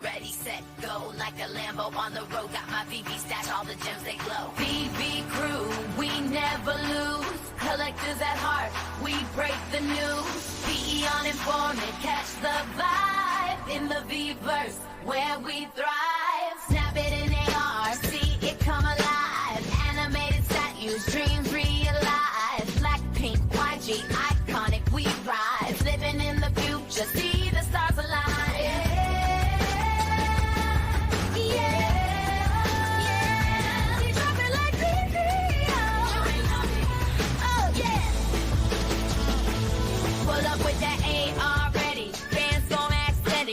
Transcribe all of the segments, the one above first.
Ready, set, go, like a Lambo on the road. Got my Veve stash, all the gems they glow. Veve crew, we never lose. Collectors at heart, we break the news. Be uninformed, catch the vibe. In the Veverse, where we thrive. Snap it in AR, see it come alive. Animated statues, dreams realized. Blackpink, YG, iconic, we rise. Living in the future, see the stars align.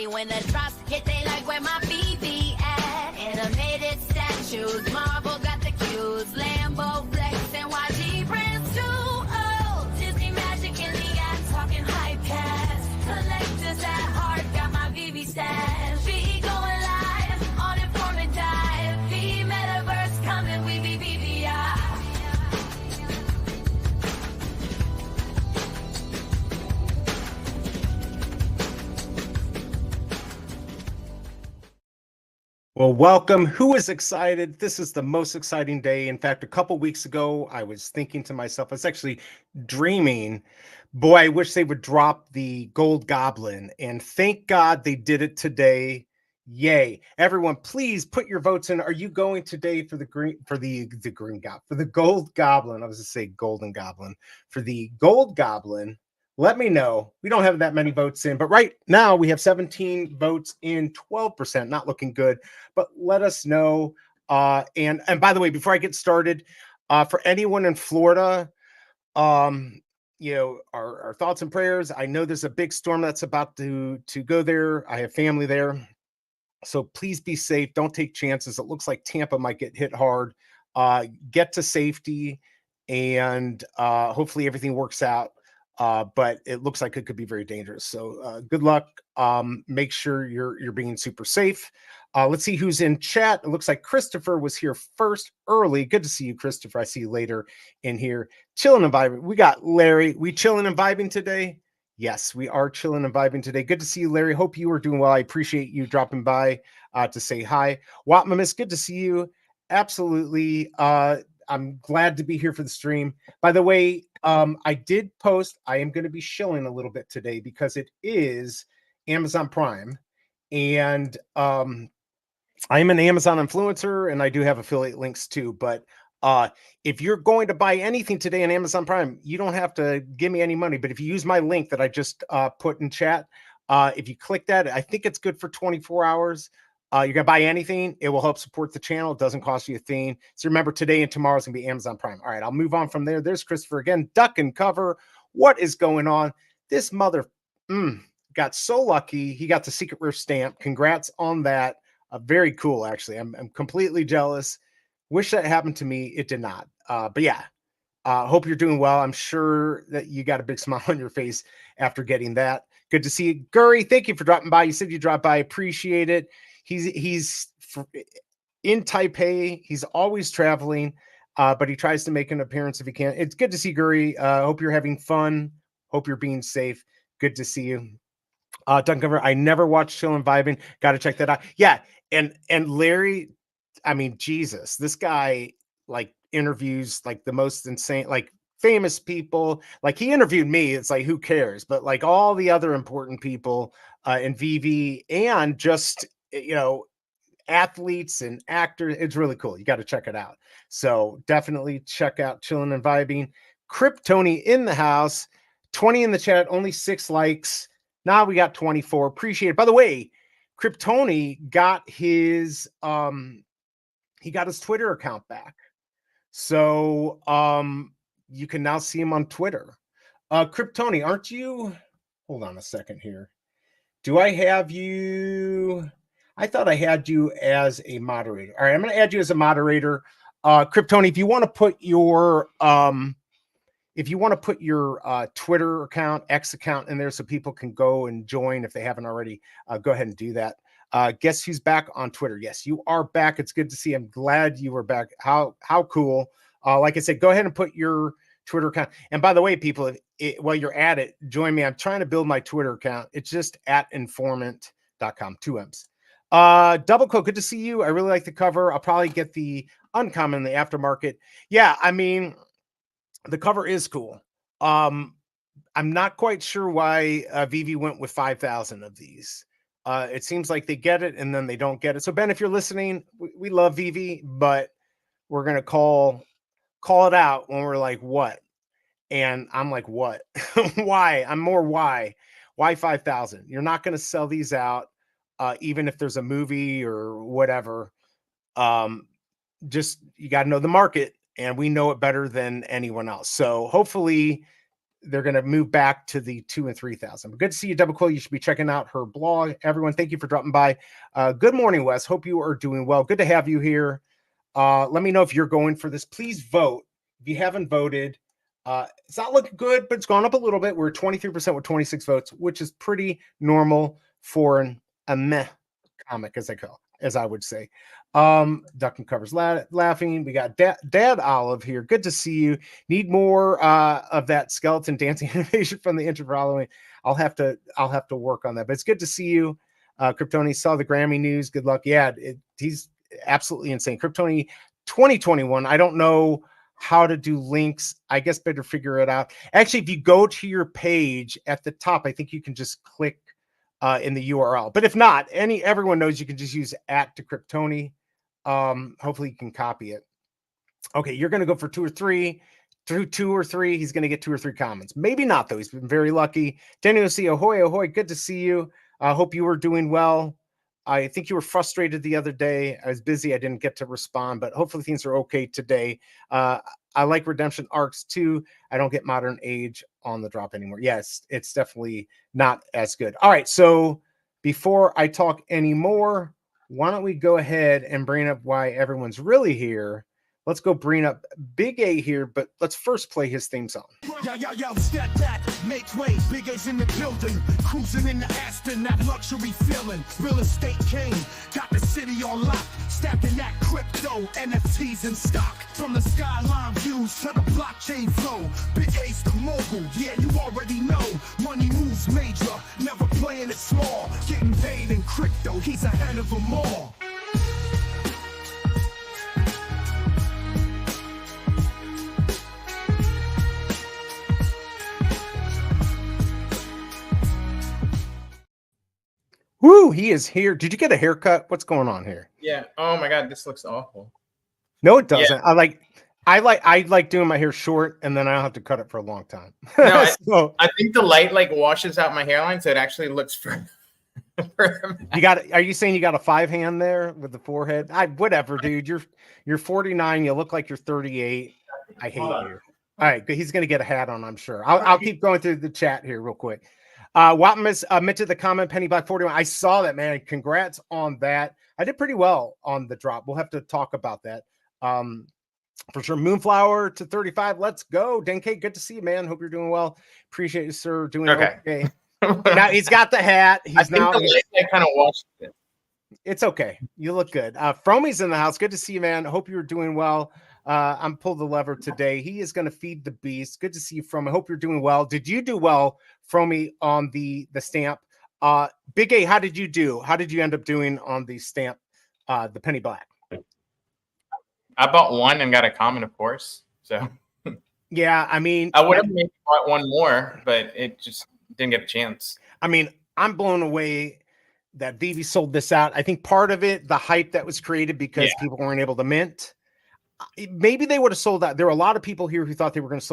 When the drops hit, they like where my Veve at. Animated statues, Marvel got the cues. Lambo flex and YG brands too. Oh, Disney magic in the act, talking hype cast. Collectors at heart, got my Veve stash. Be going live, on inform and dive. Be metaverse coming, we be BVI. Well, welcome. Who is excited? This is the most exciting day. In fact, a couple weeks ago, I was thinking to myself, I was actually dreaming, boy, I wish they would drop the gold goblin. And thank God they did it today. Yay. Everyone, please put your votes in. Are you going today for the gold goblin? I was going to say golden goblin. For the gold goblin, let me know. We don't have that many votes in, but right now we have 17 votes in, 12%, not looking good, but let us know. And by the way, before I get started, for anyone in Florida, you know, our thoughts and prayers. I know there's a big storm that's about to go there. I have family there. So please be safe. Don't take chances. It looks like Tampa might get hit hard. Get to safety, and hopefully everything works out. But it looks like it could be very dangerous. So good luck. Make sure you're being super safe. Let's see who's in chat. It looks like Christopher was here first early. Good to see you, Christopher. I see you later in here. Chilling and vibing. We got Larry. We chilling and vibing today? Yes, we are chilling and vibing today. Good to see you, Larry. Hope you are doing well. I appreciate you dropping by to say hi. Watmamis, good to see you. Absolutely. I'm glad to be here for the stream. By the way, I did post, I am going to be shilling a little bit today because it is Amazon Prime. And I'm an Amazon influencer and I do have affiliate links too. But if you're going to buy anything today on Amazon Prime, you don't have to give me any money. But if you use my link that I just put in chat, if you click that, I think it's good for 24 hours. You're going to buy anything. It will help support the channel. It doesn't cost you a thing. So remember, today and tomorrow is going to be Amazon Prime. All right, I'll move on from there. There's Christopher again. Duck and cover. What is going on? This mother got so lucky. He got the Secret Rare stamp. Congrats on that. Very cool, actually. I'm completely jealous. Wish that happened to me. It did not. But yeah, hope you're doing well. I'm sure that you got a big smile on your face after getting that. Good to see you. Guri, thank you for dropping by. You said you dropped by. Appreciate it. He's in Taipei. He's always traveling, but he tries to make an appearance if he can. It's good to see Guri. Hope you're having fun. Hope you're being safe. Good to see you. Duncan, I never watched Chill and Vibing. Got to check that out. Yeah, and Larry, I mean, Jesus, this guy like interviews like the most insane, like famous people. Like he interviewed me. It's like, who cares? But like all the other important people in Veve and just, you know, athletes and actors. It's really cool. You got to check it out. So definitely check out Chilling and Vibing. Kryptoni in the house, 20 in the chat, only 6 likes. Now we got 24. Appreciate it. By the way, Kryptoni got his Twitter account back. So you can now see him on Twitter. Kryptoni, aren't you? Hold on a second here. Do I have you? I thought I had you as a moderator. All right, I'm going to add you as a moderator. Kryptoni, if you want to put your Twitter account, X account in there so people can go and join if they haven't already, go ahead and do that. Guess who's back on Twitter? Yes, you are back. It's good to see. I'm glad you were back. How cool. Like I said, go ahead and put your Twitter account. And by the way, people, while you're at it, join me. I'm trying to build my Twitter account. It's just @informant.com, 2 M's. Double Coat, good to see you. I really like the cover. I'll probably get the uncommon in the aftermarket. Yeah, I mean, the cover is cool. I'm not quite sure why Veve went with 5,000 of these. It seems like they get it and then they don't get it. So Ben, if you're listening, we love Veve, but we're gonna call it out when we're like, what? And I'm like, what? Why? I'm more why? Why 5,000? You're not gonna sell these out, even if there's a movie or whatever. Just you got to know the market, and we know it better than anyone else. So hopefully they're going to move back to the 2,000 and 3,000. Good to see you, Double Quill. You should be checking out her blog. Everyone, thank you for dropping by. Good morning, Wes. Hope you are doing well. Good to have you here. Let me know if you're going for this. Please vote. If you haven't voted, it's not looking good, but it's gone up a little bit. We're 23% with 26 votes, which is pretty normal for a meh comic, as I would say. Duck and Covers laughing. We got Dad Olive here. Good to see you. Need more of that skeleton dancing animation from the intro for Halloween. I'll have to work on that. But it's good to see you. Kryptoni saw the Grammy news. Good luck. Yeah, he's absolutely insane. Kryptoni 2021. I don't know how to do links. I guess better figure it out. Actually, if you go to your page at the top, I think you can just click in the URL. But if not, everyone knows you can just use @Kryptoni. Hopefully you can copy it. Okay, you're going to go for 2 or 3. Through 2 or 3, he's going to get 2 or 3 comments. Maybe not, though. He's been very lucky. Daniel C. Ahoy, ahoy. Good to see you. I hope you were doing well. I think you were frustrated the other day. I was busy. I didn't get to respond, but hopefully things are okay today. I like redemption arcs too. I don't get modern age on the drop anymore. Yes, it's definitely not as good. All right, so before I talk anymore, why don't we go ahead and bring up why everyone's really here? Let's go bring up BigA here, but let's first play his theme song. Yo, step back, make way, BigA's in the building, cruising in the Aston, that luxury feeling, real estate king, got the city on lock, stacking that crypto, NFTs in stock, from the skyline views to the blockchain flow, BigA's the mogul, yeah, you already know, money moves major, never playing it small, getting paid in crypto, he's ahead of them all. Woo, he is here. Did you get a haircut? What's going on here? Yeah. Oh my God, this looks awful. No, it doesn't. Yeah. I like doing my hair short, and then I don't have to cut it for a long time. No, So, I think the light like washes out my hairline, so it actually looks for. are you saying you got a 5 hand there with the forehead? Whatever, dude. You're 49. You look like you're 38. I hate you. All right, he's gonna get a hat on, I'm sure. I'll keep going through the chat here real quick. Watmus minted the comment, Penny Black 41. I saw that, man. Congrats on that. I did pretty well on the drop. We'll have to talk about that. For sure. Moonflower to 35. Let's go. Denke, good to see you, man. Hope you're doing well. Appreciate you, sir. Doing okay. Now he's got the hat. I think the light kind of washed it. It's okay. You look good. Frommy's in the house. Good to see you, man. Hope you're doing well. I'm pulled the lever today. He is going to feed the beast. Good to see you, Fromy. Hope you're doing well. Did you do well, Fromy, on the stamp? BigA, how did you do? How did you end up doing on the stamp, the Penny Black? I bought one and got a comment, of course. So yeah, I mean, I would have maybe bought one more, but it just didn't get a chance. I mean, I'm blown away that Veve sold this out. I think part of it, the hype that was created because people weren't able to mint. Maybe they would have sold out. There were a lot of people here who thought they were going to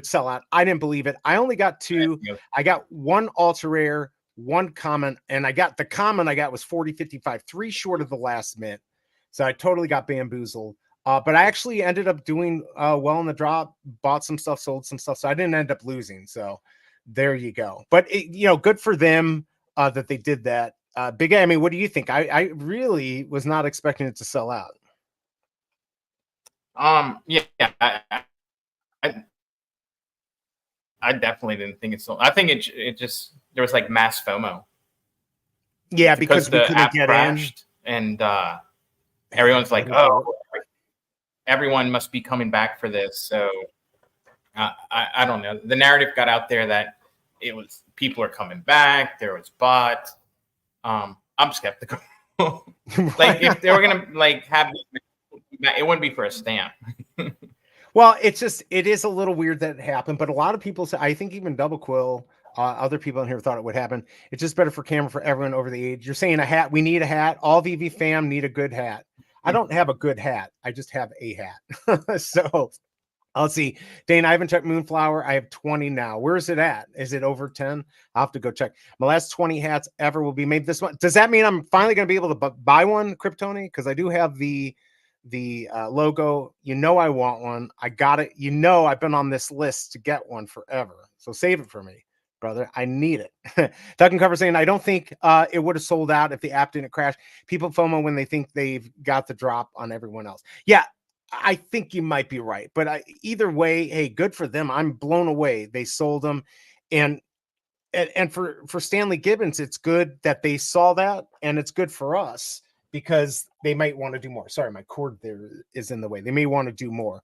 sell out. I didn't believe it. I only got 2. I got 1 ultra rare, 1 common, and the common I got was 4055, 3 short of the last mint. So I totally got bamboozled. But I actually ended up doing well in the drop, bought some stuff, sold some stuff. So I didn't end up losing. So there you go. But good for them that they did that. BigA, I mean, what do you think? I really was not expecting it to sell out. Yeah, I definitely didn't think it sold. I think it just there was like mass FOMO. Yeah, because we couldn't get crashed and everyone's like, oh, everyone must be coming back for this. So I don't know. The narrative got out there that it was people are coming back. There was bots. I'm skeptical. Like if they were gonna like have, it wouldn't be for a stamp. Well, it is a little weird that it happened, but a lot of people say, I think even Double Quill, other people in here thought it would happen. It's just better for camera for everyone over the age. You're saying a hat. We need a hat. All VV fam need a good hat. I don't have a good hat. I just have a hat. So let's see. Dane, I haven't checked Moonflower. I have 20 now. Where is it at? Is it over 10? I'll have to go check. My last 20 hats ever will be made this month. Does that mean I'm finally going to be able to buy one, Kryptoni? Because I do have the logo. You know I want one. I got it. You know I've been on this list to get one forever. So save it for me, brother. I need it. Duck and Cover saying, I don't think it would have sold out if the app didn't crash. People FOMO when they think they've got the drop on everyone else. Yeah, I think you might be right. But either way, hey, good for them. I'm blown away. They sold them. And for Stanley Gibbons, it's good that they saw that. And it's good for us because they might want to do more. Sorry, my cord there is in the way. They may want to do more.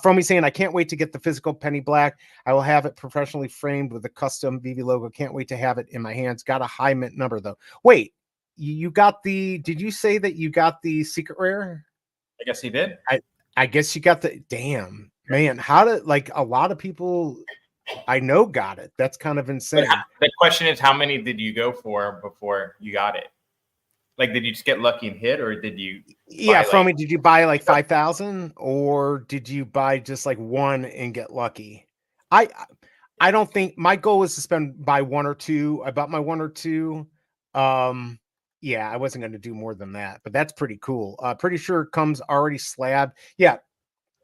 From me saying, I can't wait to get the physical Penny Black. I will have it professionally framed with a custom VV logo. Can't wait to have it in my hands. Got a high mint number, though. Wait, you got did you say that you got the secret rare? I guess he did. I guess you got damn, man. How did, like, a lot of people I know got it. That's kind of insane. The question is, how many did you go for before you got it? Like, did you just get lucky and hit, or did you? Yeah, from me, did you buy like 5,000, or did you buy just like one and get lucky? I don't think my goal was to buy one or two. I bought my one or two. Yeah, I wasn't going to do more than that, but that's pretty cool. Pretty sure it comes already slab. Yeah,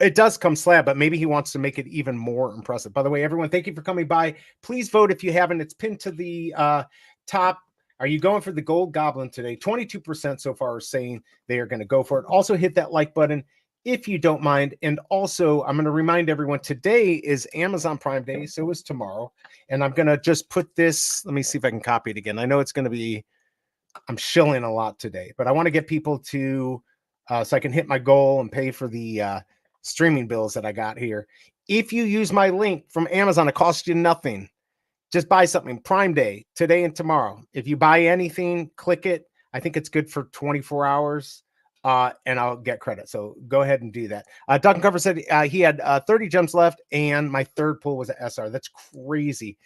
it does come slab, but maybe he wants to make it even more impressive. By the way, everyone, thank you for coming by. Please vote if you haven't. It's pinned to the top. Are you going for the Gold Goblin today? 22% so far are saying they are going to go for it. Also hit that like button if you don't mind. And also, I'm going to remind everyone, today is Amazon Prime Day. So is tomorrow. And I'm going to just put this. Let me see if I can copy it again. I know it's going to be, I'm shilling a lot today, but I want to get people to, so I can hit my goal and pay for the streaming bills that I got here. If you use my link from Amazon, it costs you nothing. Just buy something. Prime Day, today and tomorrow. If you buy anything, click it. I think it's good for 24 hours, and I'll get credit. So go ahead and do that. Duck and Cover said he had 30 gems left, and my third pull was an SR. That's crazy.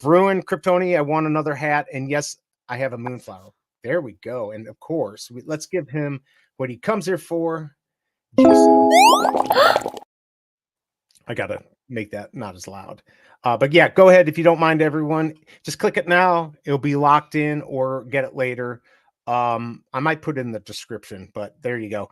Bruin, Kryptoni, I want another hat, and yes, I have a Moonflower. There we go. And of course, let's give him what he comes here for. I got to make that not as loud. But yeah, go ahead. If you don't mind, everyone, just click it now. It'll be locked in, or get it later. I might put it in the description, but there you go.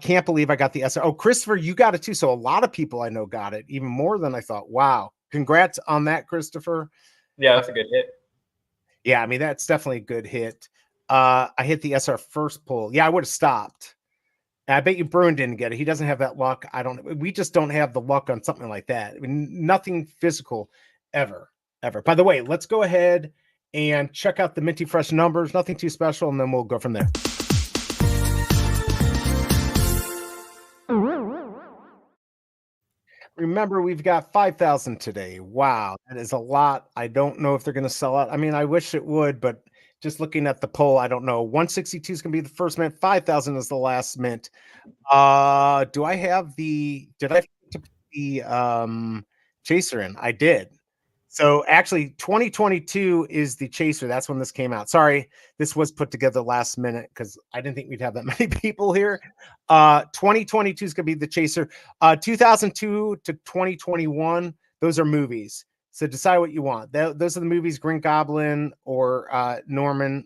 Can't believe I got the SR. Oh, Christopher, you got it too. So a lot of people I know got it, even more than I thought. Wow. Congrats on that, Christopher. Yeah, that's a good hit. Yeah, I mean, that's definitely a good hit. I hit the SR first pull. Yeah, I would have stopped. I bet you Bruin didn't get it. He doesn't have that luck. We just don't have the luck on something like that. I mean, nothing physical ever. By the way, let's go ahead and check out the Minty Fresh numbers. Nothing too special, and then we'll go from there. Remember, we've got 5,000 today. Wow, that is a lot. I don't know if they're going to sell out. I mean, I wish it would, but just looking at the poll, I don't know. 162 is going to be the first mint. 5,000 is the last mint. Do I have did I put the chaser in? I did. So actually 2022 is the chaser. That's when this came out. Sorry, this was put together last minute because I didn't think we'd have that many people here. 2022 is going to be the chaser. 2002 to 2021, those are movies. So decide what you want. Those are the movies. Green Goblin or Osborn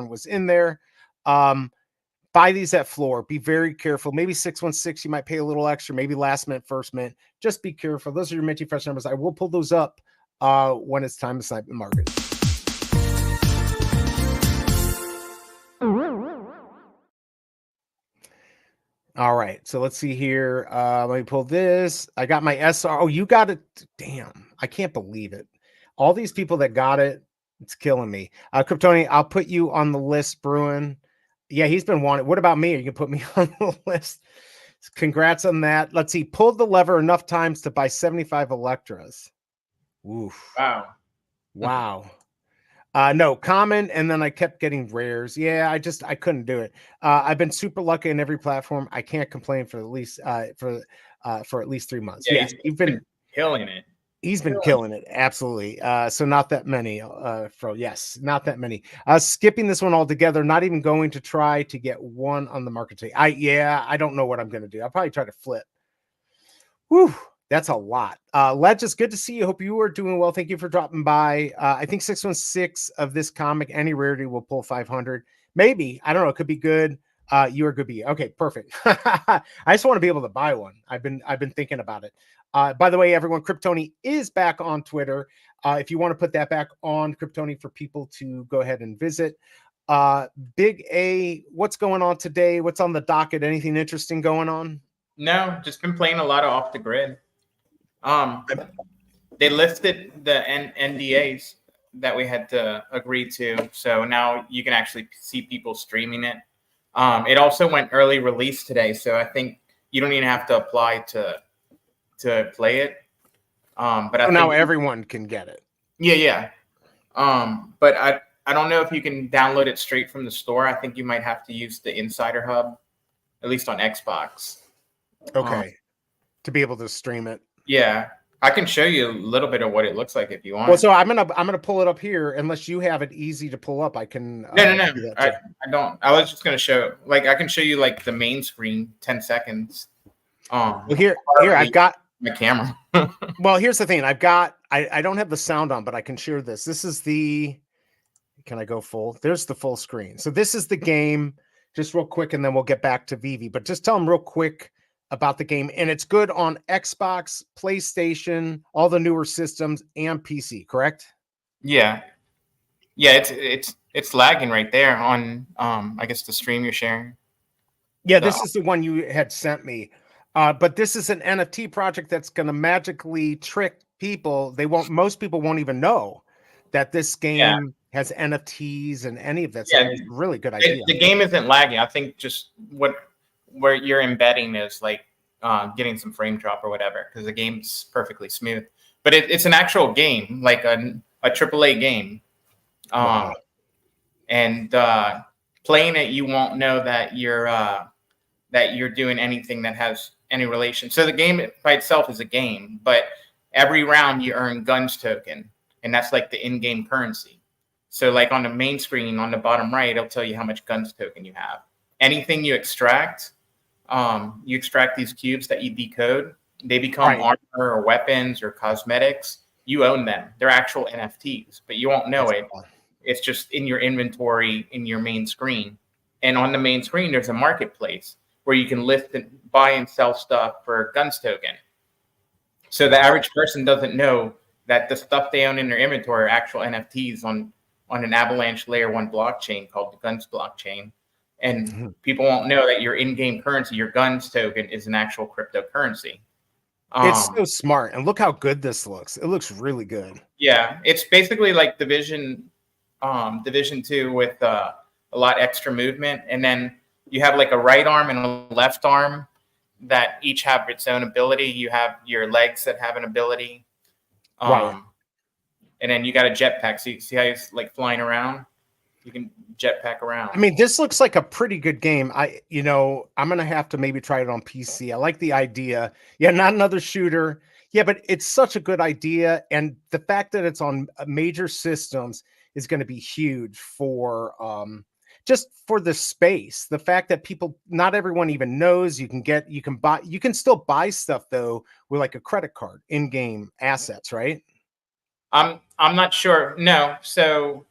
was in there. Buy these at floor. Be very careful. Maybe 616, you might pay a little extra. Maybe last mint, first mint. Just be careful. Those are your Minty Fresh numbers. I will pull those up when it's time to snipe the market. All right, so let's see here. Let me pull this. I got my SR. Oh, you got it. Damn, I can't believe it. All these people that got it, it's killing me. Kryptoni, I'll put you on the list, Bruin. Yeah, he's been wanted. What about me? Are you gonna put me on the list? Congrats on that. Let's see. Pulled the lever enough times to buy 75 Electras. Oof. Wow. Wow. No, common, and then I kept getting rares. Yeah, I couldn't do it. I've been super lucky in every platform. I can't complain for at least for at least 3 months. Yeah, Yes, he's been killing it. he's been killing it. Absolutely. So not that many. Yes, not that many. Skipping this one altogether. Not even going to try to get one on the market today. I don't know what I'm gonna do. I'll probably try to flip. Whew, that's a lot. Ledge, it's good to see you. Hope you are doing well. Thank you for dropping by. I think 616 of this comic, any rarity will pull 500. Maybe. I don't know. It could be good. You are good. Be okay. Perfect. I just want to be able to buy one. I've been thinking about it. By the way, everyone, Kryptoni is back on Twitter. If you want to put that back on Kryptoni for people to go ahead and visit. Big A, what's going on today? What's on the docket? Anything interesting going on? No, just been playing a lot of off the grid. They lifted the NDAs that we had to agree to, so now you can actually see people streaming it. It also went early release today, so I think you don't even have to apply to play it. But I think now everyone can get it. Yeah. But I don't know if you can download it straight from the store. I think you might have to use the Insider Hub, at least on Xbox. Okay, to be able to stream it. Yeah, I can show you a little bit of what it looks like if you want. Well, so I'm gonna pull it up here. Unless you have it easy to pull up, I can. No. I don't. I was just gonna show. Like, I can show you like the main screen, 10 seconds. Well, here I've got my camera. Well, here's the thing. I don't have the sound on, but I can share this. This is the. Can I go full? There's the full screen. So this is the game. Just real quick, and then we'll get back to Veve. But just tell them real quick about the game, and it's good on Xbox, PlayStation, all the newer systems, and PC. Correct? Yeah. It's lagging right there on I guess the stream you're sharing. Yeah, this is the one you had sent me. But this is an NFT project that's going to magically trick people. Most people won't even know that this game has NFTs and any of that. So it's a really good idea. The game isn't lagging. I think just where you're embedding is like getting some frame drop or whatever, because the game's perfectly smooth. But it's an actual game, like a AAA game. Wow. And playing it, you won't know that you're doing anything that has any relation. So the game by itself is a game, but every round you earn guns token, and that's like the in-game currency. So like on the main screen on the bottom right, it'll tell you how much guns token you have. Anything you extract these cubes that you decode, they become armor or weapons or cosmetics. You own them. They're actual NFTs, but you won't know it. It's just in your inventory in your main screen. And on the main screen, there's a marketplace where you can list and buy and sell stuff for guns token. So the average person doesn't know that the stuff they own in their inventory are actual NFTs on an Avalanche Layer 1 blockchain called the Guns blockchain. And people won't know that your in-game currency, your Guns token, is an actual cryptocurrency. It's so smart. And look how good this looks. It looks really good. Yeah, it's basically like Division 2 with a lot extra movement. And then you have like a right arm and a left arm that each have its own ability. You have your legs that have an ability. Right. And then you got a jetpack. So you see how he's like flying around? You can jetpack around. I mean, this looks like a pretty good game. I'm going to have to maybe try it on PC. I like the idea. Yeah, not another shooter. Yeah, but it's such a good idea. And the fact that it's on major systems is going to be huge for just for the space. The fact that not everyone even knows you can still buy stuff though with like a credit card, in-game assets, right? I'm not sure. No. So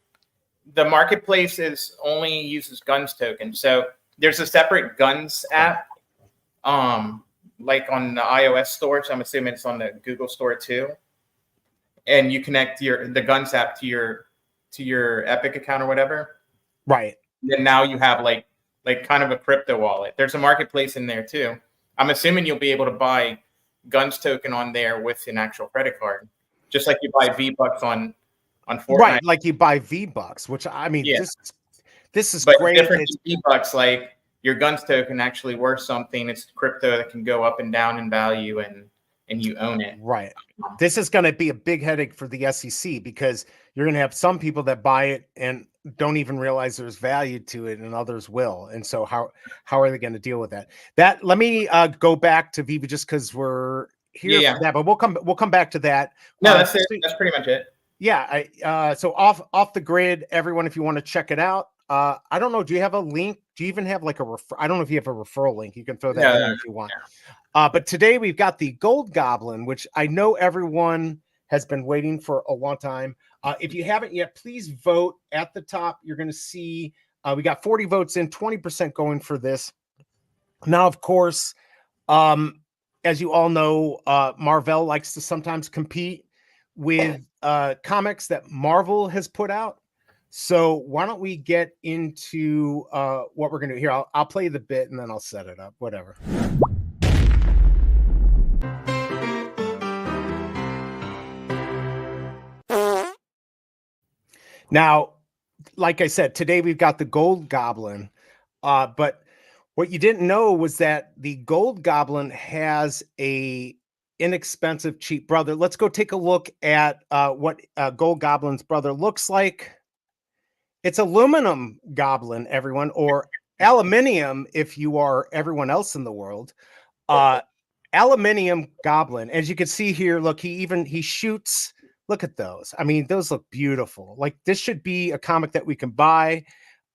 the marketplace only uses Guns token. So there's a separate Guns app, like on the iOS store. So I'm assuming it's on the Google store too. And you connect the Guns app to your Epic account or whatever. Right. Then now you have like kind of a crypto wallet. There's a marketplace in there too. I'm assuming you'll be able to buy Guns token on there with an actual credit card, just like you buy V-Bucks on Fortnite. Right, like you buy V-Bucks, which I mean, this is but great. Different V-Bucks, like your Guns token actually worth something. It's crypto that can go up and down in value, and and you own it. Right. This is going to be a big headache for the SEC because you're going to have some people that buy it and don't even realize there's value to it, and others will. And so how are they going to deal with that? Let me go back to Veve just because we're here for that, but we'll come back to that. No, that's it. That's pretty much it. Yeah. So off the grid, everyone, if you want to check it out. I don't know. Do you have a link? Do you even have like I don't know if you have a referral link. You can throw that in if you want. But today we've got the Gold Goblin, which I know everyone has been waiting for a long time. If you haven't yet, please vote at the top. You're going to see we got 40 votes in, 20% going for this. Now, of course, as you all know, Marvel likes to sometimes compete with comics that Marvel has put out. So why don't we get into what we're going to do here? I'll play the bit and then I'll set it up, whatever. Now, like I said, today we've got the Gold Goblin, but what you didn't know was that the Gold Goblin has a inexpensive, cheap brother. Let's go take a look at what Gold Goblin's brother looks like. It's aluminum goblin, everyone, or aluminium if you are everyone else in the world. Aluminium goblin. As you can see here, look, he shoots. Look at those. I mean, those look beautiful. Like, this should be a comic that we can buy.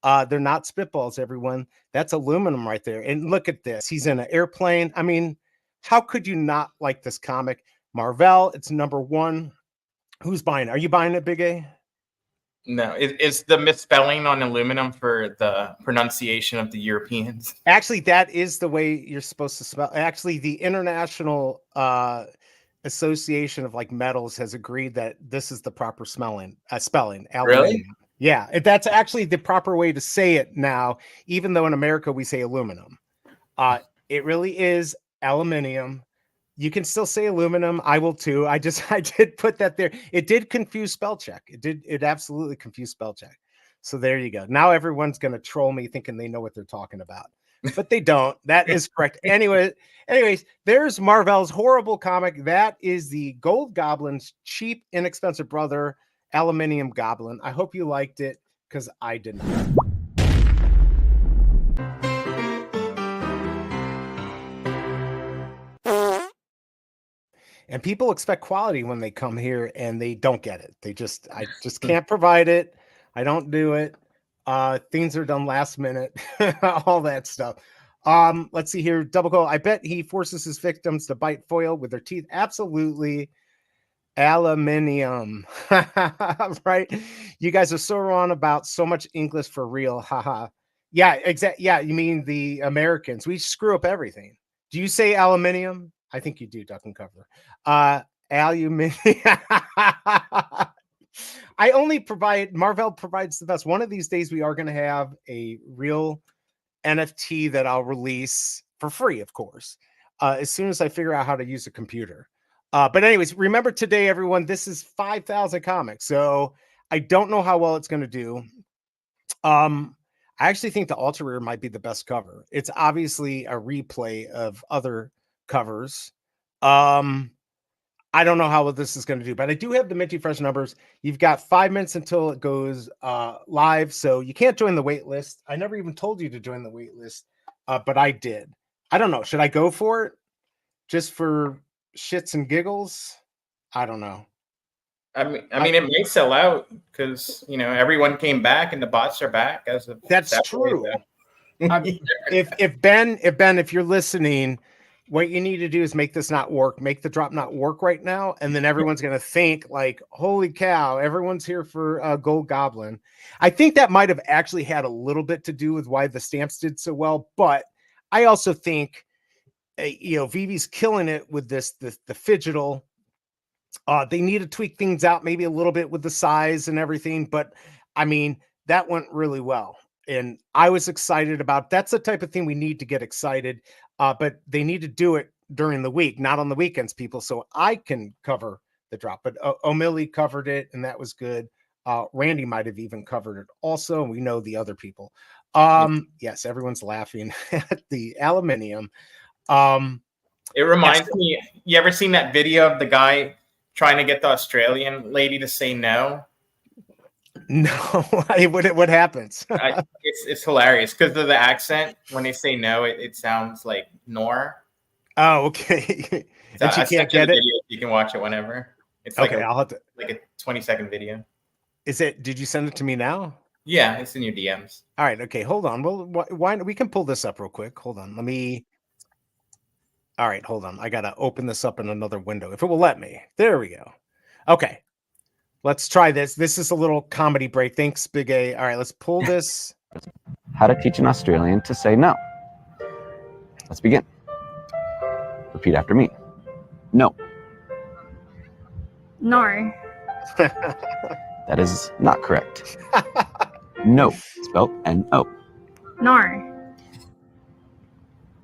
They're not spitballs, everyone. That's aluminum right there. And look at this. He's in an airplane. I mean, how could you not like this comic? Marvel, it's #1. Who's buying it? Are you buying it, Big A? No, it's the misspelling on aluminum for the pronunciation of the Europeans. Actually, that is the way you're supposed to spell. Actually, the International Association of like metals has agreed that this is the proper spelling. Aluminum. Really? Yeah, that's actually the proper way to say it now. Even though in America we say aluminum, it really is aluminium. You can still say aluminum. I will too. I did put that there. It did confuse spell check. It absolutely confused spell check. So there you go. Now everyone's going to troll me thinking they know what they're talking about, but they don't. That is correct. Anyways, there's Marvel's horrible comic. That is the Gold Goblin's cheap, inexpensive brother, Aluminium Goblin. I hope you liked it because I did not. And people expect quality when they come here and they don't get it. I just can't provide it. I don't do it. Things are done last minute, all that stuff. Let's see here. Double call. I bet he forces his victims to bite foil with their teeth. Absolutely. Aluminium. Right. You guys are so wrong about so much English for real. Haha. Yeah, exactly. Yeah, you mean the Americans. We screw up everything. Do you say aluminium? I think you do, duck and cover. Aluminium. I only provide, Marvel provides the best. One of these days we are going to have a real NFT that I'll release for free, of course, as soon as I figure out how to use a computer. But anyways, remember today, everyone, this is 5,000 comics. So I don't know how well it's going to do. I actually think the Alter Rear might be the best cover. It's obviously a replay of other covers. I don't know how well this is going to do, but I do have the Minty Fresh numbers. You've got 5 minutes until it goes live, so you can't join the wait list. I never even told you to join the wait list, but I did. I don't know. Should I go for it just for shits and giggles? I don't know. I mean, it may sell out because everyone came back and the bots are back as of that's true. If you're listening, what you need to do is make this not work, make the drop not work right now, and then everyone's going to think like, holy cow, everyone's here for Gold Goblin. I think that might have actually had a little bit to do with why the stamps did so well, but I also think Veve's killing it with the Phygital. They need to tweak things out maybe a little bit with the size and everything, but I mean, that went really well. And I was excited about, that's the type of thing we need to get excited. But they need to do it during the week, not on the weekends, people. So I can cover the drop, but O'Malley covered it and that was good. Randy might've even covered it also. We know the other people. Yes, everyone's laughing at the aluminium. It reminds me. You ever seen that video of the guy trying to get the Australian lady to say no? No, what happens? It's hilarious because of the accent. When they say no, it sounds like nor. Oh, okay. So And she I can't sent you the get it. video. You can watch it whenever. It's like Okay, I'll have to. like a 20-second video. Is it? Did you send it to me now? Yeah, it's in your DMs. All right. Okay, hold on. Well, why we can pull this up real quick. Hold on. Let me. All right, hold on. I gotta open this up in another window if it will let me. There we go. Okay, let's try this. This is a little comedy break. Thanks, Big A. All right, let's pull this. How to teach an Australian to say no. Let's begin. Repeat after me. No. No. That is not correct. No, spelled N-O. No.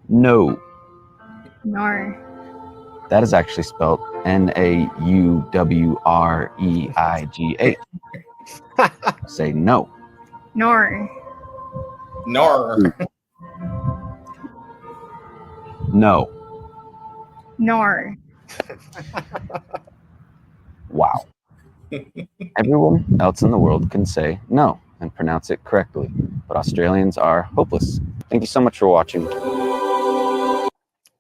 No. No. That is actually spelled N-A-U-W-R-E-I-G-A. Say no. No. Nor. No. No. Wow. Everyone else in the world can say no and pronounce it correctly, but Australians are hopeless. Thank you so much for watching.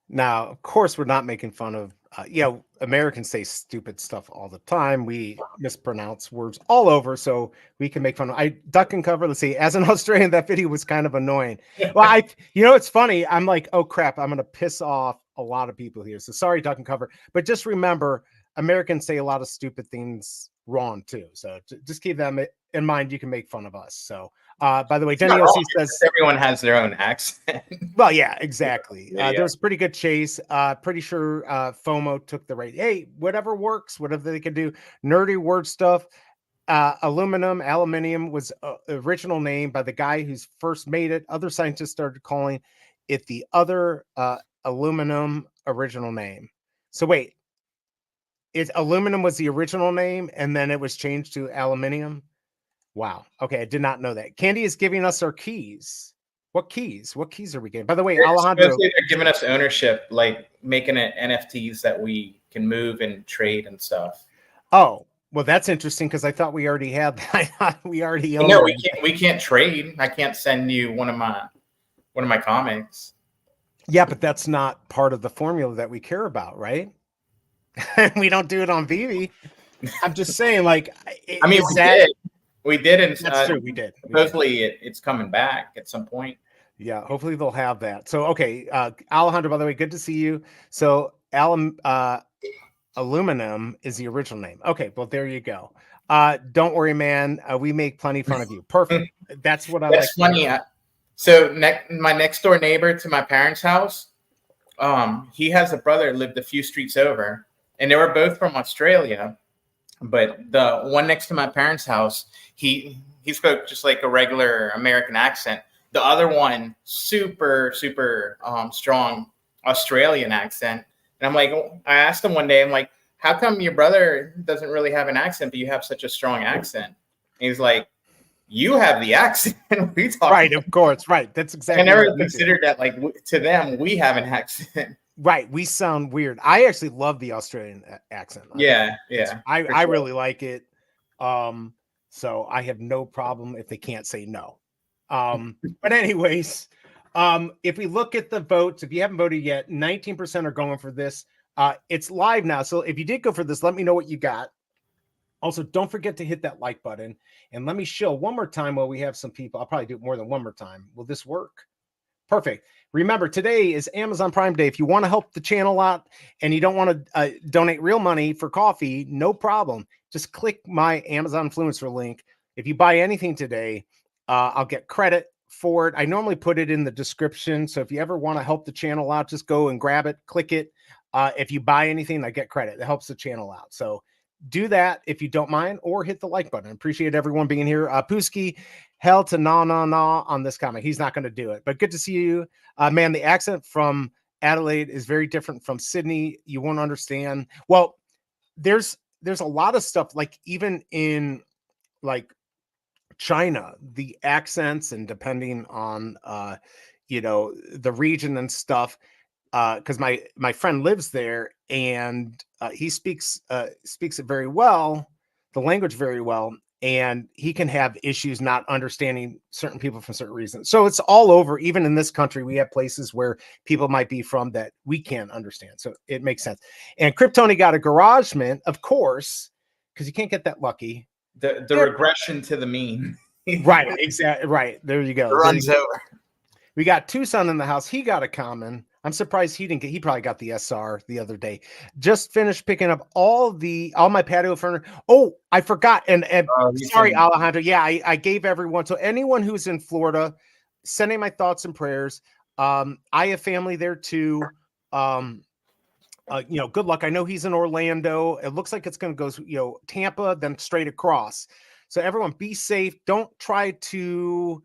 Now, of course, we're not making fun of. Americans say stupid stuff all the time. We mispronounce words all over, so we can make fun of. I duck and cover. Let's see. As an Australian, that video was kind of annoying. Well, it's funny. I'm like, oh crap, I'm gonna piss off a lot of people here. So sorry, duck and cover. But just remember, Americans say a lot of stupid things wrong too. So just keep them in mind. You can make fun of us. So, by the way, Denny OC says everyone has their own accent. well, yeah, exactly. Yeah. There was a pretty good chase. Pretty sure FOMO took the rate. Hey, whatever works, whatever they can do. Nerdy word stuff. Aluminium was original name by the guy who's first made it. Other scientists started calling it the other aluminum original name. So wait, aluminum was the original name and then it was changed to aluminium. Wow. Okay, I did not know that. Candy is giving us our keys. What keys? What keys are we getting? By the way, Alejandro, They're giving us ownership, like making it NFTs that we can move and trade and stuff. Oh, well, that's interesting because I thought we already had that. I thought we already owned. No, we can't trade. I can't send you one of my comics. Yeah, but that's not part of the formula that we care about, right? We don't do it on Veve. I'm just saying, like, I mean, we did, and that's true. We did. Hopefully, it's coming back at some point. Yeah, hopefully they'll have that. So, okay, Alejandro, by the way, good to see you. So, aluminum is the original name. Okay, well, there you go. Don't worry, man. We make plenty fun of you. Perfect. That's what I like. That's funny. So, my next door neighbor to my parents' house, he has a brother lived a few streets over, and they were both from Australia. But the one next to my parents' house, he spoke just like a regular American accent. The other one, super strong Australian accent. And I'm like, I asked him one day, I'm like, how come your brother doesn't really have an accent, but you have such a strong accent? And he's like, you have the accent. We talk Right, of course, right. That's exactly. I never considered that. Like to them, we have an accent. Right, we sound weird. I actually love the Australian accent. Yeah. I really like it. So I have no problem if they can't say no. But anyways, if we look at the votes, if you haven't voted yet, 19% are going for this. It's live now. So if you did go for this, let me know what you got. Also, don't forget to hit that like button. And let me show one more time while we have some people. I'll probably do it more than one more time. Will this work? Perfect. Remember, today is Amazon Prime Day. If you want to help the channel out and you don't want to donate real money for coffee, no problem. Just click my Amazon Influencer link. If you buy anything today, I'll get credit for it. I normally put it in the description. So if you ever want to help the channel out, just go and grab it, click it. If you buy anything, I get credit. It helps the channel out. So do that if you don't mind, or hit the like button. I appreciate everyone being here. Pooski, hell to nah on this comment. He's not going to do it, but good to see you. Man, the accent from Adelaide is very different from Sydney. You won't understand. Well, there's a lot of stuff, like even in like China, the accents, and depending on the region and stuff, because my friend lives there, and he speaks it very well, the language very well, and he can have issues not understanding certain people for certain reasons. So it's all over. Even in this country, we have places where people might be from that we can't understand. So it makes sense. And Kryptoni got a garage mint, of course, because you can't get that lucky. The regression to the mean. Right, exactly. Right. There you go. Runs over. We got Tucson in the house. He got a common. I'm surprised he didn't get. He probably got the SR the other day. Just finished picking up all my patio furniture. Oh, I forgot. And sorry, Alejandro. Yeah, I gave everyone. So anyone who's in Florida, sending my thoughts and prayers. I have family there too. Good luck. I know he's in Orlando. It looks like it's going to go, Tampa, then straight across. So everyone be safe. Don't try to,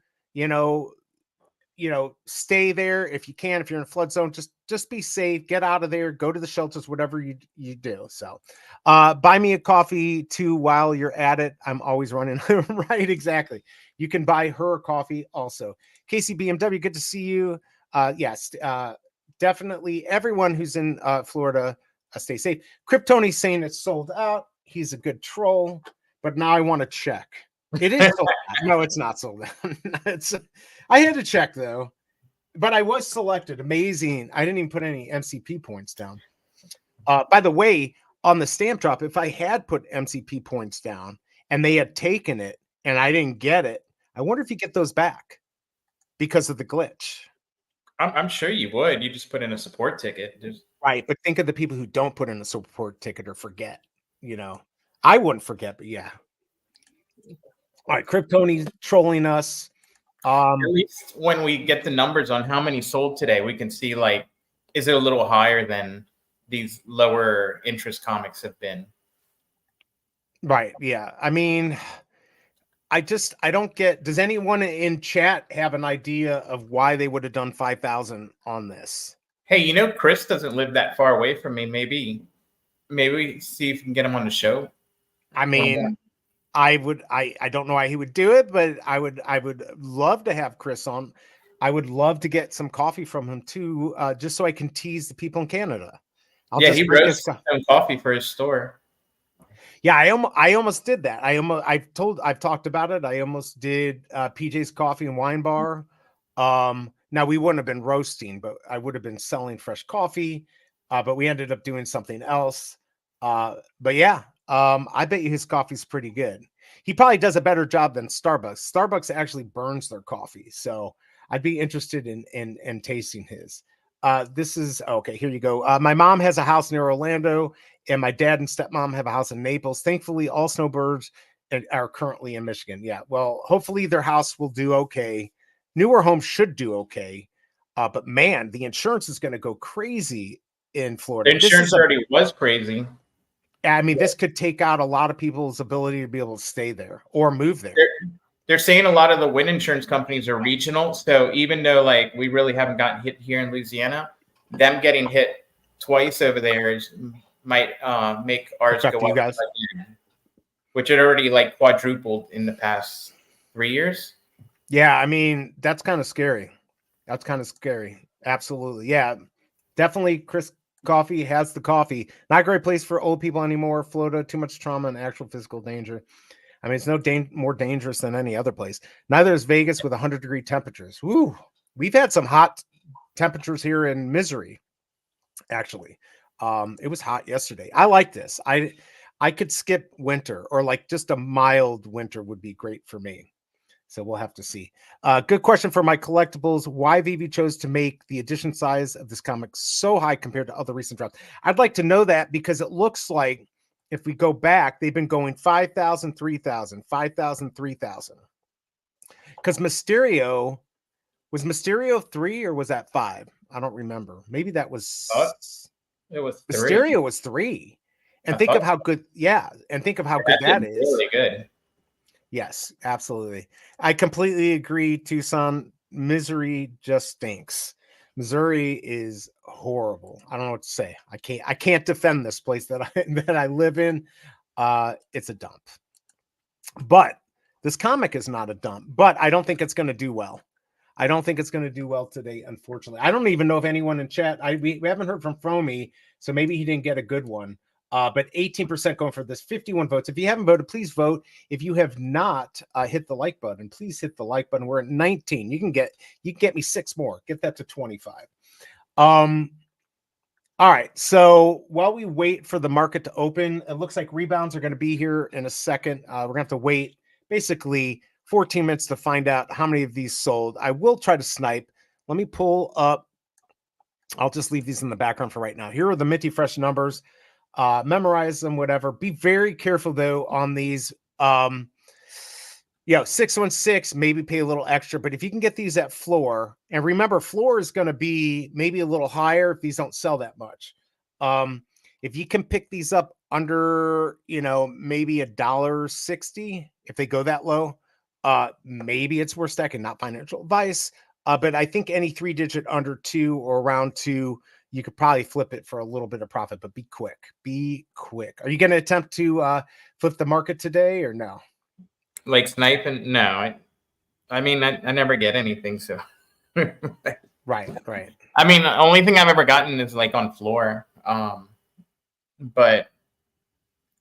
stay there if you can. If you're in a flood zone, just be safe. Get out of there. Go to the shelters, whatever you do. So buy me a coffee too while you're at it. I'm always running. Right, exactly. You can buy her a coffee also. Casey BMW, good to see you. Yes, definitely everyone who's in Florida, stay safe. Kryptoni's saying it's sold out. He's a good troll, but now I want to check. It is sold out. No, it's not sold out. I had to check though, but I was selected. Amazing. I didn't even put any MCP points down. By the way, on the stamp drop, if I had put MCP points down and they had taken it and I didn't get it, I wonder if you get those back because of the glitch. I'm sure you would. You just put in a support ticket. Right. But think of the people who don't put in a support ticket or forget, I wouldn't forget, but yeah. All right. Kryptoni's trolling us. At least when we get the numbers on how many sold today, we can see, is it a little higher than these lower interest comics have been? Right. Yeah. I mean, I don't get, does anyone in chat have an idea of why they would have done 5,000 on this? Hey, Chris doesn't live that far away from me. Maybe see if we can get him on the show. I mean, I don't know why he would do it, but I would love to have Chris on. I would love to get some coffee from him too, just so I can tease the people in Canada. He roasts some coffee for his store. Yeah, I almost did that. I've talked about it. I almost did PJ's Coffee and Wine Bar. Now we wouldn't have been roasting, but I would have been selling fresh coffee. But we ended up doing something else. But yeah, I bet you his coffee's pretty good. He probably does a better job than Starbucks. Starbucks actually burns their coffee, so I'd be interested in tasting his. This is okay. Here you go. My mom has a house near Orlando, and my dad and stepmom have a house in Naples. Thankfully, all snowbirds are currently in Michigan. Yeah, well, hopefully their house will do okay. Newer homes should do okay, but man, the insurance is going to go crazy in Florida. The insurance already was crazy. I mean, this could take out a lot of people's ability to be able to stay there or move there. They're saying a lot of the wind insurance companies are regional. So even though we really haven't gotten hit here in Louisiana, them getting hit twice over there might make ours go up, guys. Which had already quadrupled in the past 3 years. Yeah, I mean, that's kind of scary. Absolutely. Yeah, definitely. Chris Coffee has the coffee. Not a great place for old people anymore. Florida, too much trauma and actual physical danger. I mean, it's no more dangerous than any other place. Neither is Vegas with 100-degree temperatures. Woo! We've had some hot temperatures here in Missouri, actually. It was hot yesterday. I like this. I could skip winter, or just a mild winter would be great for me. So we'll have to see. Good question for my collectibles. Why Veve chose to make the edition size of this comic so high compared to other recent drops? I'd like to know that, because it looks like if we go back, they've been going 5,000, 3,000, 5,000, 3,000. Because was Mysterio 3 or was that 5? I don't remember. Maybe that was. It was 3. Mysterio was 3. And think of how good. Yeah, and think of how good that is. Really good. Yes, absolutely. I completely agree, Tucson. Misery just stinks. Missouri is horrible. I don't know what to say. I can't defend this place that I live in. It's a dump. But this comic is not a dump. But I don't think it's going to do well. I don't think it's going to do well today, unfortunately. I don't even know if anyone in chat. We haven't heard from Fromy, so maybe he didn't get a good one. But 18% going for this, 51 votes. If you haven't voted, please vote. If you have not hit the like button, please hit the like button. We're at 19. You can get me 6 more. Get that to 25. All right. So while we wait for the market to open, it looks like rebounds are going to be here in a second. We're going to have to wait basically 14 minutes to find out how many of these sold. I will try to snipe. Let me pull up. I'll just leave these in the background for right now. Here are the minty fresh numbers. Memorize them, whatever. Be very careful though on these. 616, maybe pay a little extra, but if you can get these at floor, and remember, floor is going to be maybe a little higher if these don't sell that much. If you can pick these up under, maybe $1.60, if they go that low, maybe it's worth stacking. Not financial advice, but I think any 3-digit under 2 or around 2, you could probably flip it for a little bit of profit, but be quick. Be quick. Are you going to attempt to flip the market today or no? Like sniping? No, I mean, I never get anything, so. Right. I mean, the only thing I've ever gotten is like on floor, but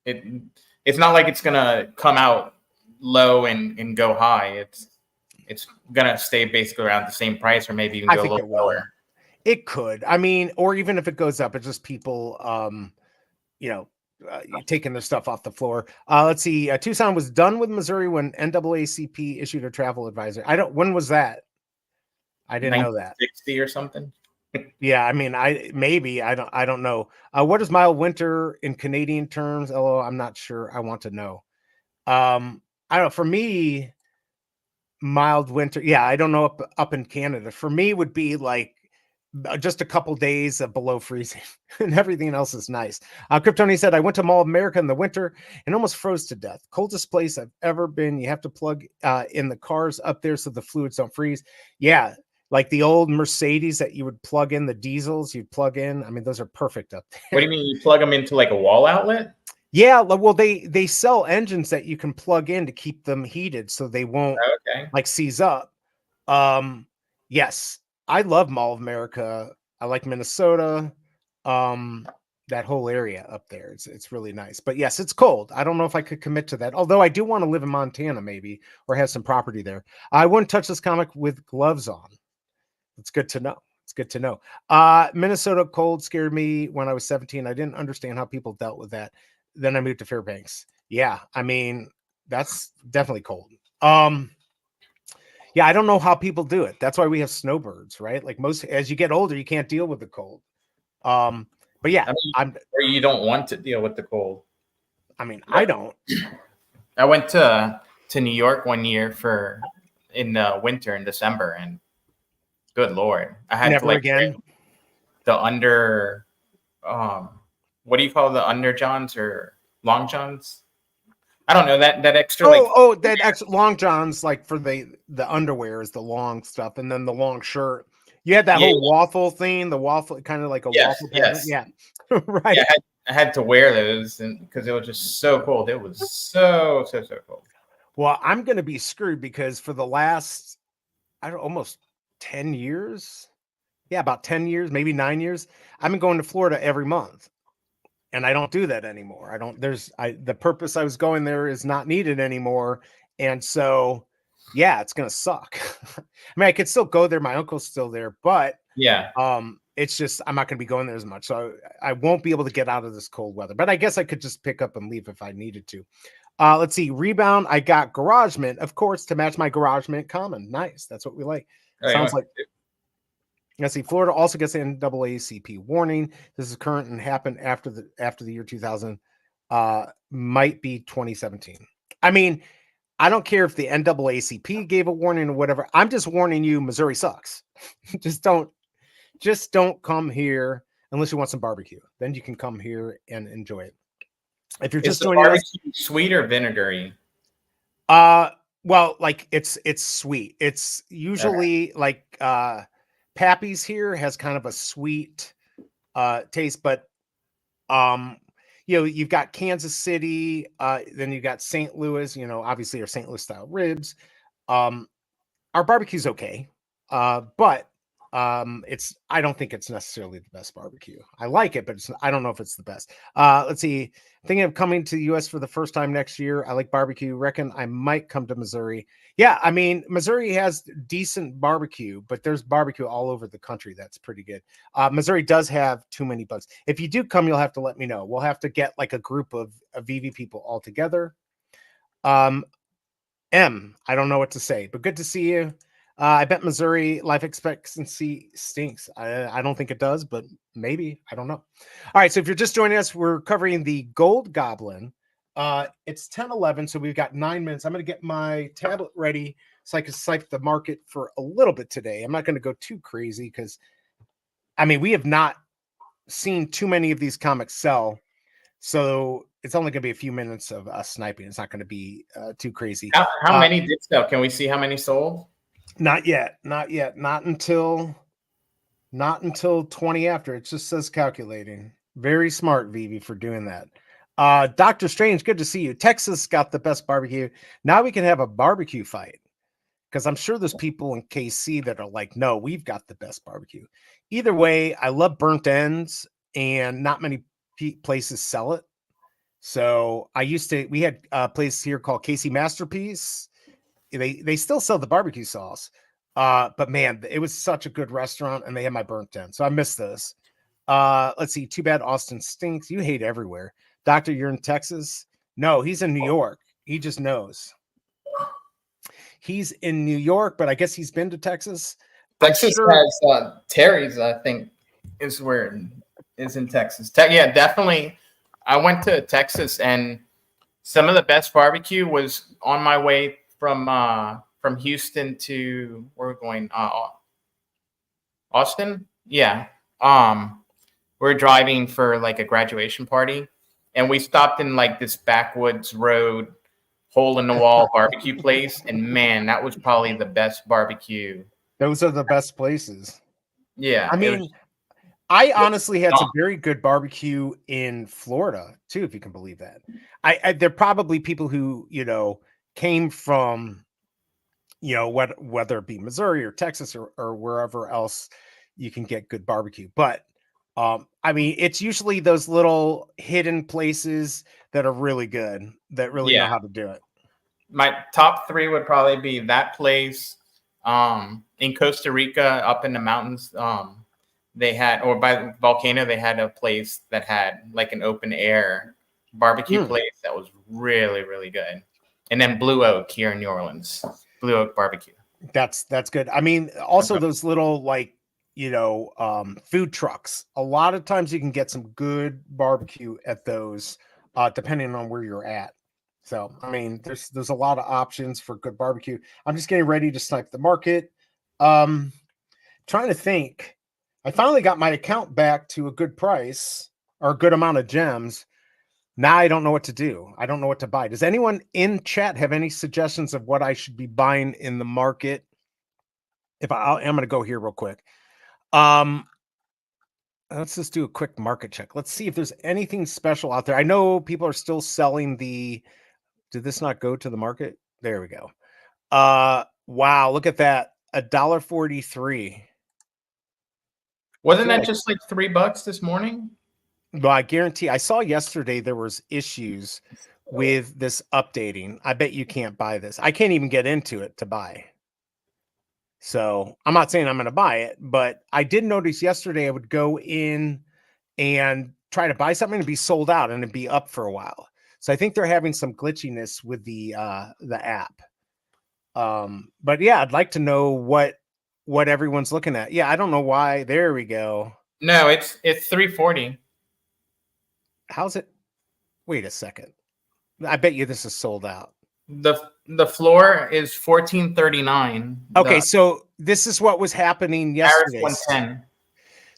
it's not like it's gonna come out low and go high. It's gonna stay basically around the same price, or maybe even go a little lower. It could. I mean, or even if it goes up, it's just people, taking their stuff off the floor. Let's see. Tucson was done with Missouri when NAACP issued a travel advisory. When was that? I didn't know that. 60 or something. Yeah, I mean, I don't know. What is mild winter in Canadian terms? Oh, I'm not sure. I want to know. I don't know. For me, mild winter. Yeah, I don't know up in Canada. For me, would be like just a couple days of below freezing, and everything else is nice. Kryptoni said, I went to Mall of America in the winter and almost froze to death. Coldest place I've ever been. You have to plug in the cars up there so the fluids don't freeze. Yeah, like the old Mercedes that you would plug in, the diesels you'd plug in. I mean, those are perfect up there. What do you mean? You plug them into like a wall outlet? Yeah, well, they sell engines that you can plug in to keep them heated so they won't like seize up. Yes. I love Mall of America. I like Minnesota. That whole area up there. It's really nice. But yes, it's cold. I don't know if I could commit to that. Although I do want to live in Montana, maybe, or have some property there. I wouldn't touch this comic with gloves on. It's good to know. It's good to know. Minnesota cold scared me when I was 17. I didn't understand how people dealt with that. Then I moved to Fairbanks. Yeah, I mean, that's definitely cold. Yeah, I don't know how people do it. That's why we have snowbirds, right? Like as you get older, you can't deal with the cold. But yeah, or you don't want to deal with the cold. I mean, I don't. I went to New York one year in the winter in December, and good Lord, I had never to again. The under, what do you call the under johns or long johns? I don't know that extra. That extra long johns, like for the underwear is the long stuff, and then the long shirt. You had that whole waffle thing, the waffle kind of like a waffle pattern. Yeah, right. Yeah, I had to wear those, and because it was just so cold. It was so cold. Well, I'm gonna be screwed because for the last, almost 10 years. Yeah, about 10 years, maybe 9 years. I've been going to Florida every month. And I don't do that anymore. The purpose I was going there is not needed anymore. And so, yeah, it's going to suck. I mean, I could still go there. My uncle's still there, but yeah, it's just, I'm not going to be going there as much. So I won't be able to get out of this cold weather, but I guess I could just pick up and leave if I needed to. Let's see. Rebound. I got Garage Mint, of course, to match my Garage Mint common. Nice. That's what we like. Sounds like. Let's see. Florida also gets an NAACP warning. This is current and happened after the year 2000. Might be 2017. I mean, I don't care if the NAACP gave a warning or whatever. I'm just warning you, Missouri sucks. just don't come here unless you want some barbecue. Then you can come here and enjoy it. If you're just joining us, sweet or vinegary? Well, like it's sweet. It's usually like Pappy's here has kind of a sweet taste, but you've got Kansas City, then you've got St. Louis, obviously our St. Louis style ribs. Our barbecue's okay. But I don't think it's necessarily the best barbecue. I like it, but I don't know if it's the best. Let's see. Thinking of coming to the US for the first time next year. I like barbecue. Reckon I might come to Missouri. Yeah, I mean, Missouri has decent barbecue, but there's barbecue all over the country that's pretty good. Missouri does have too many bugs. If you do come, you'll have to let me know. We'll have to get like a group of VV people all together. I don't know what to say, but good to see you. I bet Missouri life expectancy stinks. I don't think it does, but maybe. I don't know. All right, so if you're just joining us, we're covering the Gold Goblin. It's 10:11, so we've got 9 minutes. I'm going to get my tablet ready so I can snipe the market for a little bit today. I'm not going to go too crazy because, I mean, we have not seen too many of these comics sell, so it's only going to be a few minutes of us sniping. It's not going to be too crazy. How many did sell? Can we see how many sold? Not yet. Not until 20 after. It just says calculating. Very smart, Vivi, for doing that. Dr. Strange, good to see you. Texas got the best barbecue. Now we can have a barbecue fight. Because I'm sure there's people in KC that are like, no, we've got the best barbecue. Either way, I love burnt ends, and not many places sell it. So we had a place here called KC Masterpiece. They still sell the barbecue sauce. But man, it was such a good restaurant, and they had my burnt end. So I miss this. Let's see. Too bad Austin stinks. You hate everywhere. Doctor, you're in Texas? No, he's in New York. He just knows. He's in New York, but I guess he's been to Texas. Texas has Terry's, I think, is in Texas. Yeah, definitely. I went to Texas, and some of the best barbecue was on my way from Houston to where we're going, Austin. Yeah. We're driving for like a graduation party, and we stopped in like this backwoods road, hole in the wall barbecue place, and man, that was probably the best barbecue. Those are the best places. Yeah. I mean, I honestly had some very good barbecue in Florida too, if you can believe that. There are probably people who, came from, whether it be Missouri or Texas or wherever else you can get good barbecue. But I mean, it's usually those little hidden places that are really good, that really know how to do it. My top 3 would probably be that place in Costa Rica, up in the mountains. They had, or by Volcano, they had a place that had like an open air barbecue place that was really, really good. And then Blue Oak here in New Orleans, Blue Oak barbecue. That's good. I mean, also those little food trucks. A lot of times you can get some good barbecue at those, depending on where you're at. So, I mean, there's a lot of options for good barbecue. I'm just getting ready to snipe the market. Trying to think. I finally got my account back to a good price or a good amount of gems. Now I don't know what to do. I don't know what to buy. Does anyone in chat have any suggestions of what I should be buying in the market? I'm going to go here real quick. Let's just do a quick market check. Let's see if there's anything special out there. I know people are still selling did this not go to the market? There we go. Wow, look at that. $1.43. Wasn't that just like $3 this morning? Well, I guarantee. I saw yesterday there was issues with this updating. I bet you can't buy this. I can't even get into it to buy. So I'm not saying I'm going to buy it, but I did notice yesterday I would go in and try to buy something and be sold out and it'd be up for a while. So I think they're having some glitchiness with the app. But yeah, I'd like to know what everyone's looking at. Yeah, I don't know why. There we go. No, it's $3.40. How's it? Wait a second. I bet you this is sold out. The floor is $14.39. Okay, so this is what was happening yesterday. Paris 110.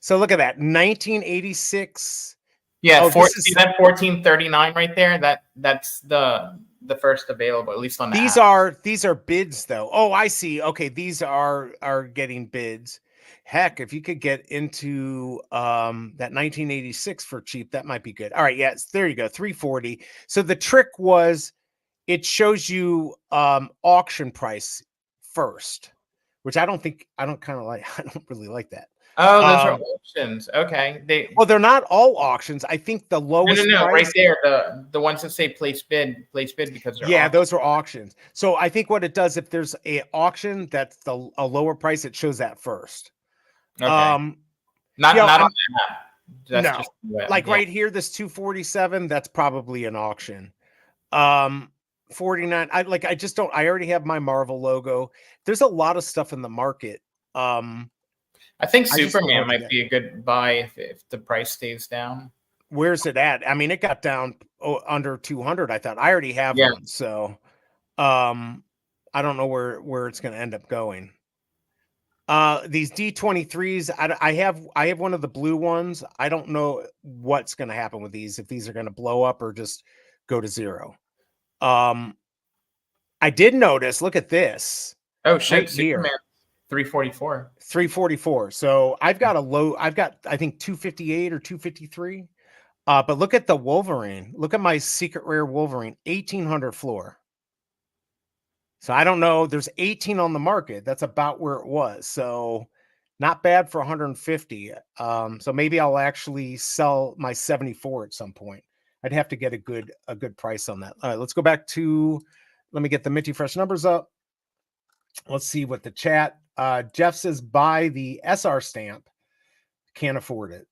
So look at that, 1986. Yeah, see that $14.39 right there? That's the first available, at least on the app. These are bids though. Oh, I see. Okay, these are getting bids. Heck, if you could get into that 1986 for cheap, that might be good. All right, yes, there you go, $3.40. So the trick was it shows you auction price first, which I don't kind of like. I don't really like that. Oh, those are auctions. Okay. Well, they're not all auctions. I think the lowest No, price, right there, the ones that say place bid because they're auctions. those are auctions. So I think what it does, if there's a auction that's a lower price, it shows that first. Okay. on Not the that. That's no, just like right here, this 247, that's probably an auction. 49. I just don't. I already have my Marvel logo. There's a lot of stuff in the market. I think I just don't know Superman what to might get. be a good buy if the price stays down. Where's it at? I mean, it got down under 200. I thought I already have one, so I don't know where it's going to end up going. These D23s, I have one of the blue ones. I don't know what's going to happen with these, if these are going to blow up or just go to zero. I did notice, look at this. Oh shit, right here. Superman 344. 344. So I've got I think 258 or 253. But look at the Wolverine. Look at my secret rare Wolverine, 1800 floor. So I don't know. There's 18 on the market. That's about where it was. So not bad for 150. So maybe I'll actually sell my 74 at some point. I'd have to get a good price on that. All right, let's go back to, let me get the Minty Fresh numbers up. Let's see what the chat. Jeff says buy the SR stamp. Can't afford it.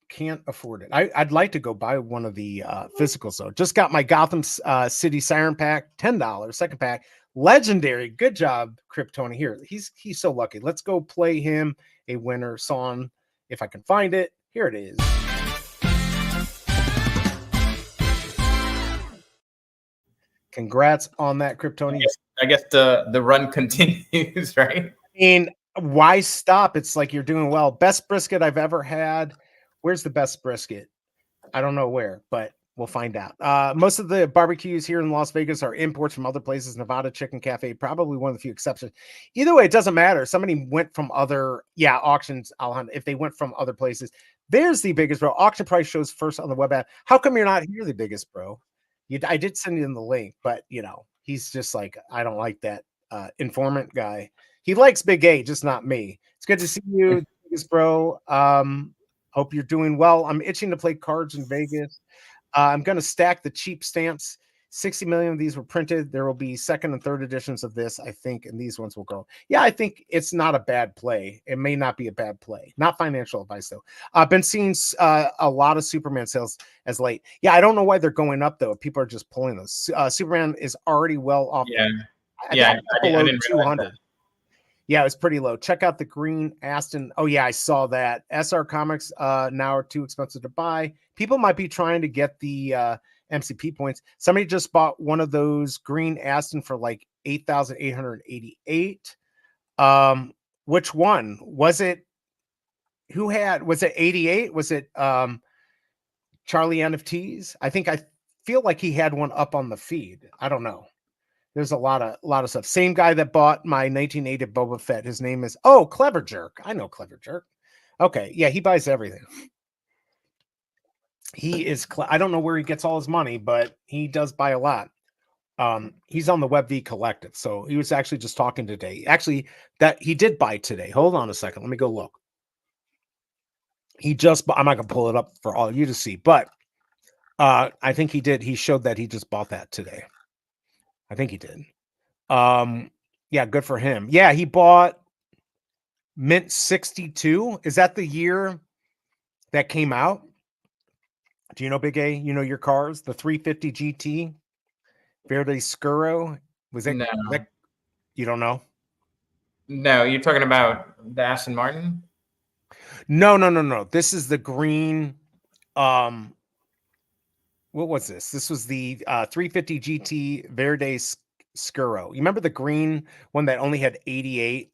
I'd like to go buy one of the physicals though. Just got my Gotham City Siren pack, $10, second pack. Legendary. Good job, Kryptoni. Here, he's so lucky. Let's go play him a winner song if I can find it. Here it is. Congrats on that, Kryptoni. I guess the run continues, right? I mean, why stop? It's like you're doing well. Best brisket I've ever had. Where's the best brisket? I don't know where, but we'll find out. Most of the barbecues here in Las Vegas are imports from other places. Nevada Chicken Cafe, probably one of the few exceptions. Either way, it doesn't matter. Somebody went from other auctions. If they went from other places, there's the biggest bro. Auction price shows first on the web app. How come you're not here, the biggest bro? I did send you the link, but he's just like, I don't like that informant guy. He likes Big A, just not me. It's good to see you, biggest bro. Hope you're doing well. I'm itching to play cards in Vegas. I'm going to stack the cheap stamps. 60 million of these were printed. There will be second and third editions of this, I think, and these ones will go. Yeah, I think it's not a bad play. It may not be a bad play. Not financial advice, though. I've been seeing a lot of Superman sales as late. Yeah, I don't know why they're going up, though. People are just pulling those. Superman is already well off. Yeah. I didn't 200. Yeah, it was pretty low. Check out the green Aston. Oh, yeah, I saw that. SR Comics now are too expensive to buy. People might be trying to get the MCP points. Somebody just bought one of those green Aston for like 8,888. Which one? Was it? Was it 88? Was it Charlie NFTs? I feel like he had one up on the feed. I don't know. There's a lot of stuff. Same guy that bought my 1980 Boba Fett. His name is Clever Jerk. I know Clever Jerk. Okay, yeah, he buys everything. He is. I don't know where he gets all his money, but he does buy a lot. He's on the WebV Collective, so he was actually just talking today. Actually, that he did buy today. Hold on a second. Let me go look. He just. I'm not gonna pull it up for all of you to see, but I think he did. He showed that he just bought that today. I think he did. Yeah, good for him. Yeah, he bought Mint 62. Is that the year that came out? Do you know, Big A? You know your cars? The 350 GT, Verde Scuro. Was it? No. You don't know? No, you're talking about the Aston Martin? No. This is the green. What was this? This was the 350 GT Verde Scuro. You remember the green one that only had 88?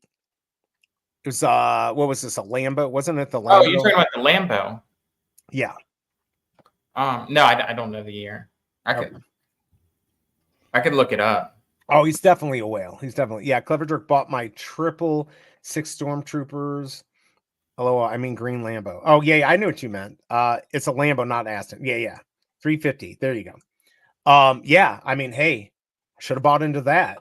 It was what was this? A Lambo? Wasn't it the Lambo? Oh, you're talking about the Lambo. Yeah. No, I don't know the year. I could look it up. Oh, he's definitely a whale. Clever Jerk bought my 666 Stormtroopers. Hello, I mean green Lambo. Oh, yeah, I knew what you meant. It's a Lambo, not Aston. Yeah. 350. There you go. Yeah, I mean, hey, I should have bought into that.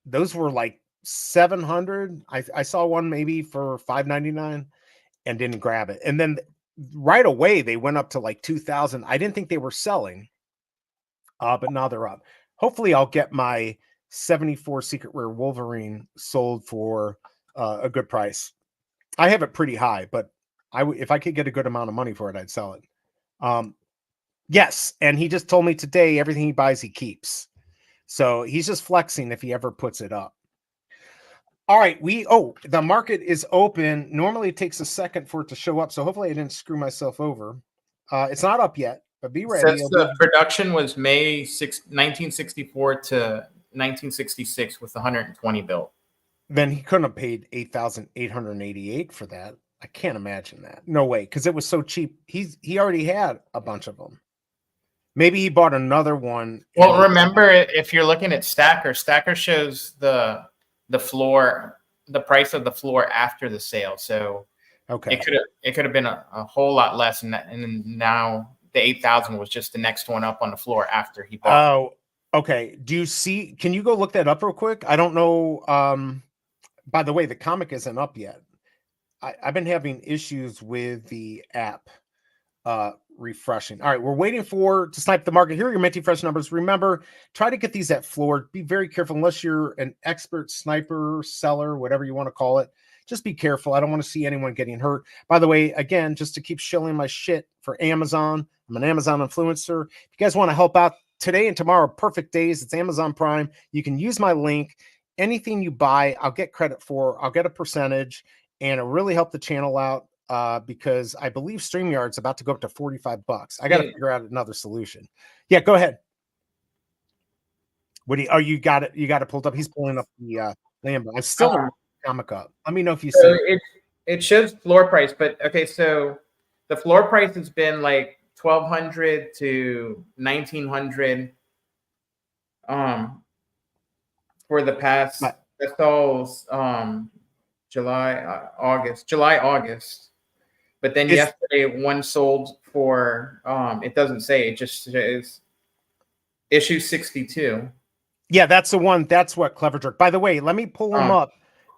Those were like 700. I saw one maybe for $5.99 and didn't grab it. And then right away they went up to like 2,000. I didn't think they were selling, but now they're up. Hopefully, I'll get my 74 Secret Rare Wolverine sold for a good price. I have it pretty high, but if I could get a good amount of money for it, I'd sell it. Yes, and he just told me today everything he buys he keeps. So he's just flexing if he ever puts it up. All right, the market is open. Normally it takes a second for it to show up, so hopefully I didn't screw myself over. It's not up yet, but be ready. Since the production was May 1964 to 1966 with 120 built. Then he couldn't have paid $8,888 for that. I can't imagine that. No way, because it was so cheap. He already had a bunch of them. Maybe he bought another one. Well, remember, if you're looking at Stacker shows the floor, the price of the floor after the sale. So okay, it could have been a whole lot less, and now the 8,000 was just the next one up on the floor after he bought. Oh, okay. Do you see? Can you go look that up real quick? I don't know. By the way, the comic isn't up yet. I've been having issues with the app refreshing. All right, we're waiting to snipe the market. Here are your minty fresh numbers. Remember, try to get these at floor. Be very careful unless you're an expert sniper, seller, whatever you want to call it. Just be careful. I don't want to see anyone getting hurt. By the way, again, just to keep shilling my shit for Amazon, I'm an Amazon influencer. If you guys want to help out, today and tomorrow, perfect days. It's Amazon Prime. You can use my link. Anything you buy, I'll get credit for. I'll get a percentage, and it'll really help the channel out because I believe StreamYard's about to go up to $45. I got to figure out another solution. Yeah, go ahead. What do you? Oh, you got it. You got it pulled up. He's pulling up the Lambo. I still don't comic up. Let me know if you see it. It shows floor price, but okay, so the floor price has been like 1,200 to 1,900. For the past, that's all July, August. But then yesterday, one sold for, it doesn't say, it just says issue 62. Yeah, that's the one. That's what Clever Jerk. By the way, let me pull them up.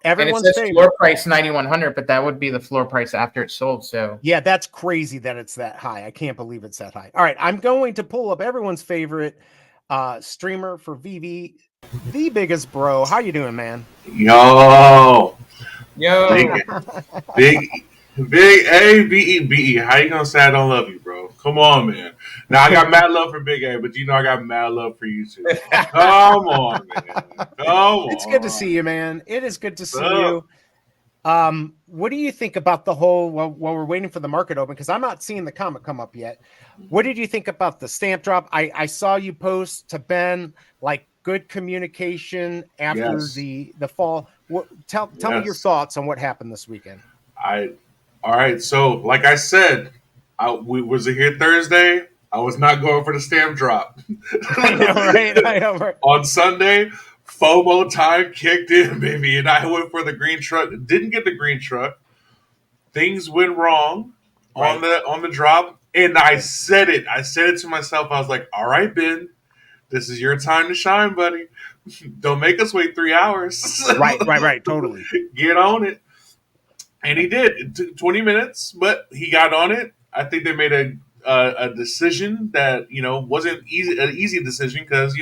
Everyone's and it says floor price 9,100, but that would be the floor price after it's sold. So yeah, that's crazy that it's that high. I can't believe it's that high. All right, I'm going to pull up everyone's favorite streamer for Veve, the biggest bro. How you doing, man? Yo, big A, B-E. How you gonna say I don't love you, bro? Come on, man. Now I got mad love for Big A, but you know I got mad love for you too. Come on, man. It's good to see you, man. It is good to see you. What do you think about the whole while we're waiting for the market open? Because I'm not seeing the comic come up yet. What did you think about the stamp drop? I saw you post to Ben like good communication after the fall. Tell me your thoughts on what happened this weekend. All right. So, like I said, we was here Thursday. I was not going for the stamp drop. I know, right? On Sunday, FOMO time kicked in, baby, and I went for the green truck. Didn't get the green truck. Things went wrong on the drop, and I said it. I said it to myself. I was like, "All right, Ben, this is your time to shine, buddy. Don't make us wait 3 hours." Right. Totally. Get on it. And he did. It took 20 minutes, but he got on it. I think they made a decision that, wasn't an easy decision because,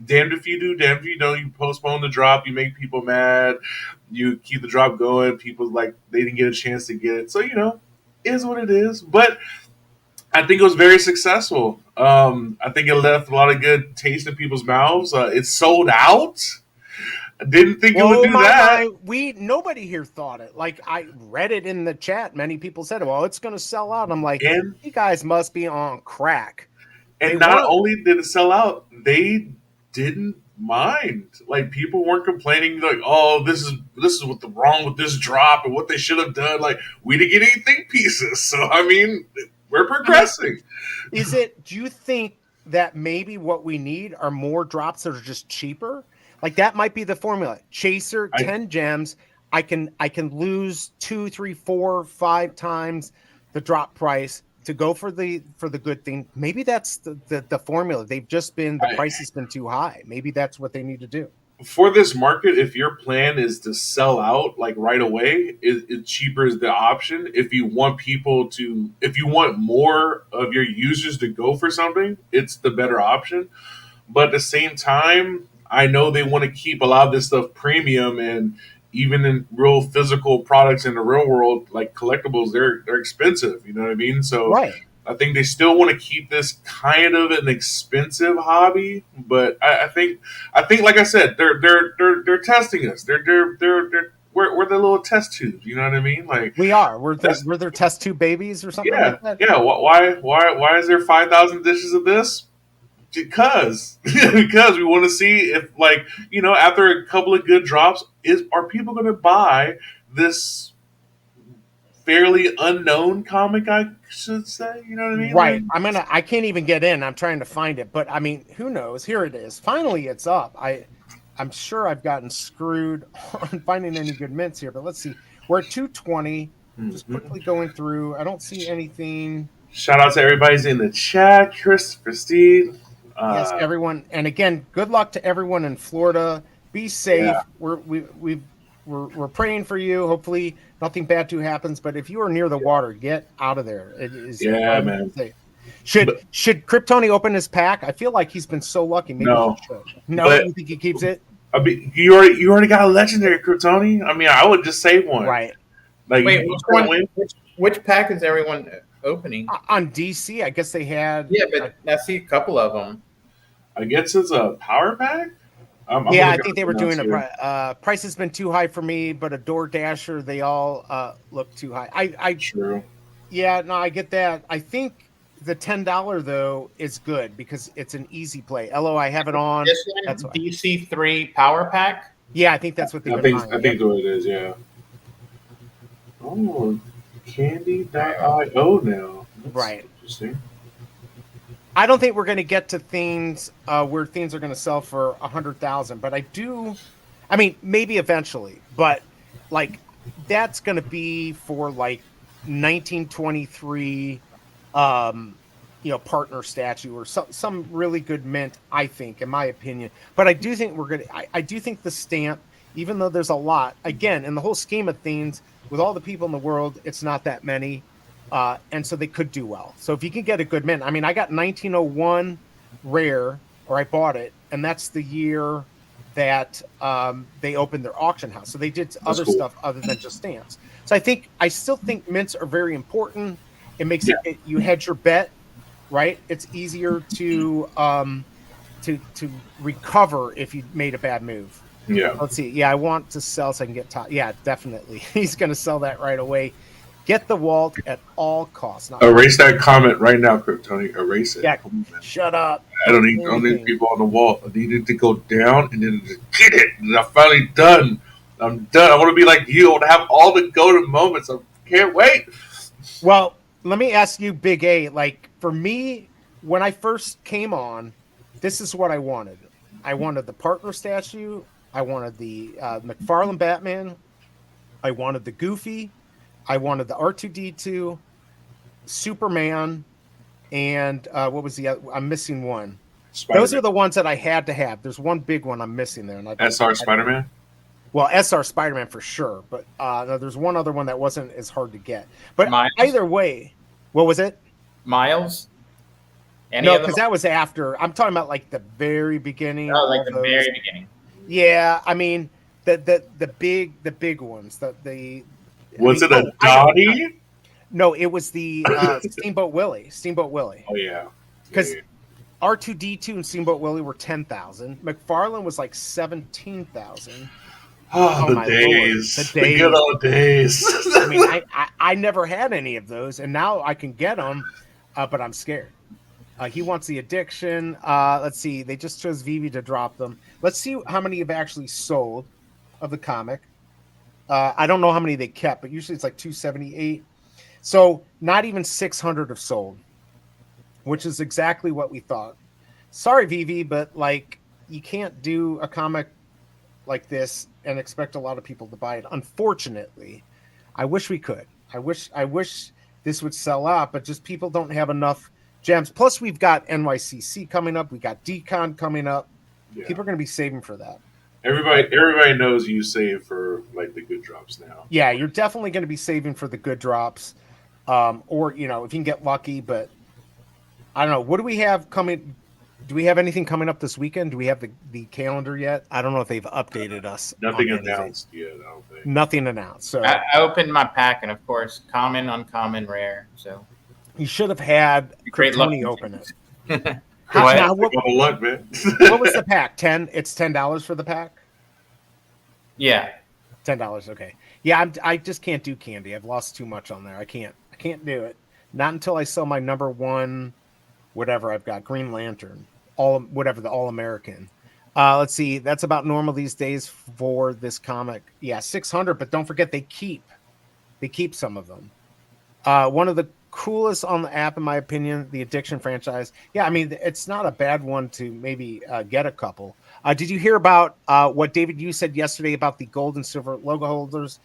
damned if you do, damned if you don't. You postpone the drop, you make people mad, you keep the drop going. People like they didn't get a chance to get it. So, is what it is. But I think it was very successful. I think it left a lot of good taste in people's mouths. It sold out. I didn't think it would do that. Nobody here thought it. Like I read it in the chat. Many people said, "Well, it's going to sell out." I'm like, you guys must be on crack. And not only did it sell out, they didn't mind. Like people weren't complaining, like, "Oh, this is what's wrong with this drop and what they should have done." Like we didn't get any think pieces. So I mean, we're progressing. Do you think that maybe what we need are more drops that are just cheaper? Like that might be the formula. Chaser, 10 gems. I can lose 2, 3, 4, 5 times the drop price to go for the good thing. Maybe that's the formula. The price has been too high. Maybe that's what they need to do. for this market, if your plan is to sell out like right away, cheaper is the option. If you want if you want more of your users to go for something, it's the better option. But at the same time, I know they want to keep a lot of this stuff premium, and even in real physical products in the real world, like collectibles, they're expensive. You know what I mean? So Right. I think they still want to keep this kind of an expensive hobby, but I think like I said, they're testing us. We're the little test tubes. You know what I mean? Like We are. We're their test tube babies or something yeah, like that. yeah. Why is there 5,000 dishes of this? Because because we want to see if after a couple of good drops, are people going to buy this fairly unknown comic, I should say. You know what I mean? Right. Like, I can't even get in. I'm trying to find it, but I mean, who knows? Here it is. Finally, it's up. I'm sure I've gotten screwed on finding any good mints here, but let's see. We're at 220. Just quickly going through. I don't see anything. shout out to everybody's in the chat, Christine. Yes, everyone. And again, good luck to everyone in Florida. Be safe. Yeah. We're praying for you. Hopefully nothing bad too happens. But if you are near the water, get out of there. It is man. safe. Should Kryptoni open his pack? I feel like he's been so lucky. Maybe No. he should. No, But- you think he keeps it? I mean, you already got a legendary Kryptoni. I mean, I would just save one. Right. Like, Wait, you which wanna one? win? Which pack is everyone opening? On DC, I guess they had. Yeah, but I see a couple of them. I guess it's a power pack. I'm Yeah, I looking think at they were the doing notes here. price has been too high for me, but a Door Dasher, they all look too high. I True. Yeah, no, I get that. I think the $10 though is good because it's an easy play. LO, I have it on. This one, That's why. DC3 Power Pack. Yeah, I think that's what they've I been think buying. that's what it is. Yeah. Oh, Candy.io now. That's Right. Interesting. I don't think we're going to get to things where things are going to sell for 100,000, but I mean, maybe eventually, but like that's going to be for like 1923, partner statue or some really good mint, I think, in my opinion. But I do think I do think the stamp, even though there's a lot, again, in the whole scheme of things, with all the people in the world, it's not that many. And so they could do well. So if you can get a good mint, I mean, I got 1901 rare, or I bought it, and that's the year that they opened their auction house. So they did other cool. stuff other than just stamps. So I still think mints are very important. It makes you hedge your bet, right? It's easier to recover if you made a bad move. Yeah. Let's see. Yeah, I want to sell so I can get top. Yeah, definitely. He's going to sell that right away. Get the Walt at all costs. Erase that comment right now, Kryptoni. Erase it. Yeah, Come on, man. shut up. I don't need people on the wall. I needed to go down and then just get it. And I'm finally done. I'm done. I want to be like you. I want to have all the golden moments. I can't wait. Well, let me ask you, Big A. Like for me, when I first came on, this is what I wanted. I wanted the partner statue. I wanted the McFarlane Batman. I wanted the Goofy. I wanted the R2D2, Superman, and what was the other? I'm missing one. Spider-Man. Those are the ones that I had to have. There's one big one I'm missing there. And SR Spider-Man? Well, SR Spider-Man for sure. But there's one other one that wasn't as hard to get. But Miles? either way, what was it? Miles? No, because that was after. I'm talking about like the very beginning. Oh, like all the those. very beginning. Yeah, I mean the big ones. Was it a Dottie? No, it was the Steamboat Willie. Oh, yeah. Because R2D2 and Steamboat Willie were 10,000. McFarlane was like 17,000. Oh, the my days. Lord, The good old days. I mean, I never had any of those, and now I can get them, but I'm scared. He wants the addiction. Let's see. They just chose Veve to drop them. Let's see how many have actually sold of the comic. I don't know how many they kept, but usually it's like 278. So not even 600 have sold, which is exactly what we thought. Sorry, Veve, but like you can't do a comic like this and expect a lot of people to buy it. Unfortunately, I wish we could. I wish this would sell out, but just people don't have enough gems. Plus, we've got NYCC coming up. We got Decon coming up. Yeah. People are going to be saving for that. Everybody knows you save for like the good drops now. Yeah, you're definitely going to be saving for the good drops, or if you can get lucky. But I don't know. What do we have coming? Do we have anything coming up this weekend? Do we have the calendar yet? I don't know if they've updated us. Nothing on anything. announced yet. I don't think. Nothing announced. So I opened my pack, and of course, common, uncommon, rare. So you should have had Great luck. Tony open it. What? What Luck, man. what was the pack? 10. It's $10 for the pack. Yeah. $10. Okay. Yeah, I just can't do candy. I've lost too much on there. I can't do it. Not until I sell my number one, whatever I've got, Green Lantern, the All American. Let's see. That's about normal these days for this comic. Yeah, 600. But don't forget they keep some of them. One of the coolest on the app, in my opinion, the Addiction franchise. Yeah, I mean it's not a bad one to maybe get a couple. Did you hear about what David you said yesterday about the gold and silver logo holders?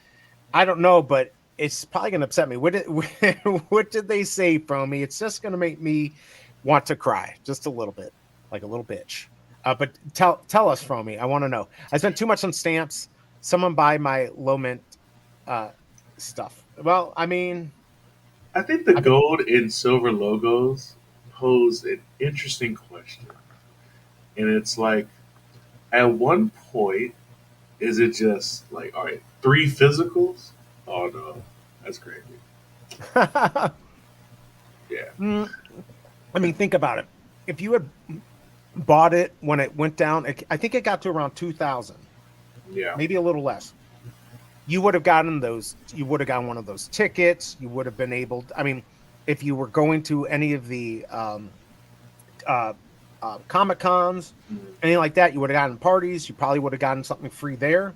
I don't know, but it's probably going to upset me. What did they say from me? It's just going to make me want to cry just a little bit, like a little bitch. But tell us from me. I want to know. I spent too much on stamps. Someone buy my low mint stuff. Well, I mean, I think the gold and silver logos pose an interesting question. And it's like, at one point, is it just like, all right, 3 physicals? Oh no, that's crazy. Yeah. I mean, think about it. If you had bought it when it went down, I think it got to around 2,000. Yeah. Maybe a little less. You would have gotten those. You would have gotten one of those tickets. You would have been able to, I mean, if you were going to any of the Comic Cons, anything like that, you would have gotten parties. You probably would have gotten something free there.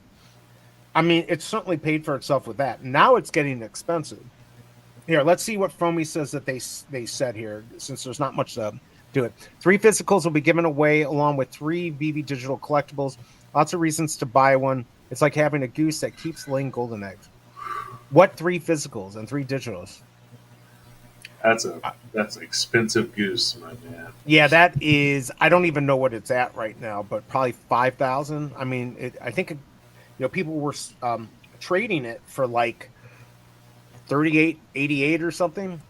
I mean, it certainly paid for itself with that. Now it's getting expensive. Here, let's see what Foamy says that they said here, since there's not much to do it. 3 physicals will be given away along with 3 Veve digital collectibles. Lots of reasons to buy one. It's like having a goose that keeps laying golden eggs. What 3 physicals and 3 digitals? That's an expensive goose, my man. Yeah, that is. I don't even know what it's at right now, but probably 5,000. I mean, I think people were trading it for like 38.88 or something.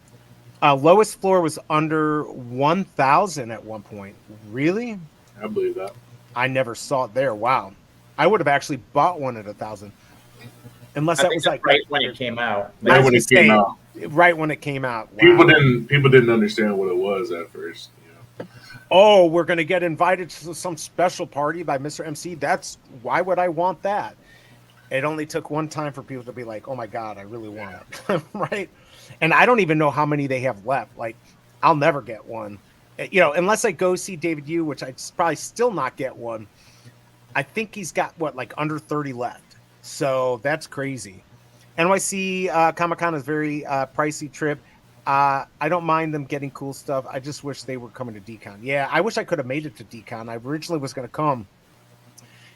Lowest floor was under 1,000 at one point. Really? I believe that. I never saw it there. Wow. I would have actually bought one at 1,000, unless that was like right when it came out. Right when it came out. Right when it came out. Wow. People didn't understand what it was at first. Oh, we're going to get invited to some special party by Mr. MC. Why would I want that? It only took one time for people to be like, "Oh my God, I really want it," right? And I don't even know how many they have left. Like, I'll never get one, unless I go see David Yu, which I'd probably still not get one. I think he's got under 30 left. So that's crazy. NYC Comic-Con is very pricey trip. I don't mind them getting cool stuff. I just wish they were coming to DCon. Yeah, I wish I could have made it to DCon. I originally was going to come,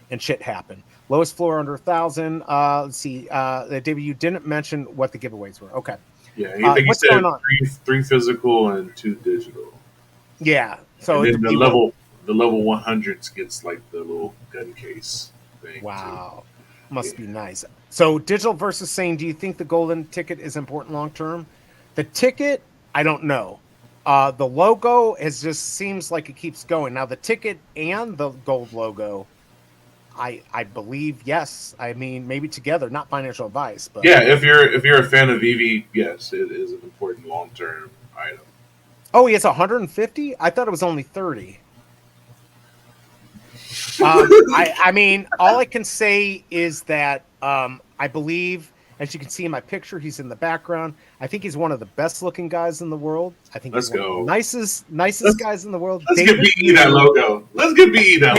and shit happened. Lowest floor under 1,000. Let's see. David, you didn't mention what the giveaways were. Okay. Yeah, I think he said 3 physical and 2 digital. Yeah. So and then the level 100s gets like the little gun case thing. Wow. Must be nice. So digital versus saying, do you think the golden ticket is important long term? The ticket, I don't know. The logo just seems like it keeps going. Now the ticket and the gold logo, I believe yes. I mean, maybe together, not financial advice, but yeah, if you're a fan of Veve, yes, it is an important long term item. Oh, it's 150? I thought it was only 30. I mean, all I can say is that I believe, as you can see in my picture, he's in the background. I think he's one of the best looking guys in the world. I think he's one of the nicest guys in the world. Let's give BE that logo. Let's give BE that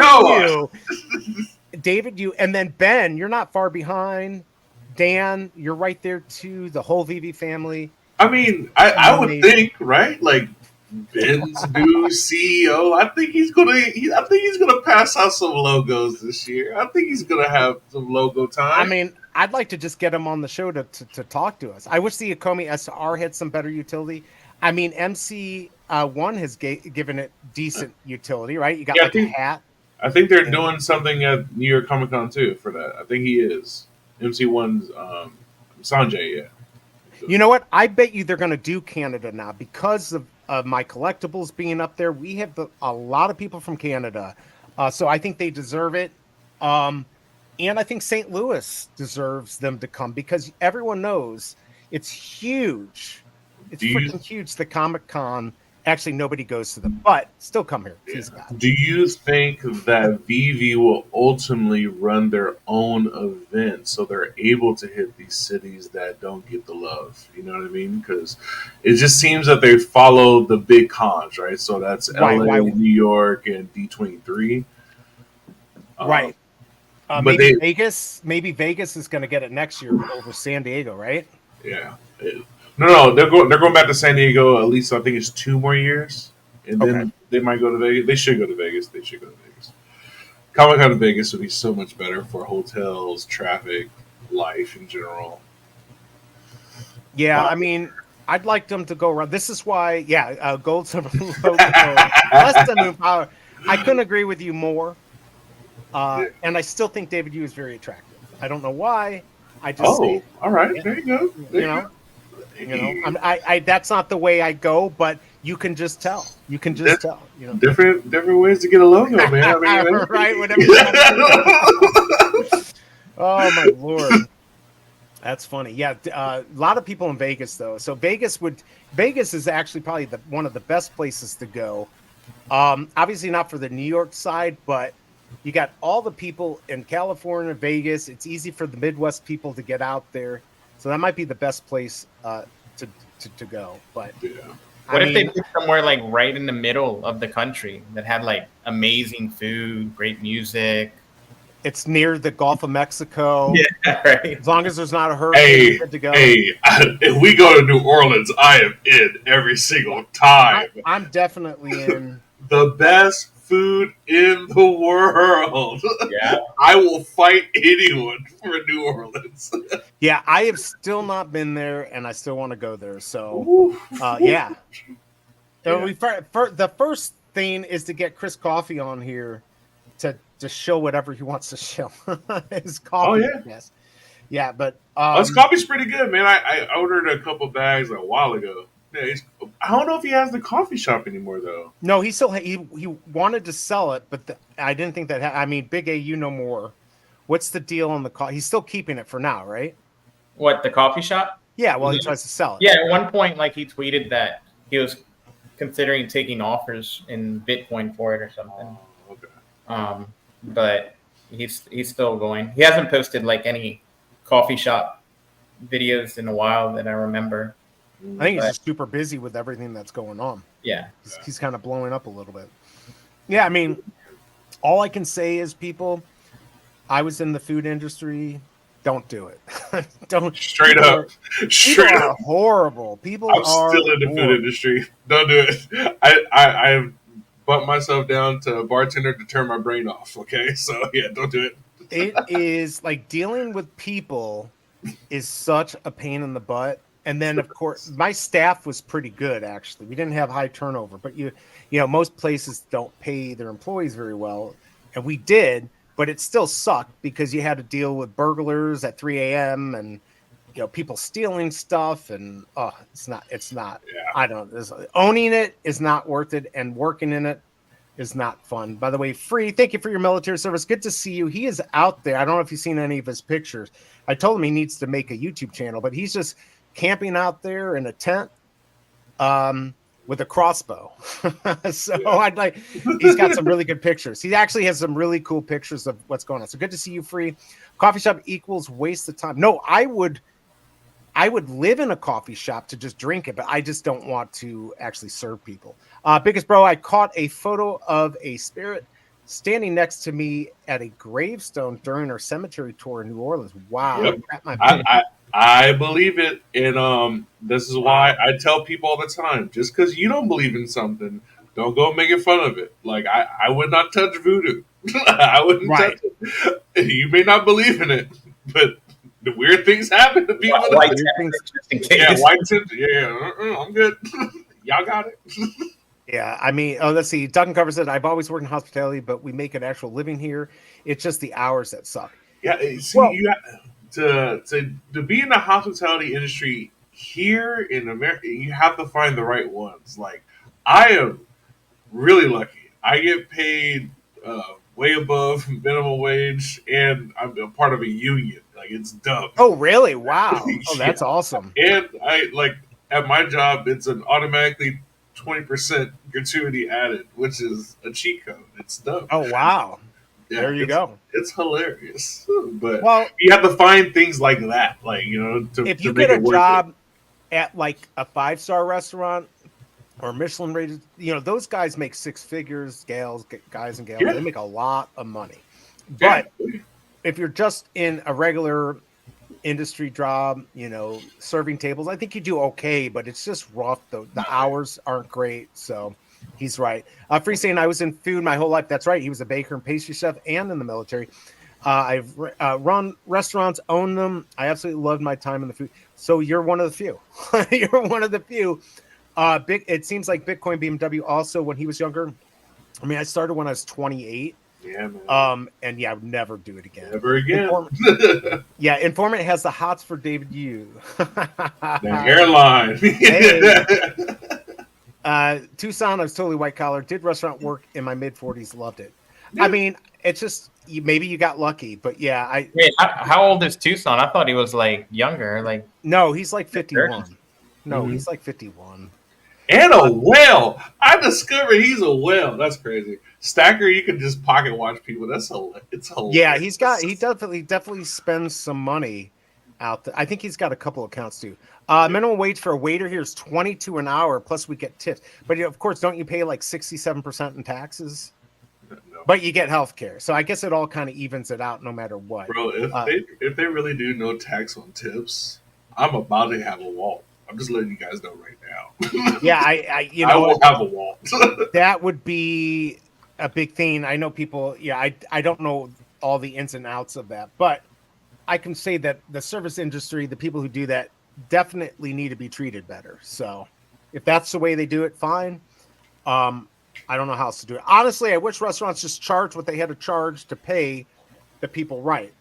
logo. David Yu, and then Ben, you're not far behind. Dan, you're right there too. The whole Veve family. I mean, I would think, right? Like Ben's new CEO. I think he's gonna pass out some logos this year. I think he's gonna have some logo time. I mean, I'd like to just get him on the show to talk to us. I wish the Akomi SR had some better utility. I mean, MC1 has given it decent utility, right? You got a hat. I think they're doing something at New York Comic Con too for that. I think he is MC1's Sanjay. Yeah. You know what? I bet you they're going to do Canada now because of my collectibles being up there. We have a lot of people from Canada, so I think they deserve it. And I think St. Louis deserves them to come because everyone knows it's huge. It's freaking huge. The Comic Con. Actually, nobody goes to them, but still come here. Please, God. Do you think that Veve will ultimately run their own event so they're able to hit these cities that don't get the love? You know what I mean? Because it just seems that they follow the big cons, right? So that's LA, New York, and D23. Right. But maybe Vegas. Maybe Vegas is going to get it next year over San Diego, right? Yeah. No, they're going back to San Diego. At least I think it's 2 more years, and then they might go to Vegas. They should go to Vegas. Comic Con in Vegas would be so much better for hotels, traffic, life in general. Yeah, I mean, I'd like them to go around. This is why, gold, silver, less than moon power. I couldn't agree with you more. And I still think David Yu is very attractive. I don't know why. I just all right, there you go. I that's not the way I go, but you can just tell. Tell. Different ways to get a logo, man. I mean, right? Whatever. Oh my Lord, that's funny. Yeah, a lot of people in Vegas though. So Vegas is actually probably one of the best places to go. Obviously not for the New York side, but you got all the people in California, Vegas. It's easy for the Midwest people to get out there. So that might be the best place to go. But what if they did somewhere like right in the middle of the country that had like amazing food, great music? It's near the Gulf of Mexico. Yeah, right. As long as there's not a hurricane, good to go. If we go to New Orleans, I am in every single time. I'm definitely in. The best food in the world. Yeah. I will fight anyone for New Orleans. Yeah, I have still not been there, and I still want to go there. So, yeah. So the first thing is to get Chris Coffee on here to show whatever he wants to show. His coffee. Oh, yeah. Yes. Yeah, but his coffee's pretty good, man. I ordered a couple bags a while ago. Yeah, I don't know if he has the coffee shop anymore, though. No, he still he wanted to sell it, but I didn't think that. I mean, BigA, you know more. What's the deal on the coffee? He's still keeping it for now, right? What, the coffee shop? Yeah, well, he tries to sell it. Yeah, at one point, like he tweeted that he was considering taking offers in Bitcoin for it or something. Okay. But he's still going. He hasn't posted like any coffee shop videos in a while that I remember. I think he's just super busy with everything that's going on. Yeah. He's kind of blowing up a little bit. Yeah, I mean, all I can say is, people, I was in the food industry. Don't do it. Don't. Straight up. Horrible. People I'm are still in the food industry. Don't do it. I bumped myself down to a bartender to turn my brain off. Okay, so yeah, don't do it. It is like dealing with people is such a pain in the butt. And then, of course, my staff was pretty good, actually. We didn't have high turnover, but you know, most places don't pay their employees very well. And we did, but it still sucked because you had to deal with burglars at 3 a.m. and, you know, people stealing stuff. And, it's not, Yeah. I don't know. Owning it is not worth it. And working in it is not fun. By the way, Free, thank you for your military service. Good to see you. He is out there. I don't know if you've seen any of his pictures. I told him he needs to make a YouTube channel, but he's just camping out there in a tent with a crossbow. He's got some really good pictures. He actually has some really cool pictures of what's going on. So good to see you, Free. Coffee shop equals waste of time. No, I would live in a coffee shop to just drink it, but I just don't want to actually serve people. Biggest bro, I caught a photo of a spirit standing next to me at a gravestone during our cemetery tour in New Orleans. Wow. Yep. I believe it, and this is why I tell people all the time: just because you don't believe in something, don't go making fun of it. Like I would not touch voodoo. I wouldn't touch it. You may not believe in it, but the weird things happen to people. White tint, just in case. Yeah, white tint. Yeah, I'm good. Y'all got it. Yeah, I mean, oh, let's see. Duncan covers it. I've always worked in hospitality, but we make an actual living here. It's just the hours that suck. Yeah, see, Well, you to be in the hospitality industry here in America, you have to find the right ones. Like, I am really lucky. I get paid way above minimum wage, and I'm a part of a union. Like, it's dumb. oh, really? Wow. Oh, Yeah. that's awesome. And I like at my job, it's an automatically 20% gratuity added, which is a cheat code. It's dumb. Oh, wow. Yeah, There you go. It's hilarious, but Well, you have to find things like that, like if to you make get a it worth job at like a 5-star restaurant or Michelin rated, those guys make six figures, guys and gals. Yeah. They make a lot of money. it. But Yeah. if you're just in a regular industry job, serving tables, I think you do okay, but it's just rough. The hours aren't great. So he's right. Free saying I was in food my whole life. That's right. He was a baker and pastry chef and in the military. I've run restaurants, owned them. I absolutely loved my time in the food. So you're one of the few. You're one of the few. It seems like Bitcoin BMW also when he was younger. I mean, I started when I was 28. Yeah, man. And yeah, I would never do it again. Never again. Informant has the hots for David Yu. The hairline. Tucson, I was totally white collar. Did restaurant work in my mid 40s. Loved it. Yeah. I mean, it's just maybe you got lucky, but yeah, Wait, how old is Tucson? I thought he was like younger. Like, no, he's like 51. No, Mhm. he's like 51. And a whale. I discovered he's a whale. That's crazy. Stacker, you can just pocket watch people. It's hilarious. Yeah, he definitely spends some money out there. I think he's got a couple accounts too. Minimum wage for a waiter here is 22 an hour, plus we get tips. But of course, don't you pay like 67% in taxes? No. But you get health care. So I guess it all kind of evens it out no matter what. Bro, if they really do no tax on tips, I'm about to have a wall. I'm just letting you guys know right now. Yeah, I will have a wall. that would be a big thing. I know people, I don't know all the ins and outs of that, but I can say that the service industry, the people who do that definitely need to be treated better. So if that's the way they do it, fine. I don't know how else to do it. Honestly, I wish restaurants just charge what they had to charge to pay the people right.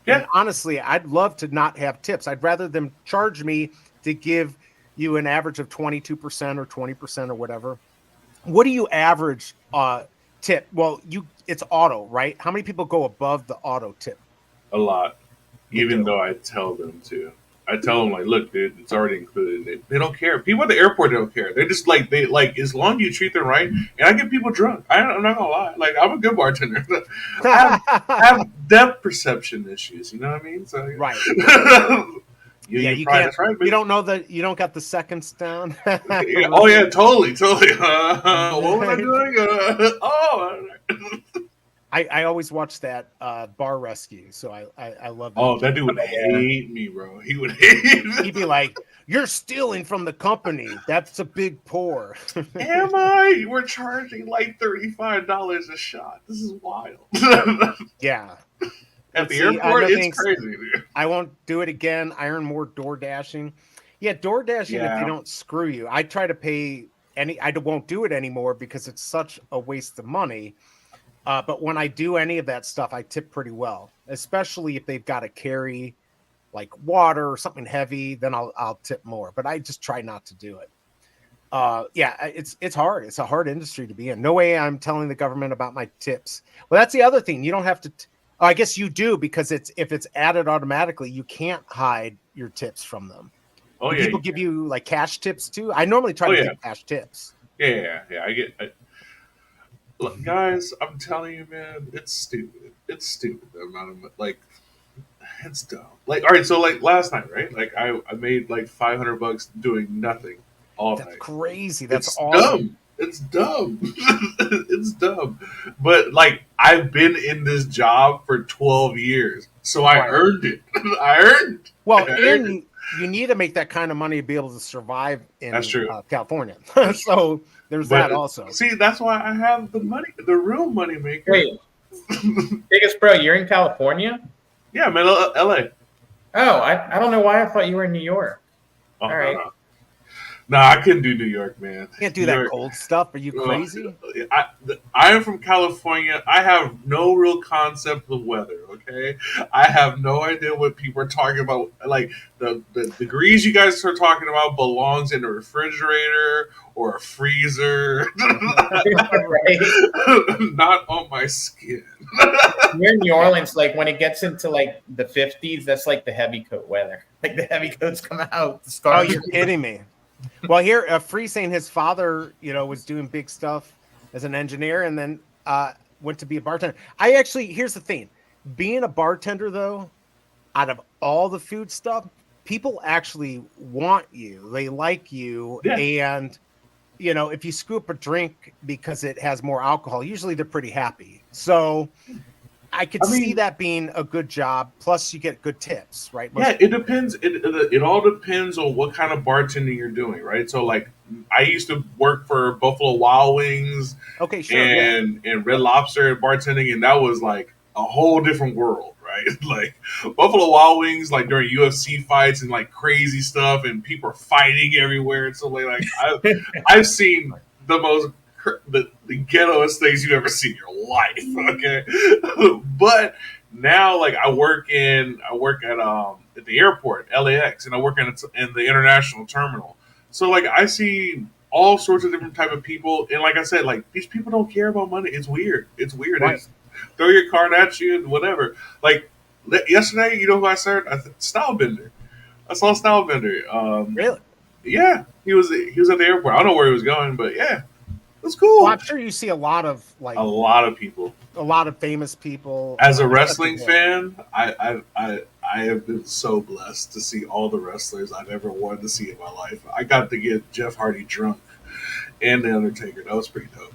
Yeah. And honestly, I'd love to not have tips. I'd rather them charge me to give you an average of 22% or 20% or whatever. What do you average tip? Well, it's auto, right? How many people go above the auto tip? A lot. Even though I tell them to. I tell them, like, look, dude, it's already included. They don't care. People at the airport don't care. They're just like, as long as you treat them right. And I get people drunk. I'm not gonna lie. Like, I'm a good bartender. I have depth perception issues. You know what I mean? So, Right. you can't. that's right, you don't know that you don't got the seconds down. Yeah, oh yeah, totally. What was I doing? I always watch that Bar Rescue, so I love that. Oh, that dude would hate me, bro. He would hate me. He'd be like, "You're stealing from the company. That's a big pour." Am I? We're charging like $35 a shot. This is wild. Yeah. At the See, airport, no it's thanks. crazy, dude. I won't do it again. I earn more door dashing. Yeah, door dashing if they don't screw you. I try to pay I won't do it anymore because it's such a waste of money. But when I do any of that stuff, I tip pretty well, especially if they've got to carry like water or something heavy, then I'll tip more. But I just try not to do it. It's hard. It's a hard industry to be in. No way I'm telling the government about my tips. Well, that's the other thing. You don't have to. I guess you do because if it's added automatically, you can't hide your tips from them. Oh Do yeah, people give you like cash tips too? I normally try to get cash tips. yeah. Look, guys, I'm telling you, man, it's stupid. It's stupid. The amount of like, it's dumb. Like, all right, so like last night, right? Like, I made like $500 doing nothing all That's night. crazy. That's It's awesome. dumb. It's dumb. It's dumb. But like, I've been in this job for 12 years, so I Right. earned it. I earned. Well, I earned and you need to make that kind of money to be able to survive in That's true. California. So there's But, that also. See, that's why I have the money, the real money maker. wait, biggest bro, you're in California? Yeah, man, LA. Oh, I don't know why I thought you were in New York. Oh, All right. no. Nah, I couldn't do New York, man. Can't do New that York, cold stuff. Are you crazy? I am from California. I have no real concept of weather. Okay, I have no idea what people are talking about. Like the degrees you guys are talking about belongs in a refrigerator or a freezer, Right? not on my skin. Here in New Orleans, like when it gets into like the 50s, that's like the heavy coat weather. Like the heavy coats come out. The Oh, scarves. you're kidding me. Well, here, Free saying his father, was doing big stuff as an engineer, and then went to be a bartender. Here's the thing: being a bartender, though, out of all the food stuff, people actually want you. They like you, Yeah. and if you screw up a drink because it has more alcohol, usually they're pretty happy. So I could see that being a good job. Plus, you get good tips, right? Yeah, it depends. It all depends on what kind of bartending you're doing, right? So, like, I used to work for Buffalo Wild Wings Okay, sure. and Red Lobster bartending, and that was like a whole different world, right? Like Buffalo Wild Wings, like during UFC fights and like crazy stuff, and people are fighting everywhere and so like I've seen the most the ghettoest things you've ever seen in your life. Okay, but now like I work at the airport, LAX, and I work in the international terminal. So like I see all sorts of different type of people, and like I said, like these people don't care about money. It's weird. It's weird. Right. They just throw your card at you and whatever. Like yesterday, you know who I saw? Stylebender. I saw Stylebender. Really? Yeah, he was at the airport. I don't know where he was going, but yeah, it was cool. Well, I'm sure you see a lot of people. A lot of famous people. As a wrestling fan, I have been so blessed to see all the wrestlers I've ever wanted to see in my life. I got to get Jeff Hardy drunk and The Undertaker. That was pretty dope.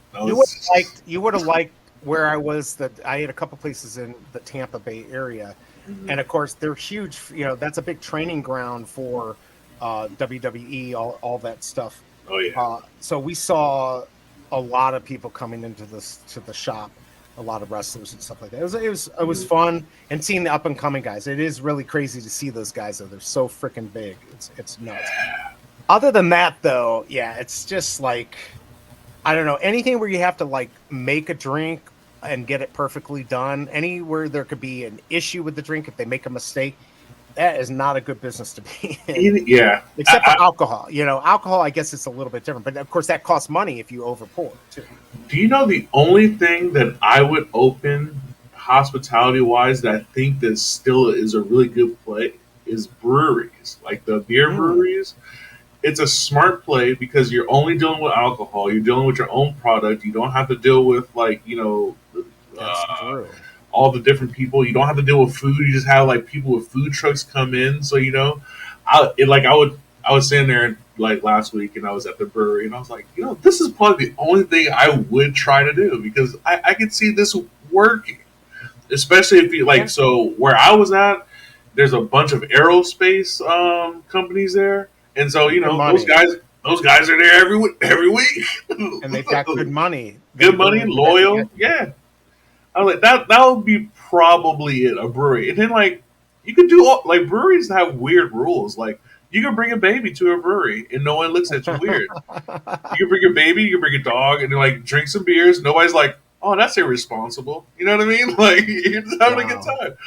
You would have liked where I was. That I had a couple places in the Tampa Bay area, and of course they're huge. That's a big training ground for WWE, all that stuff. Oh yeah. So we saw a lot of people coming into the shop, a lot of wrestlers and stuff like that. It was fun, and seeing the up and coming guys. It is really crazy to see those guys though. They're so freaking big. It's nuts. Other than that though, yeah, it's just like I don't know, anything where you have to like make a drink and get it perfectly done. Anywhere there could be an issue with the drink if they make a mistake. That is not a good business to be in. Yeah. Except for alcohol. Alcohol, I guess it's a little bit different. But, of course, that costs money if you overpour, too. Do you know the only thing that I would open hospitality-wise that I think that still is a really good play is breweries. Like the beer breweries. It's a smart play because you're only dealing with alcohol. You're dealing with your own product. You don't have to deal with, like, That's true. all the different people. You don't have to deal with food. You just have like people with food trucks come in. So I was sitting there like last week, and I was at the brewery, and I was like, this is probably the only thing I would try to do because I could see this working, especially if you like. So where I was at, there's a bunch of aerospace companies there, and so those guys are there every week, and they've got good money. Good money, loyal, yeah. I was like, that would be probably it, a brewery. And then, like, you could do, like, breweries have weird rules. Like, you can bring a baby to a brewery and no one looks at you weird. You can bring a baby, you can bring a dog, and, like, drink some beers. Nobody's like, oh, that's irresponsible. You know what I mean? Like, you're just having a good time.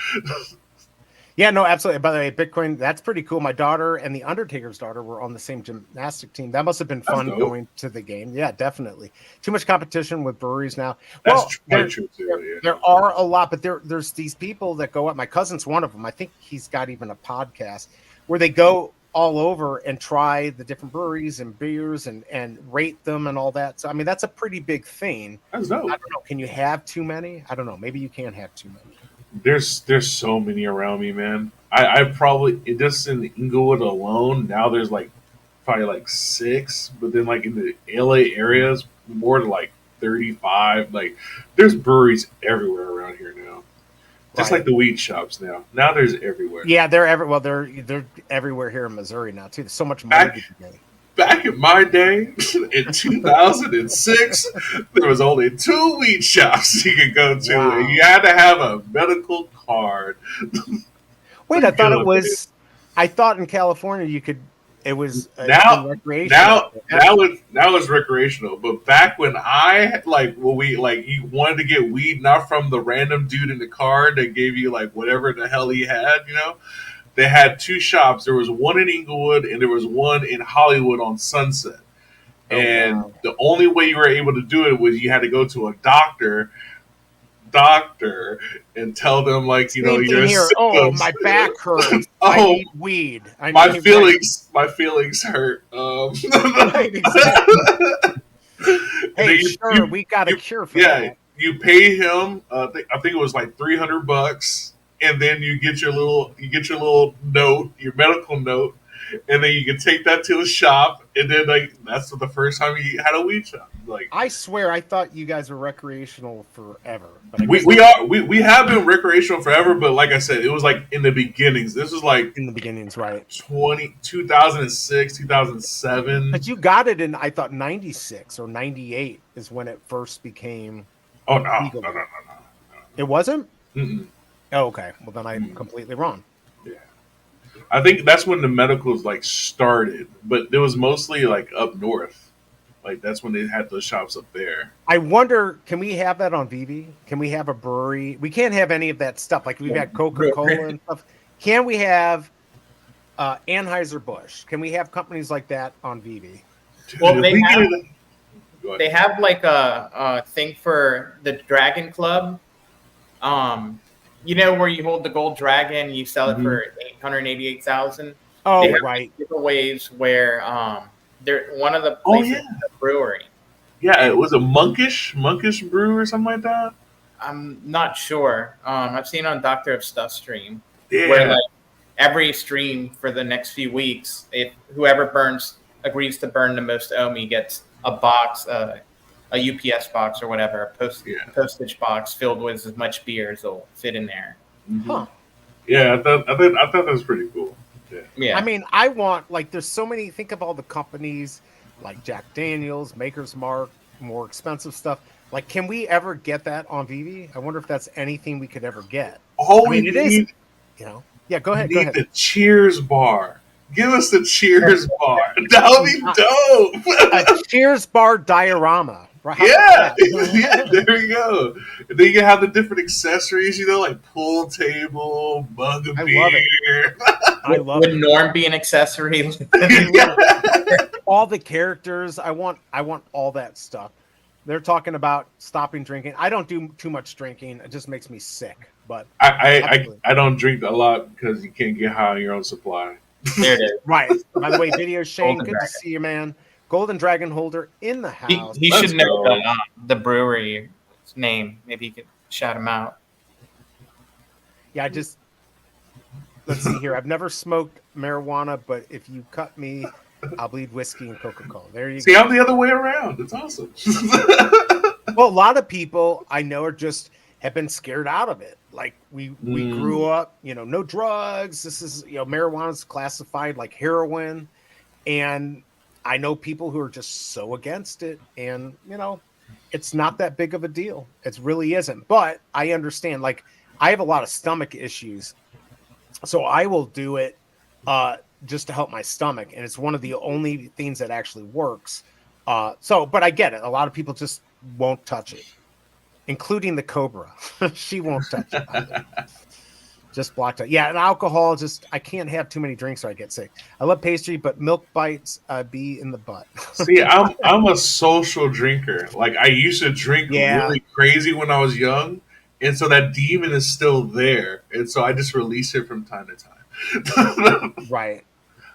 Yeah, no, absolutely. By the way, Bitcoin, that's pretty cool. My daughter and the Undertaker's daughter were on the same gymnastic team. That must have been fun going to the game. Yeah, definitely. Too much competition with breweries now. That's true too. Yeah. There are a lot, but there's these people that go up. My cousin's one of them. I think he's got even a podcast where they go all over and try the different breweries and beers and rate them and all that. So, I mean, that's a pretty big thing. That's dope. I don't know. Can you have too many? I don't know. Maybe you can have too many. There's so many around me, man. I probably just in Inglewood alone now there's like probably like 6, but then like in the LA areas more than like 35. Like there's breweries everywhere around here now, just like the weed shops now. Now there's everywhere. Yeah, they're everywhere here in Missouri now too. There's so much money to be made. Back in my day, in 2006, there was only 2 weed shops you could go to, and you had to have a medical card. Wait, I thought in California you could It was it's Now, been recreational. that was recreational. But back when you wanted to get weed, not from the random dude in the car that gave you like whatever the hell he had, they had two shops. There was one in Inglewood and there was one in Hollywood on Sunset. Oh, And wow. the only way you were able to do it was you had to go to a doctor and tell them like Same your thing here. Oh, symptoms. my back hurts. I Oh, need weed. I my need feelings hurt. Right, exactly. And Hey, then sure, we got a cure for yeah, that. you pay him. I think it was like $300, and then you get your little note, your medical note, and then you can take that to the shop, and then like that's the first time you had a weed shop. Like I swear, I thought you guys were recreational forever, but I we guess we are we have been recreational forever, but like I said, it was like in the beginnings. This was like in the beginnings, right? 2006, 2007. But you got it in, I thought, 96 or 98 is when it first became Oh no, legal. no. It wasn't? Mm-mm. Oh, okay. Well, then I'm completely wrong. Yeah. I think that's when the medicals like started, but it was mostly like up north. Like that's when they had those shops up there. I wonder, can we have that on Veve? Can we have a brewery? We can't have any of that stuff. Like we've got Coca-Cola and stuff. Can we have Anheuser-Busch? Can we have companies like that on Veve? Well, If they we have- get it- Go ahead. They have like a thing for the Dragon Club. Where you hold the gold dragon, you sell it for 888,000. Oh, They have right. giveaways where they're one of the Oh, places yeah. is a brewery. Yeah, it was a monkish brew or something like that. I'm not sure. I've seen on Doctor of Stuff stream Yeah. where like every stream for the next few weeks, if whoever agrees to burn the most Omi gets a box, a UPS box or whatever, a postage box filled with as much beer as will fit in there. Huh. Yeah, I thought that was pretty cool. Yeah. Yeah, I mean, I want, like, there's so many, think of all the companies like Jack Daniels, Maker's Mark, more expensive stuff. Like, can we ever get that on Veve? I wonder if that's anything we could ever get. All I mean, we it is, need, Yeah, go ahead. we Go need ahead. the Cheers bar. Give us the Cheers bar. That would be dope. A Cheers bar diorama. Right? How Yeah, about that? yeah, there we go. And then you can have the different accessories, like pool table, mug of I love beer. I love would it. Norm be an accessory? All the characters. I want all that stuff. They're talking about stopping drinking. I don't do too much drinking. It just makes me sick. But I don't drink a lot because you can't get high on your own supply. There it is. right. By the way, Video Shane, Golden good to Dragon. see you, man. Golden Dragon holder in the house. He Let's should know go. the brewery name. Maybe you could shout him out. Yeah, let's see here. I've never smoked marijuana, but if you cut me, I'll bleed whiskey and Coca-Cola. There you See, go. I'm the other way around. It's awesome. Well, a lot of people I know have been scared out of it. Like we grew up, no drugs. This is, marijuana is classified like heroin. And I know people who are just so against it. And, it's not that big of a deal. It really isn't. But I understand, like, I have a lot of stomach issues. So I will do it just to help my stomach. And it's one of the only things that actually works. But I get it. A lot of people just won't touch it, including the Cobra. She won't touch it either. Just blocked out. Yeah, and alcohol, I can't have too many drinks or I get sick. I love pastry, but milk bites be in the butt. See, I'm a social drinker. Like I used to drink really crazy when I was young, and so that demon is still there, and so I just release it from time to time. Right.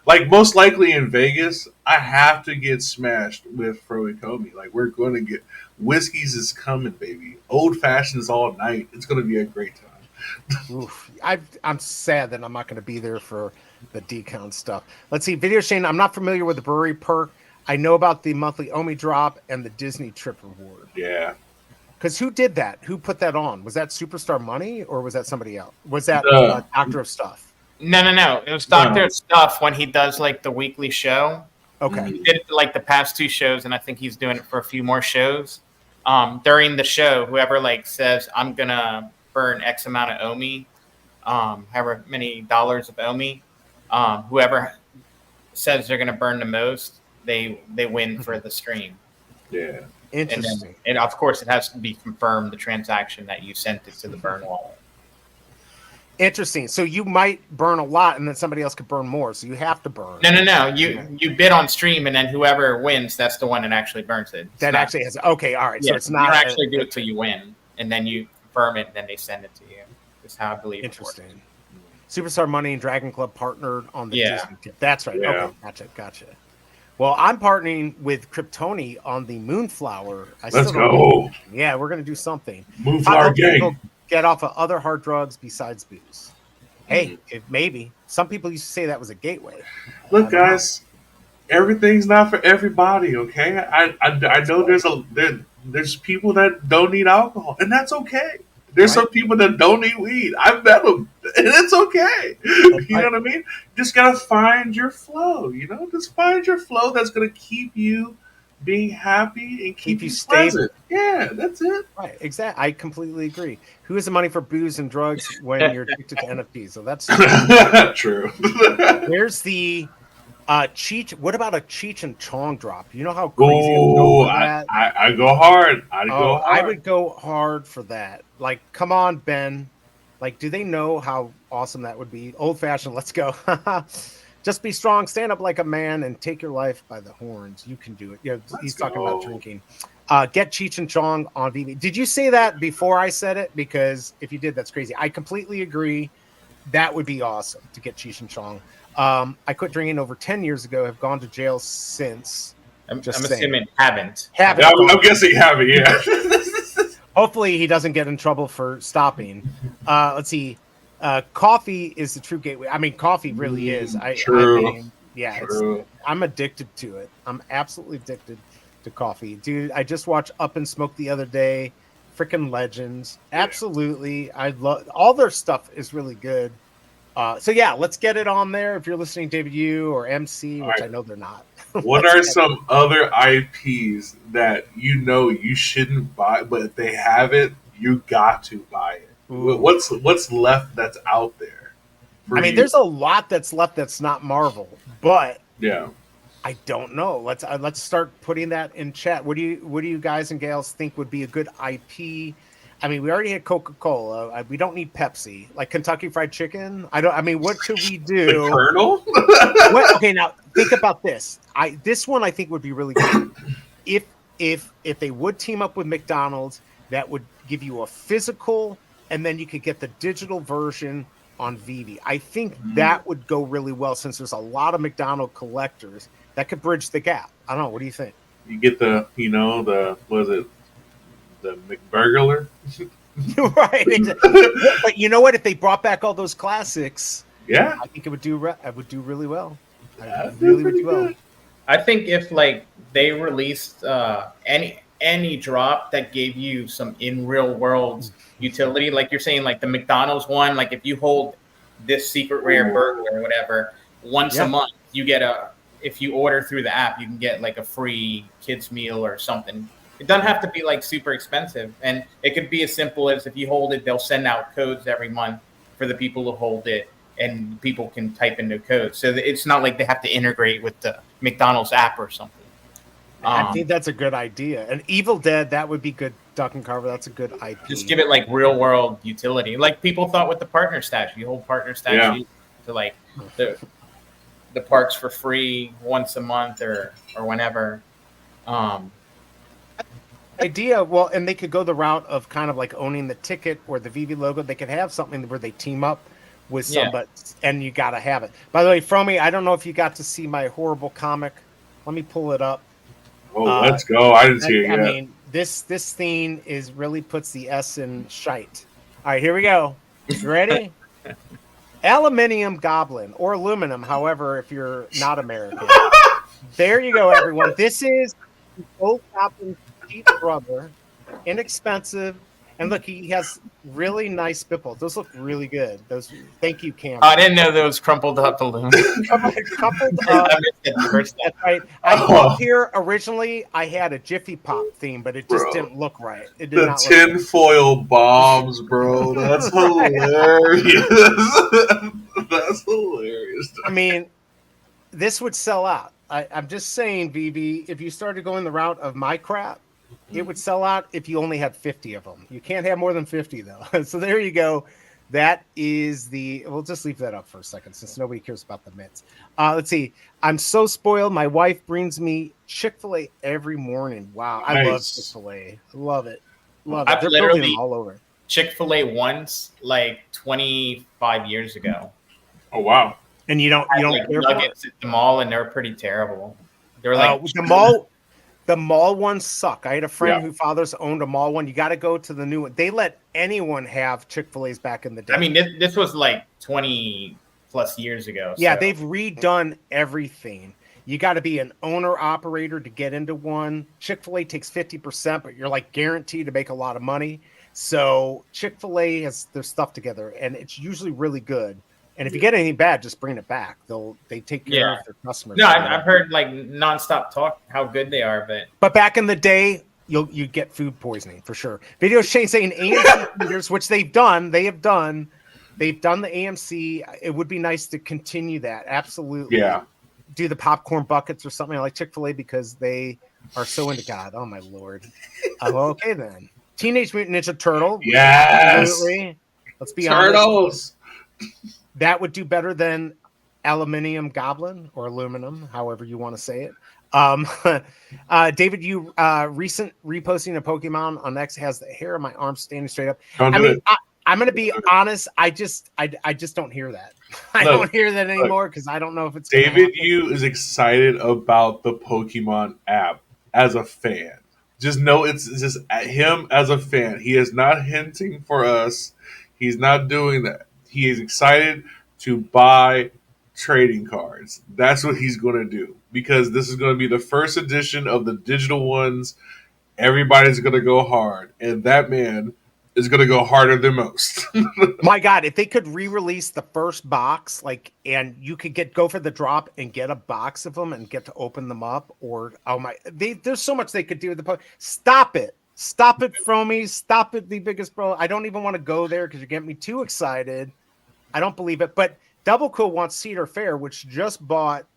Like most likely in Vegas, I have to get smashed with Froikomi. Like we're going to get whiskeys is coming, baby. Old fashions all night. It's going to be a great time. Oof. I'm sad that I'm not going to be there for the decon stuff. Let's see. Video Shane, I'm not familiar with the brewery perk. I know about the monthly Omi drop and the Disney trip reward. Yeah. Because who did that? Who put that on? Was that Superstar Money or was that somebody else? Was that Doctor of Stuff? No. It was Doctor of Stuff when he does like the weekly show. Okay. He did it for, like the past 2 shows, and I think he's doing it for a few more shows. During the show, whoever says I'm gonna burn X amount of Omi, however many dollars of Omi, whoever says they're going to burn the most, they win for the stream. Yeah. Interesting. And of course, it has to be confirmed, the transaction that you sent it to the burn wallet. Interesting. So you might burn a lot, and then somebody else could burn more. So you have to burn. No. You bid on stream, and then whoever wins, that's the one that actually burns it. That actually has. Okay, all right. Yeah, So it's not you don't actually do it till you win, and then you confirm it, and then they send it to you. That's how I believe. Interesting. Superstar Money and Dragon Club partnered on the Disney tip. That's right. Yeah. Okay, gotcha. Well, I'm partnering with Kryptoni on the Moonflower. Let's go. Yeah, we're gonna do something. Moonflower gang. Get off of other hard drugs besides booze. Hey, maybe some people used to say that was a gateway. Look, guys, everything's not for everybody. Okay, I know there's people that don't need alcohol, and that's okay. There's some people that don't need weed. I've met them, and it's okay. You know what I mean? Just gotta find your flow. You know, just find your flow that's gonna keep you being happy and keep you stable. Yeah, that's it. Right, exactly. I completely agree. Who has the money for booze and drugs when you're addicted to NFTs? So that's true. There's the Cheech. What about a Cheech and Chong drop? You know how crazy it would go for that? I go hard. I would go hard for that. Like, come on, Ben. Like, do they know how awesome that would be? Old fashioned. Let's go. Just be strong, stand up like a man, and take your life by the horns. You can do it. Yeah, he's talking about drinking. Get Cheech and Chong on Veve. Did you say that before I said it? Because if you did, that's crazy. I completely agree. That would be awesome to get Cheech and Chong. I quit drinking over 10 years ago. Have gone to jail since. I'm assuming haven't. I'm guessing haven't. Yeah. Hopefully he doesn't get in trouble for stopping. Let's see. Coffee is the true gateway. I mean, coffee really is. True. I'm addicted to it. I'm absolutely addicted to coffee. Dude, I just watched Up and Smoke the other day. Freaking legends. Absolutely. I love all their stuff is really good. So yeah, let's get it on there. If you're listening, David U or MC, which I know they're not. What are some other IPs that you shouldn't buy, but if they have it, you got to buy it? Ooh. What's left that's out there? I mean, there's a lot that's left that's not Marvel, but yeah, I don't know. Let's start putting that in chat. What do you guys and gals think would be a good IP? I mean, we already had Coca-Cola. We don't need Pepsi. Like Kentucky Fried Chicken. What could we do? The Colonel? Okay, now think about this. This one I think would be really good. If they would team up with McDonald's, that would give you a physical, and then you could get the digital version on Veve. I think that would go really well since there's a lot of McDonald's collectors that could bridge the gap. I don't know. What do you think? You get the McBurglar? Right. Exactly. But you know what? If they brought back all those classics, yeah, I think it would do really well. I really would do well. I think if they released any drop that gave you some in real world utility, like you're saying, like the McDonald's one, like if you hold this secret rare burger or whatever once a month, you get if you order through the app, you can get like a free kids meal or something. It doesn't have to be like super expensive, and it could be as simple as if you hold it, they'll send out codes every month for the people who hold it, and people can type in the codes. So it's not like they have to integrate with the McDonald's app or something. I think that's a good idea. And Evil Dead, that would be good. Duck and Carver, that's a good IP. Just give it like real world utility, like people thought with the partner stash. You hold partner stash to like the parks for free once a month or whenever. Idea, well, and they could go the route of kind of like owning the ticket or the Veve logo. They could have something where they team up with somebody, and you got to have it. By the way, Fromy, I don't know if you got to see my horrible comic. Let me pull it up. Oh, let's go! I didn't see it yet. I mean, this theme really puts the S in shite. All right, here we go. You ready? Aluminium Goblin or aluminum, however, if you're not American. There you go, everyone. This is the old Goblin's cheap brother, inexpensive, and look, he has really nice spipples. Those look really good. Those, thank you, Cam. I didn't know those crumpled up balloons. Crumpled up. That's right. Up here originally, I had a Jiffy Pop theme, but it just didn't look right. It did not tin foil bombs, bro. That's hilarious. That's hilarious. I mean, this would sell out. I'm just saying, VV, if you started going the route of my crap, it would sell out if you only had 50 of them. You can't have more than 50 though. So there you go. That is we'll just leave that up for a second since nobody cares about the mitts. Let's see. I'm so spoiled. My wife brings me Chick-fil-A every morning. Wow. I love Chick-fil-A. Love it. Love it. I've They're literally building them all over. Chick-fil-A once, like 25 years ago. Oh wow! And you don't like care nuggets at the mall, and they're pretty terrible. They're like the mall ones suck. I had a friend whose father's owned a mall one. You got to go to the new one. They let anyone have Chick-fil-A's back in the day. I mean, this was like 20 plus years ago. Yeah, so. they've redone everything. You got to be an owner operator to get into one. Chick-fil-A takes 50%, but you're like guaranteed to make a lot of money. So Chick-fil-A has their stuff together, and it's usually really good. And if you get anything bad, just bring it back. They take care of their customers. No, I've heard like nonstop talk how good they are, but back in the day, you get food poisoning for sure. Video Shane saying AMC theaters, which they've done the AMC. It would be nice to continue that. Absolutely. Yeah. Do the popcorn buckets or something like Chick-fil-A because they are so into God. Oh my Lord. Okay then. Teenage Mutant Ninja Turtle. Yes. Absolutely. Let's be Turtles. honest. That would do better than Aluminium Goblin or Aluminum, however you want to say it. David, you recent reposting a Pokemon on X has the hair of my arm standing straight up. I'm going to be honest. I just don't hear that. I don't hear that anymore because I don't know if it's David. You is excited about the Pokemon app as a fan. Just know it's just him as a fan. He is not hinting for us. He's not doing that. He is excited to buy trading cards. That's what he's going to do because this is going to be the first edition of the digital ones. Everybody's going to go hard, and that man is going to go harder than most. My God, if they could re-release the first box, and you could go for the drop and get a box of them and get to open them up, or there's so much they could do with the Stop it, Fromies, stop it, the biggest bro. I don't even want to go there because you're getting me too excited. I don't believe it, but Double Cool wants Cedar Fair, which just bought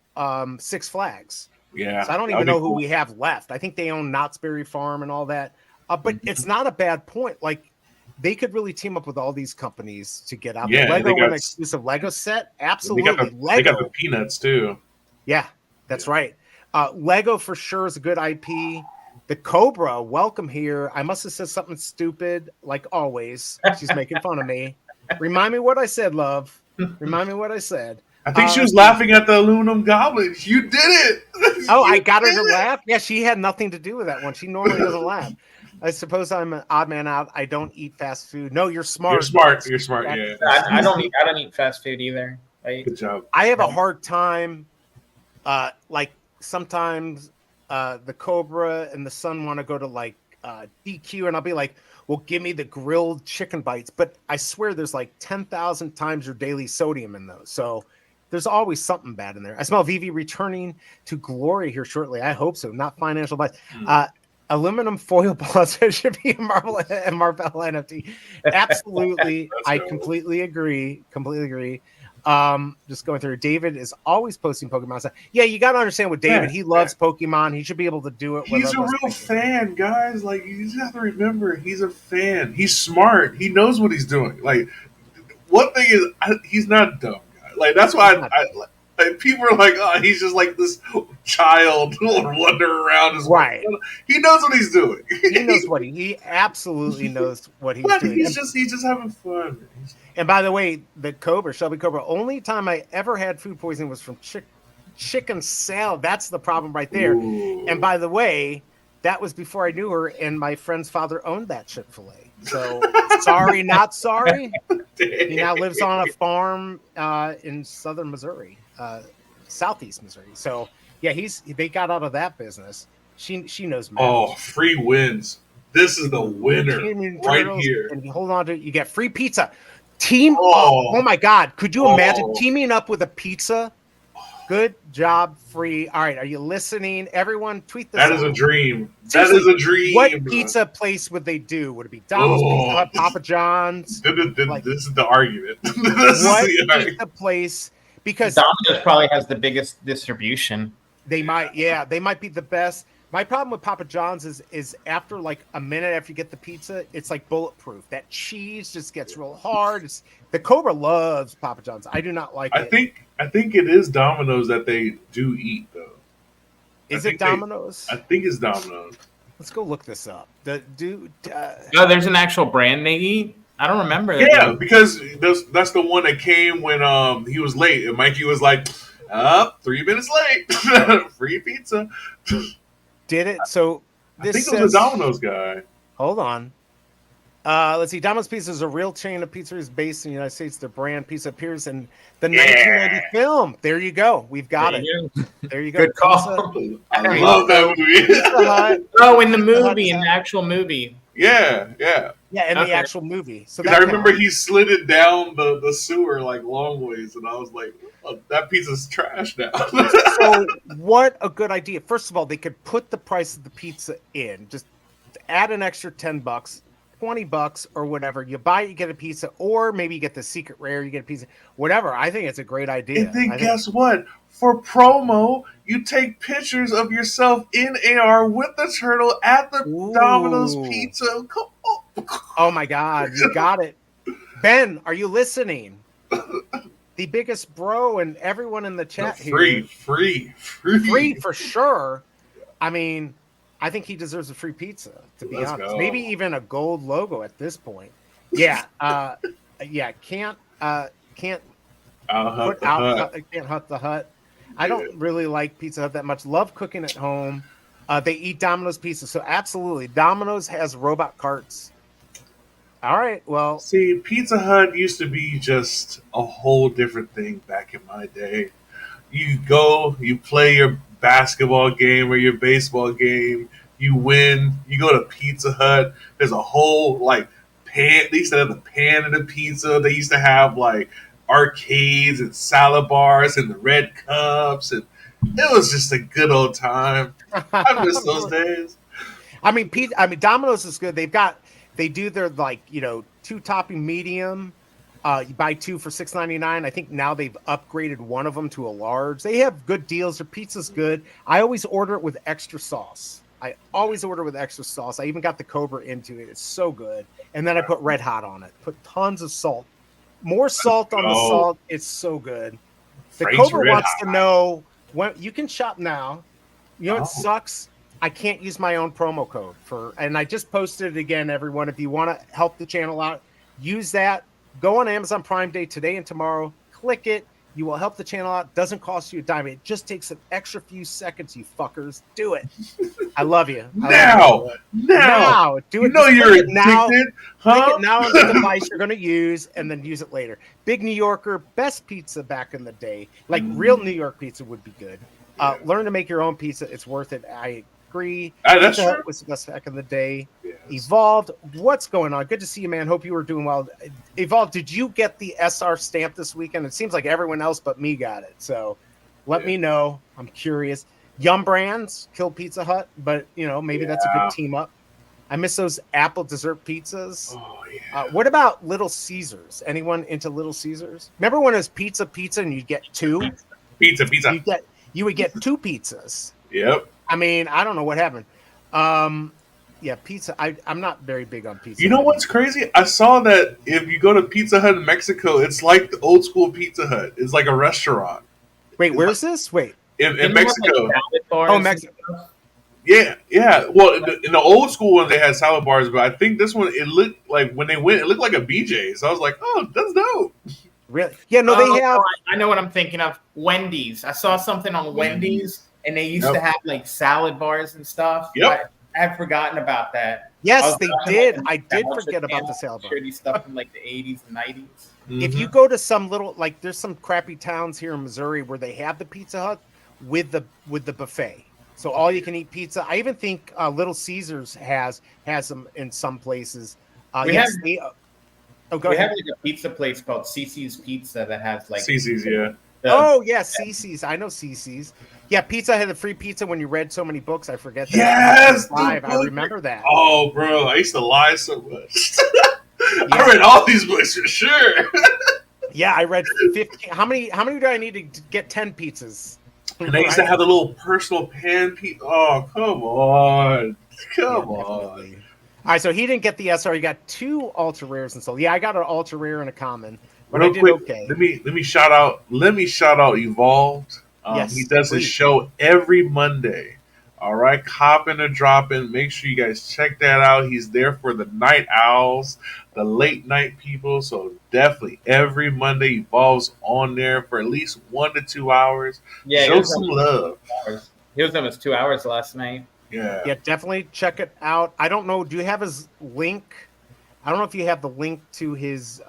Six Flags. Yeah, so I don't even know who we have left. I think they own Knott's Berry Farm and all that. But it's not a bad point. Like they could really team up with all these companies to get out. Yeah, the Lego an exclusive Lego set. Absolutely, they got the Peanuts too. Yeah, that's right. Lego for sure is a good IP. The Cobra, welcome here. I must have said something stupid, like always. She's making fun of me. Remind me what I said, love. Remind me what I said. I think she was laughing at the aluminum goblin. You did it. Oh, I got her to laugh? Yeah, she had nothing to do with that one. She normally doesn't laugh. I suppose I'm an odd man out. I don't eat fast food. No, you're smart. You're smart. Yeah. I don't eat fast food either. Good job. I have a hard time. Like sometimes the Cobra and the Sun want to go to DQ, and I'll be like, well, give me the grilled chicken bites. But I swear there's like 10,000 times your daily sodium in those. So there's always something bad in there. I smell Veve returning to glory here shortly. I hope so. Not financial advice. Aluminum foil plus should be a Marvel NFT. Absolutely. I completely agree. Just going through. David is always posting Pokemon stuff. Yeah, you got to understand with David. He loves Pokemon. He should be able to do it. He's a real fan, guys. Like, you just have to remember, he's a fan. He's smart. He knows what he's doing. Like, one thing is, he's not dumb, guys. Like, that's why people are like, oh, he's just like this child wandering around. Right. He knows what he's doing. He knows what he absolutely knows what he's doing. He's just having fun. And by the way, the Cobra, Shelby Cobra, only time I ever had food poisoning was from chicken salad. That's the problem right there. Ooh. And by the way, that was before I knew her, and my friend's father owned that Chick-fil-A. So sorry, not sorry. He now lives on a farm in southern Missouri, southeast Missouri. So yeah, they got out of that business. She knows math. Oh, free wins. This is the winner right here. And hold on to it. You get free pizza. Team up. Oh my God. Could you imagine teaming up with a pizza? Good job, free. All right. Are you listening? Everyone tweet this. That is a dream. That is a dream. What pizza place would they do? Would it be Donald's, Pizza Hut, Papa John's? This is the argument. What pizza place? because Domino's probably has the biggest distribution. they might be the best. My problem with Papa John's is after like a minute after you get the pizza, it's like bulletproof. That cheese just gets real hard. The Cobra loves Papa John's. I do not like it. I think it is Domino's that they do eat though. Is it Domino's? I think it's Domino's. Let's go look this up. No, there's an actual brand they eat. I don't remember. Yeah, because that's the one that came when he was late, and Mikey was like, 3 minutes late, free pizza. Did it? So I think it was a Domino's guy. Hold on. Let's see. Domino's Pizza is a real chain of pizzerias based in the United States. Their brand pizza appears in the 1990 film. There you go. We've got it. There you go. Good call. I love that movie. Oh, in the movie, in the actual movie. Yeah. Yeah, in the actual movie. So I remember he slid it down the sewer like long ways, and I was like, oh, that pizza's trash now. So what a good idea. First of all, they could put the price of the pizza in. Just add an extra $10, $20 or whatever. You buy it, you get a pizza, or maybe you get the secret rare, you get a pizza. Whatever. I think it's a great idea. And then guess what? For promo, you take pictures of yourself in AR with the turtle at the Domino's Pizza. Come on. Oh my God, you got it. Ben, are you listening? The biggest bro and everyone in the chat here. Free for sure. I mean, I think he deserves a free pizza, to be honest. Go. Maybe even a gold logo at this point. Yeah. Can't hut the hut. I don't really like Pizza Hut that much. Love cooking at home. They eat Domino's pizza, so absolutely. Domino's has robot carts. All right, well. See, Pizza Hut used to be just a whole different thing back in my day. You go, you play your basketball game or your baseball game, you win, you go to Pizza Hut. There's a whole, like, pan. They used to have the pan of the pizza. They used to have, like, arcades and salad bars and the red cups, and it was just a good old time. I miss those days. I mean, Domino's is good. They do their, like, 2-topping medium. You buy 2 for $6.99. I think now they've upgraded one of them to a large. They have good deals. Their pizza's good. I always order it with extra sauce. I even got the Cobra into it. It's so good. And then I put Red Hot on it. Put tons of salt. More salt on the salt. It's so good. The Frank's Cobra Red wants Hot. to know when you can shop now. You know what sucks? I can't use my own promo code and I just posted it again, everyone. If you want to help the channel out, use that. Go on Amazon Prime Day today and tomorrow. Click it. You will help the channel out. Doesn't cost you a dime. It just takes an extra few seconds, you fuckers. Do it. I love you. Now. Do it. You're addicted, now. huh? Click it now on the device you're going to use, and then use it later. Big New Yorker, best pizza back in the day. Like real New York pizza would be good. Learn to make your own pizza. It's worth it. I agree. That's Pizza Hut true. was the best back in the day. Yes. Evolved. What's going on? Good to see you, man. Hope you were doing well. Evolved, did you get the SR stamp this weekend? It seems like everyone else but me got it. So let me know. I'm curious. Yum Brands killed Pizza Hut, but maybe that's a good team up. I miss those apple dessert pizzas. Oh, yeah. What about Little Caesars? Anyone into Little Caesars? Remember when it was pizza, and you'd get 2? Pizza. You would get 2 pizzas. Yep. I mean, I don't know what happened. Pizza. I'm not very big on pizza. You know what's crazy? I saw that if you go to Pizza Hut in Mexico, it's like the old school Pizza Hut. It's like a restaurant. Wait, where's this? Wait. In Mexico. Mexico. Yeah. Well, in the old school one, they had salad bars, but I think this one, it looked like when they went, it looked like a BJ. So I was like, oh, that's dope. Really? Yeah, no, they have. I know what I'm thinking of. Wendy's. I saw something on Wendy's, and they used to have like salad bars and stuff. Yep. I had forgotten about that. Yes, they did. I did forget about the salad bar. Shitty stuff from like the 80s and 90s. If you go to some little, like, there's some crappy towns here in Missouri where they have the Pizza Hut with the buffet. So all you can eat pizza. I even think Little Caesars has them in some places. We have like a pizza place called Cece's Pizza that has like Cece's, yeah. Cece's. I know Cece's. Yeah, Pizza had a free pizza when you read so many books. I forget that. Yes, Live. I remember that. Oh, bro, I used to lie so much. I read all these books for sure. Yeah, I read 15. How many do I need to get 10 pizzas? And they used to have the little personal pan pizza. Oh, come on. Come Yeah, on. definitely. All right, so he didn't get the SR. He got 2 ultra rares and so yeah, I got an ultra rare and a common, but I Real did quick, okay. let me shout out Evolved. He Yes, does his please. show every Monday. All right, copping and dropping. Make sure you guys check that out. He's there for the night owls, the late night people. So definitely every Monday Evolves on there for at least 1 to 2 hours. Yeah, Show some love. He was almost 2 hours last night. Yeah, definitely check it out. I don't know. Do you have his link? I don't know if you have the link to his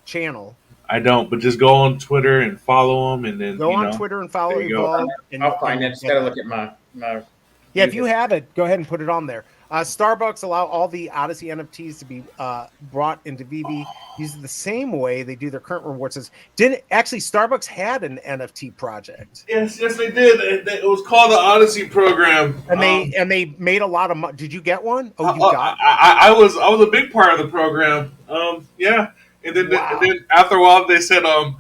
channel. I don't, but just go on Twitter and follow him, and then Go on Twitter and follow there you go. Evolve. I'll find it. Just gotta look at my. Yeah, if you have it, go ahead and put it on there. Starbucks allow all the Odyssey NFTs to be brought into Veve using the same way they do their current rewards. Starbucks had an NFT project? Yes, they did. It was called the Odyssey program, and they made a lot of money. Did you get one? Oh, you got. I was a big part of the program. Yeah, and then after a while they said, all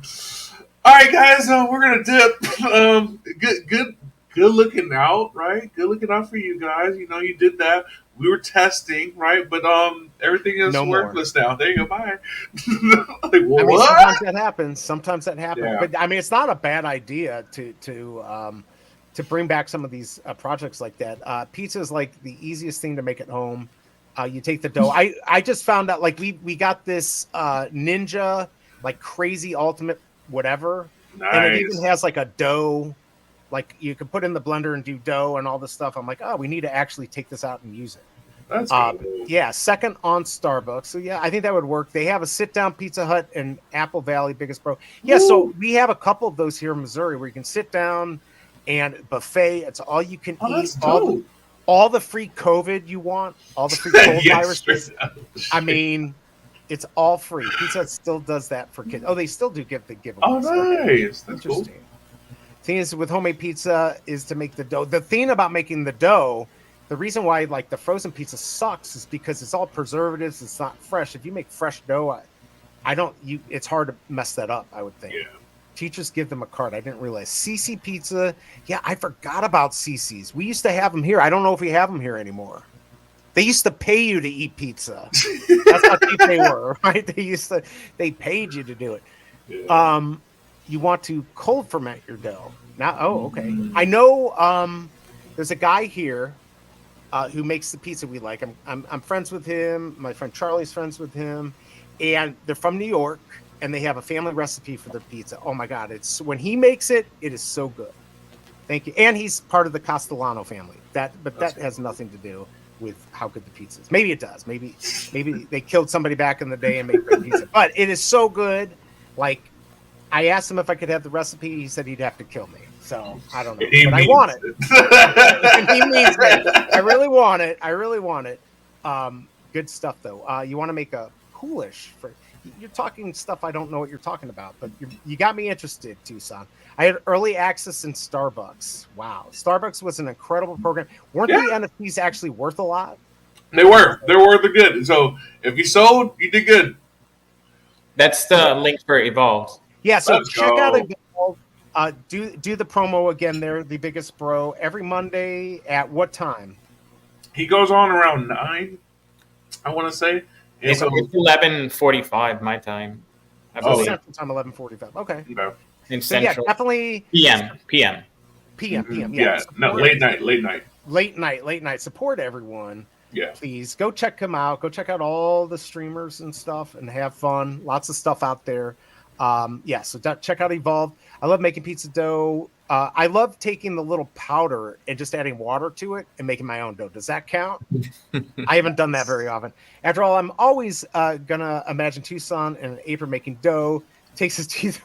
right, guys, we're gonna dip. Good looking out, right? Good looking out for you guys. You know, you did that. We were testing, right? But everything is worthless now. There you go. Bye. Like, what? Sometimes that happens. Yeah. But I mean, it's not a bad idea to bring back some of these projects like that. Pizza is like the easiest thing to make at home. You take the dough. I just found out like we got this Ninja like crazy ultimate whatever, and it even has like a dough. Like you can put in the blender and do dough and all this stuff. I'm like, oh, we need to actually take this out and use it. That's cool. Yeah, second on Starbucks. So yeah, I think that would work. They have a sit-down Pizza Hut in Apple Valley, biggest bro. Yeah, so we have a couple of those here in Missouri where you can sit down and buffet. It's all you can eat. All the free COVID you want, all the free cold viruses. I mean, it's all free. Pizza Hut still does that for kids. Oh, they still do give the giveaways. Oh, nice. That's interesting. Cool. Thing is with homemade pizza is to make the dough. The thing about making the dough, the reason why like the frozen pizza sucks is because it's all preservatives. It's not fresh. If you make fresh dough, it's hard to mess that up, I would think. Yeah. Teachers give them a card. I didn't realize. CC Pizza. Yeah, I forgot about CC's. We used to have them here. I don't know if we have them here anymore. They used to pay you to eat pizza. That's how cheap they were, right? They paid you to do it. Yeah. You want to cold ferment your dough. Now, okay. I know there's a guy here who makes the pizza we like. I'm friends with him. My friend Charlie's friends with him. And they're from New York, and they have a family recipe for their pizza. Oh, my God. When he makes it, it is so good. Thank you. And he's part of the Castellano family. That has nothing to do with how good the pizza is. Maybe it does. Maybe they killed somebody back in the day and made great pizza. But it is so good. Like, I asked him if I could have the recipe. He said he'd have to kill me. So I don't know, but I want it. He means it. I really want it. Good stuff though. You want to make a coolish for? You're talking stuff I don't know what you're talking about, but you got me interested, Tucson. I had early access in Starbucks. Wow, Starbucks was an incredible program. Weren't the NFTs actually worth a lot? They were. They're worth it good. So if you sold, you did good. That's the link for Evolved. Yeah, so check out Evolve. Do the promo again there, the biggest bro, every Monday at what time? He goes on around 9, I want to say. It's 11:45 my time. Central time, 11:45. Okay. In Central. Yeah, definitely. PM. Yeah. No, late night. Support everyone. Yeah. Please go check him out. Go check out all the streamers and stuff and have fun. Lots of stuff out there. So check out Evolve. I love making pizza dough. I love taking the little powder and just adding water to it and making my own dough. Does that count? I haven't done that very often. After all, I'm always gonna imagine Tucson and an apron making dough. Takes his teeth.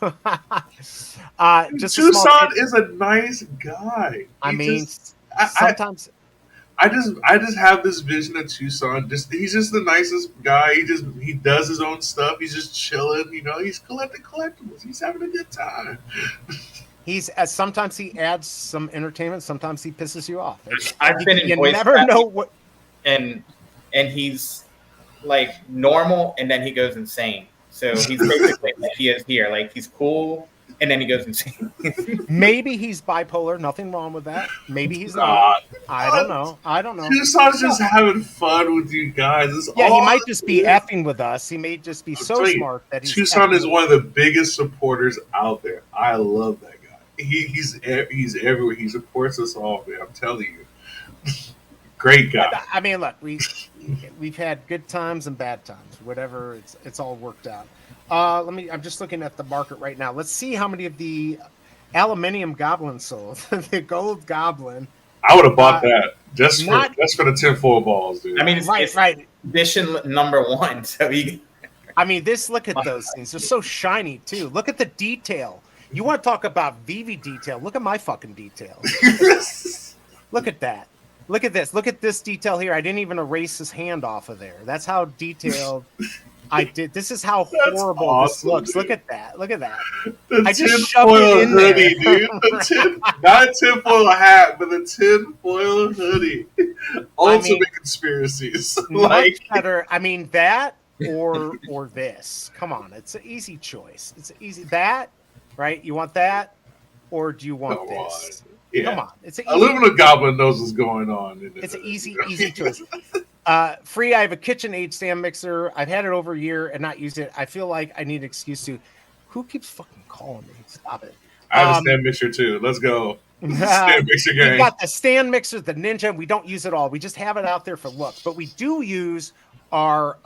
Tucson is a nice guy. Sometimes. I just have this vision of Tucson. He's just the nicest guy. He does his own stuff. He's just chilling. You know, he's collecting collectibles. He's having a good time. Sometimes he adds some entertainment. Sometimes he pisses you off. I've been in voice never know what. And he's like normal, and then he goes insane. So he's basically like he is here. Like he's cool, and then he goes insane. Maybe he's bipolar. Nothing wrong with that. Maybe he's Nah, not. I don't know. I don't know. Tucson's just having fun with you guys. It's Yeah, he all might just be effing with us. He may just be I'm so telling you, smart that he's Tucson effing is with one of the biggest supporters out there. I love that guy. He's everywhere. He supports us all, man. I'm telling you. Great guy. I mean, look, we've had good times and bad times. Whatever, it's all worked out. I'm just looking at the market right now. Let's see how many of the aluminium goblins sold. The gold goblin. I would have bought that just not- for the tinfoil balls, dude. I mean, it's Right. edition #1. So he. I mean, look at those things. They're so shiny too. Look at the detail. You want to talk about Veve detail? Look at my fucking details. Look at that. Look at this. Look at this detail here. I didn't even erase his hand off of there. That's how detailed I did. This is how horrible awesome, this looks. dude. Look at that. Look at that. The I just shoved it tinfoil in hoodie, there. dude. Not a tinfoil hat, but the tinfoil hoodie. Ultimate conspiracies. Much better. I mean, that or this. Come on. It's an easy choice. It's easy. That, right? You want that? Or do you want Come this? on. Yeah. Come on. It's an easy Aluminum Goblin knows what's going on. It's an easy choice. Free, I have a KitchenAid stand mixer. I've had it over a year and not used it. I feel like I need an excuse to. Who keeps fucking calling me? Stop it. I have a stand mixer too. Let's go. Stand mixer We've gang. got the stand mixer, the Ninja. We don't use it all. We just have it out there for looks. But we do use our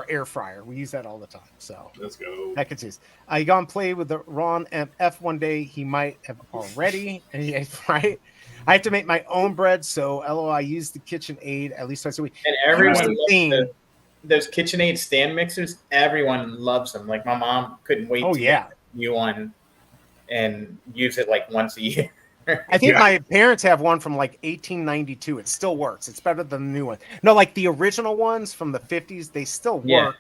air fryer. We use that all the time. So Let's go. that gets used. You go and play with the Ron MF one day. He might have already. Right? I have to make my own bread, so I use the KitchenAid at least twice a week. And everyone Here's loves those KitchenAid stand mixers. Everyone loves them. Like my mom couldn't wait to get a new one and use it like once a year. I think my parents have one from like 1892. It still works. It's better than the new one. No, like the original ones from the 50s, they still work. Yeah.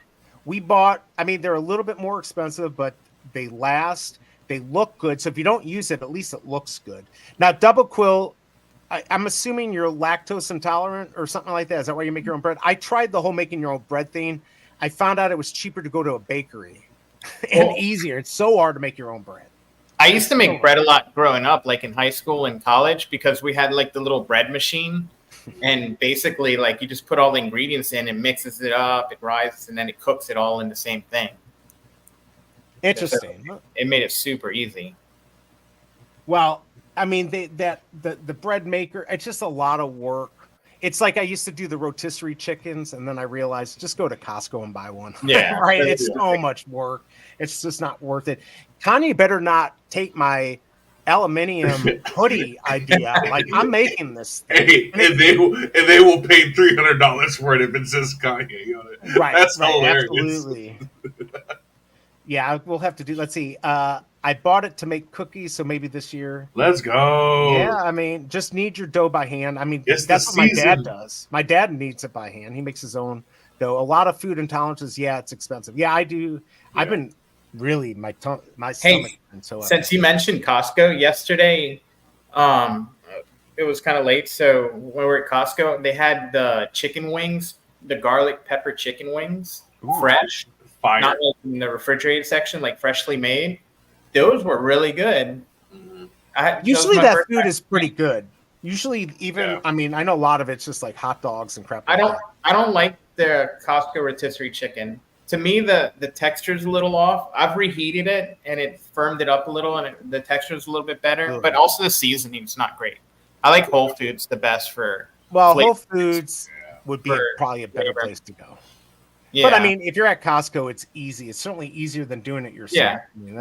We bought, I mean, they're a little bit more expensive, but they last. They look good. So if you don't use it, at least it looks good. Now, double quill, I'm assuming you're lactose intolerant or something like that. Is that why you make your own bread? I tried the whole making your own bread thing. I found out it was cheaper to go to a bakery and easier. It's so hard to make your own bread. I used to make bread a lot growing up, like in high school and college, because we had like the little bread machine. And basically, like you just put all the ingredients in, it mixes it up, it rises, and then it cooks it all in the same thing. Interesting. So it made it super easy. Well, I mean, the bread maker, it's just a lot of work. It's like I used to do the rotisserie chickens, and then I realized just go to Costco and buy one. Yeah. Right? It's so much work. It's just not worth it. Kanye better not take my aluminium hoodie idea. Like, I'm making this thing. Hey, and they will pay $300 for it if it says Kanye on it. Right. That's right, hilarious. Absolutely. Yeah, we'll have to do. Let's see. I bought it to make cookies, so maybe this year. Let's go. Yeah, I mean, just knead your dough by hand. I mean, It's that's the what my dad season. does. My dad kneads it by hand. He makes his own dough. A lot of food intolerances. Yeah, it's expensive. Yeah, I do. I've been really my stomach. Been so Since you mentioned Costco yesterday, it was kind of late. So when we were at Costco, they had the chicken wings, the garlic pepper chicken wings, fresh, Fire. not like in the refrigerated section, like freshly made. Those were really good. Usually that was my that first food time. is pretty good. Usually, even I mean, I know a lot of it's just like hot dogs and crap. I like don't like the Costco rotisserie chicken. To me, the texture is a little off. I've reheated it and it firmed it up a little, and the texture is a little bit better. But also the seasoning is not great. I like Whole Foods the best for. Well, flavor. Whole Foods would be probably a better place to go. Yeah. But I mean, if you're at Costco, it's easy. It's certainly easier than doing it yourself. Yeah. I mean,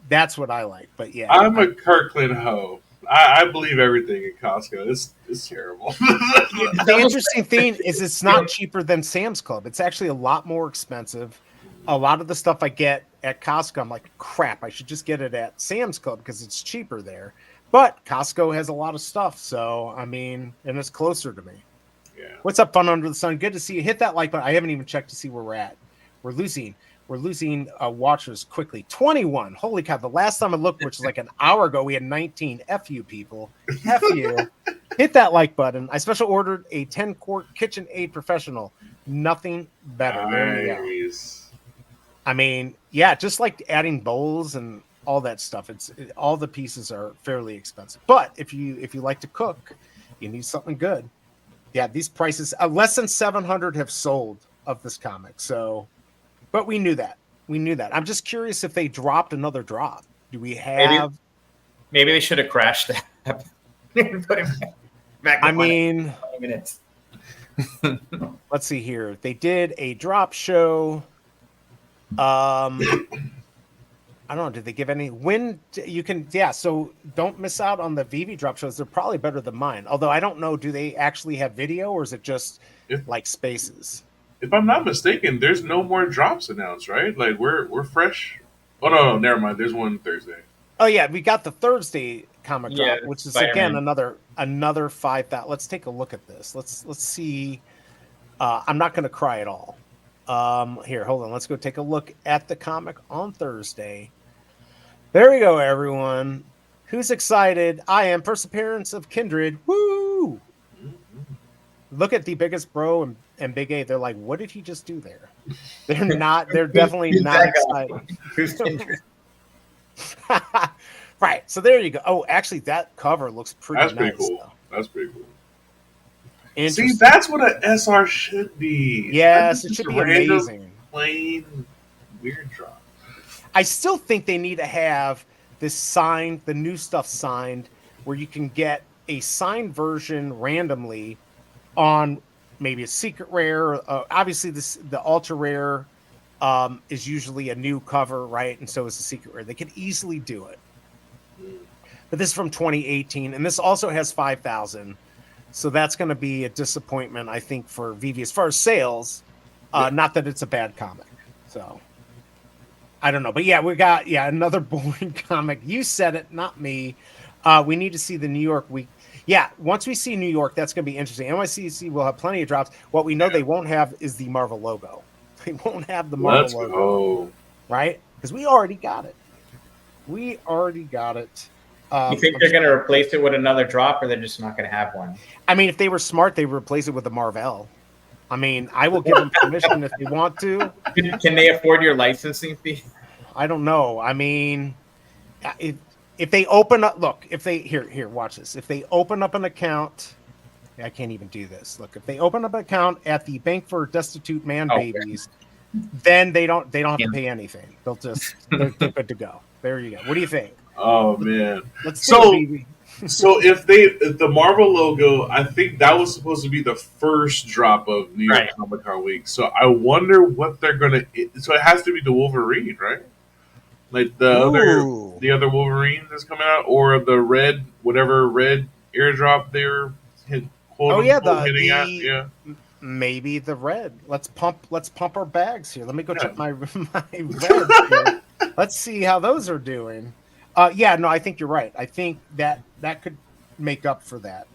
that's what I like. But yeah, I'm a Kirkland hoe. I believe everything at Costco. It's terrible. The interesting thing is it's not cheaper than Sam's Club. It's actually a lot more expensive. A lot of the stuff I get at Costco, I'm like, crap, I should just get it at Sam's Club because it's cheaper there. But Costco has a lot of stuff. So, I mean, and it's closer to me. Yeah. What's up, Fun Under the Sun? Good to see you. Hit that like button. I haven't even checked to see where we're at. We're losing watchers quickly. 21. Holy cow. The last time I looked, which was like an hour ago, we had 19. F you, people. F you. Hit that like button. I special ordered a 10-quart KitchenAid Professional. Nothing better. There you go. Nice. I mean, yeah, just like adding bowls and all that stuff. All the pieces are fairly expensive. But if you like to cook, you need something good. Yeah, these prices less than 700 have sold of this comic. So, but we knew that. We knew that. I'm just curious if they dropped another drop. Do we have? Maybe they should have crashed that. Put him back I up on mean, 20 minutes. let's see here. They did a drop show. I don't know. Did they give any? When you can? Yeah. So don't miss out on the Veve drop shows. They're probably better than mine. Although I don't know. Do they actually have video, or is it just like spaces? If I'm not mistaken, there's no more drops announced, right? Like we're fresh. Oh no, never mind. There's one Thursday. Oh yeah, we got the Thursday comic Yeah, drop, which is Spider-Man. again another 5,000. Let's take a look at this. Let's see. I'm not going to cry at all. Here, hold on. Let's go take a look at the comic on Thursday. There we go, everyone. Who's excited? I am. Perseverance of Kindred. Woo! Look at the biggest bro and Big A. They're like, what did he just do there? They're not. They're definitely Who's not that guy? excited. Who's Kindred? Right. So there you go. Oh, actually, that cover looks pretty That's nice. pretty cool. Though. That's pretty cool. See, Interesting. that's what an SR should be. Yes, Not it just should a be random, amazing. plain weird drop. I still think they need to have this signed, the new stuff signed, where you can get a signed version randomly on maybe a secret rare. Obviously, the ultra rare is usually a new cover, right? And so is the secret rare. They could easily do it. But this is from 2018, and this also has 5,000. So that's going to be a disappointment, I think, for Veve as far as sales. Not that it's a bad comic. So I don't know. But yeah, we got another boring comic. You said it, not me. We need to see the New York week. Yeah, once we see New York, that's going to be interesting. NYCC will have plenty of drops. What we know they won't have is the Marvel logo. They won't have the Marvel logo. Go. Right? Because we already got it. We already got it. You think they're going to replace it with another drop, or they're just not going to have one? I mean, if they were smart, they would replace it with the Marvel. I mean, I will give them permission if they want to. Can they afford your licensing fee? I don't know. I mean, if they open up, look, if they here, watch this. If they open up an account, I can't even do this. Look, if they open up an account at the Bank for Destitute Man Babies, then they don't have to pay anything. They'll just they're good to go. There you go. What do you think? Oh man. Let's So see, so if the Marvel logo, I think that was supposed to be the first drop of New York Right. Comic Con week. So I wonder what they're gonna. So it has to be the Wolverine, right? Like Ooh. the other Wolverine that's coming out, or the red airdrop they're hitting at. Yeah. Maybe the red. Let's pump our bags here. Let me go check my reds here. Let's see how those are doing. No, I think you're right. I think that could make up for that.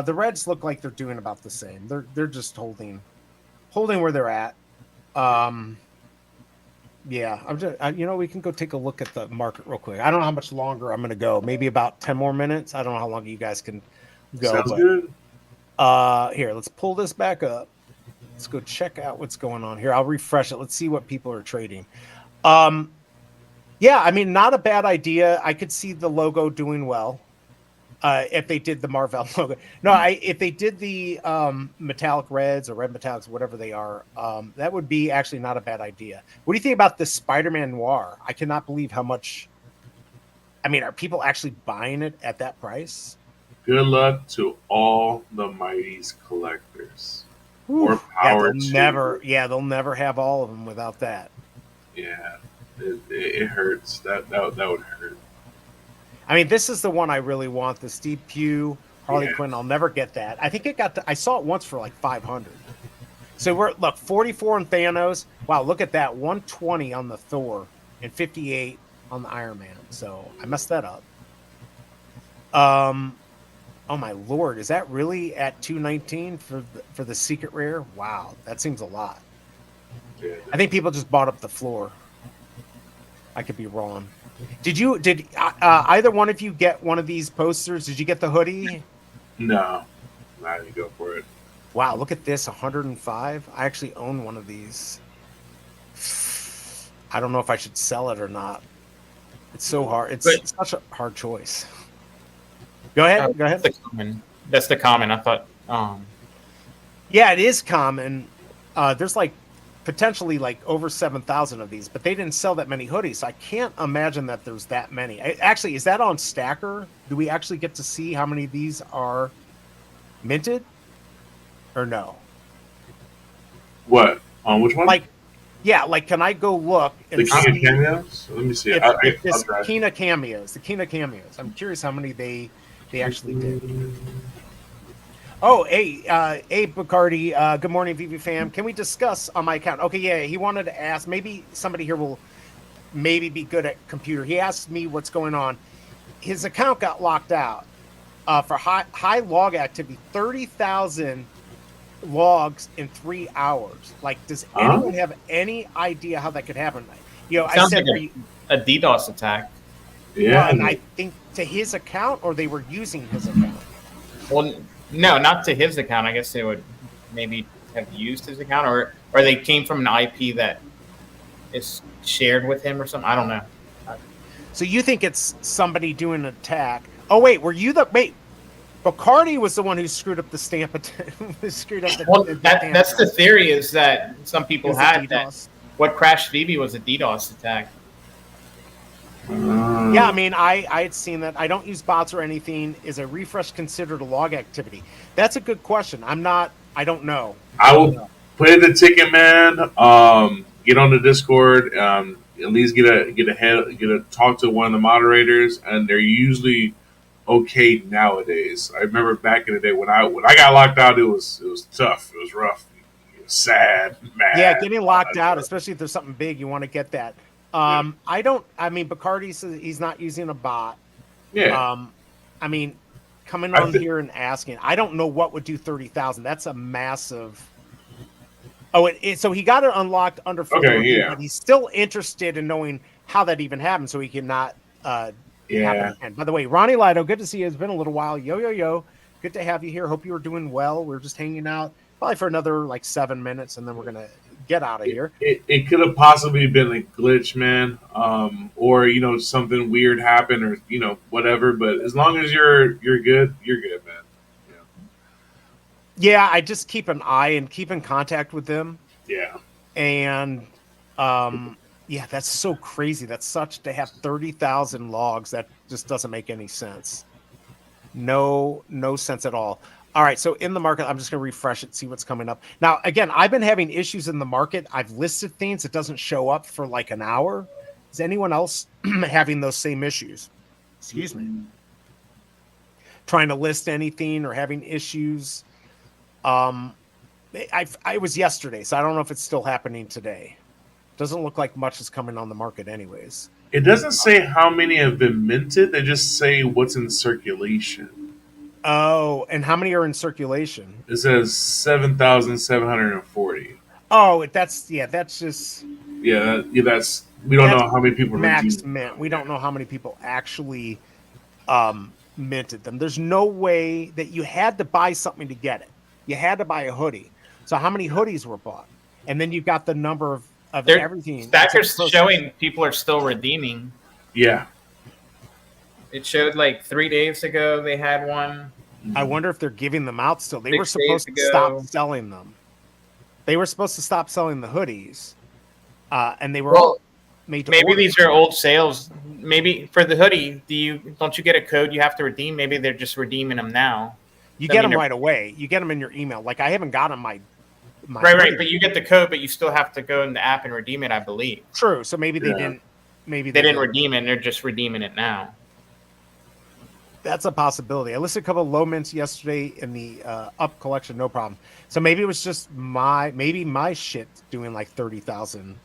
The Reds look like they're doing about the same. They're just holding where they're at. Yeah, I'm just we can go take a look at the market real quick. I don't know how much longer I'm going to go. Maybe about 10 more minutes. I don't know how long you guys can go. Sounds good. Here, let's pull this back up. Let's go check out what's going on here. I'll refresh it. Let's see what people are trading. Yeah, I mean, not a bad idea. I could see the logo doing well if they did the Marvel logo. No, if they did the metallic reds or red metallics, whatever they are, that would be actually not a bad idea. What do you think about the Spider-Man Noir? I cannot believe how much. I mean, are people actually buying it at that price? Good luck to all the Mighty's collectors. More power they'll never have all of them without that. Yeah, it hurts. That would hurt. I mean, this is the one I really want. The Steve Pugh, Harley Quinn. I'll never get that. I think I saw it once for like 500. So we're 44 on Thanos. Wow, look at that. 120 on the Thor and 58 on the Iron Man. So I messed that up. Oh my lord, is that really at 219 for the secret rare? Wow, that seems a lot. Yeah, I think people just bought up the floor. I could be wrong. Did either one of you get one of these posters? Did you get the hoodie? No, I didn't go for it. Wow, look at this, 105. I actually own one of these. I don't know if I should sell it or not. It's so hard. It's But- such a hard choice. Go ahead. Go ahead. That's the common. I thought. Yeah, it is common. There's like potentially like over 7,000 of these, but they didn't sell that many hoodies. So I can't imagine that there's that many. Actually, is that on Stacker? Do we actually get to see how many of these are minted or no? What? On which one? Like, yeah, like can I go look and the King see of Cameos? Let me see. if this I'll try. Kina cameos, the Kina cameos? I'm curious how many they actually did. Oh, hey, Bacardi. Good morning, VV fam. Can we discuss on my account? Okay, yeah, he wanted to ask. Maybe somebody here will maybe be good at computer. He asked me what's going on. His account got locked out for high log activity. 30,000 logs in 3 hours. Like, does anyone have any idea how that could happen? You know, I Sounds said, like a DDoS attack. Yeah. and I think to his account, or they were using his account. Well, no, not to his account. I guess they would maybe have used his account, or they came from an IP that is shared with him or something. I don't know. So you think it's somebody doing an attack? Oh wait, were you the wait? Bacardi was the one who screwed up the stamp. Screwed up the. Well, the that's the theory, is that some people Is it had DDoS? that. What crashed Veve was a DDoS attack. Yeah, I mean, I had seen that. I don't use bots or anything. Is a refresh considered a log activity? That's a good question. I don't know. I will play the ticket, man. Get on the Discord. At least get a talk to one of the moderators, and they're usually okay nowadays. I remember back in the day when I got locked out, it was tough. It was rough. It was sad, mad. Yeah, getting locked out, especially if there's something big, you want to get that. I mean, Bacardi says he's not using a bot. Yeah. I mean, coming on here and asking, I don't know what would do 30,000. That's a massive. Oh, so he got it unlocked under 40, but he's still interested in knowing how that even happened, so he cannot. Yeah. And by the way, Ronnie Lido, good to see you. It's been a little while. Yo. Good to have you here. Hope you were doing well. We're just hanging out probably for another like 7 minutes, and then we're gonna get out of here. It could have possibly been a glitch, man, or something weird happened, or whatever. But as long as you're good, man. Yeah, I just keep an eye and keep in contact with them. Yeah. And yeah, that's so crazy. That's such to have 30,000 logs. That just doesn't make any sense. No sense at all. All right, so in the market, I'm just going to refresh it, see what's coming up. Now, again, I've been having issues in the market. I've listed things. It doesn't show up for like an hour. Is anyone else having those same issues? Excuse me. Trying to list anything or having issues? I was yesterday, so I don't know if it's still happening today. Doesn't look like much is coming on the market anyways. It doesn't say how many have been minted. They just say what's in circulation. Oh, and how many are in circulation? It says 7,740. Oh, that's just that's we don't know how many people max mint. We don't know how many people actually minted them. There's no way that you had to buy something to get it. You had to buy a hoodie. So how many hoodies were bought? And then you've got the number of everything. Stacker's showing people are still redeeming. Yeah. It showed like 3 days ago they had one. I wonder if they're giving them out still. They 6 were supposed to days stop ago. selling them. They were supposed to stop selling the hoodies. And they were all made to maybe order. these are old sales. Maybe for the hoodie, don't you get a code you have to redeem? Maybe they're just redeeming them now. You get them right away. You get them in your email. Like I haven't gotten my right. But you get the code, but you still have to go in the app and redeem it, I believe. True. So maybe they didn't. Maybe they didn't redeem it. And they're just redeeming it now. That's a possibility. I listed a couple of low mints yesterday in the up collection, no problem. So maybe it was just my shit doing like 30,000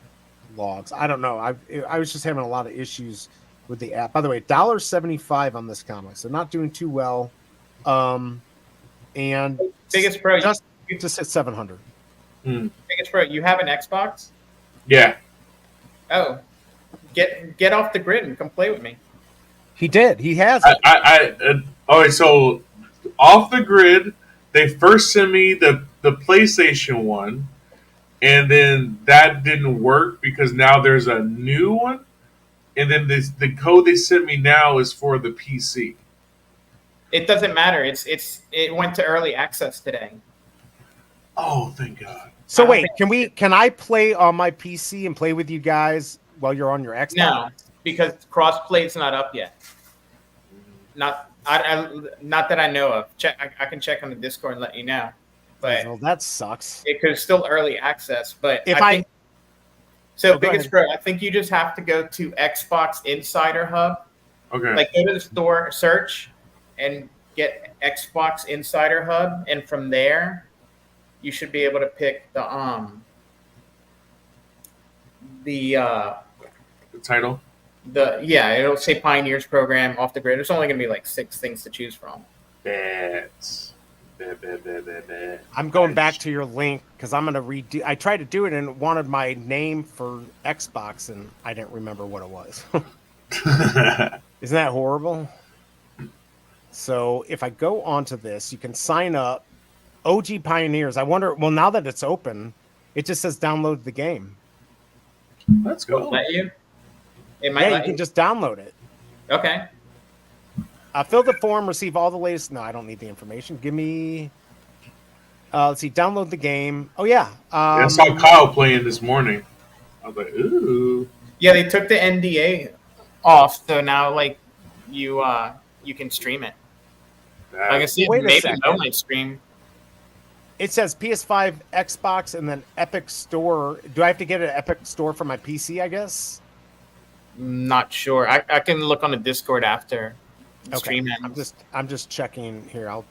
logs. I don't know. I was just having a lot of issues with the app. By the way, $1.75 on this comic, so not doing too well. And Biggest Pro, just hit 700. Biggest Pro, you have an Xbox? Yeah. Oh, get off the grid and come play with me. He did. He has it. All right. So off the grid, they first sent me the PlayStation 1, and then that didn't work because now there's a new one, and then the code they sent me now is for the PC. It doesn't matter. It went to early access today. Oh, thank God. So I don't wait, think- can I play on my PC and play with you guys while you're on your Xbox? No, because crossplay's not up yet. Not that I know of. I can check on the Discord and let you know. But Well, that sucks. it could still early access. But If I think so. Oh, go Biggest ahead. Pro, I think you just have to go to Xbox Insider Hub. Okay. Like go to the store, search, and get Xbox Insider Hub, and from there, you should be able to pick the title. It'll say Pioneers Program off the grid. There's only going to be like 6 things to choose from. Bad. I'm going back to your link because I'm going to redo. I tried to do it and it wanted my name for Xbox, and I didn't remember what it was. Isn't that horrible? So if I go onto this, you can sign up. OG Pioneers. I wonder. Well, now that it's open, it just says download the game. Let's go. Let you? It might Yeah, you let can you. just download it. Okay. Fill the form, receive all the latest. No, I don't need the information. Give me. Let's see. Download the game. Oh yeah. I saw Kyle playing this morning. I was like, ooh. Yeah, they took the NDA off, so now like you can stream it. I can see Wait a maybe second. Mo might stream. It says PS5, Xbox, and then Epic Store. Do I have to get an Epic Store for my PC? I guess. Not sure. I can look on the Discord after. Okay. Stream it. I'm just checking here. I'll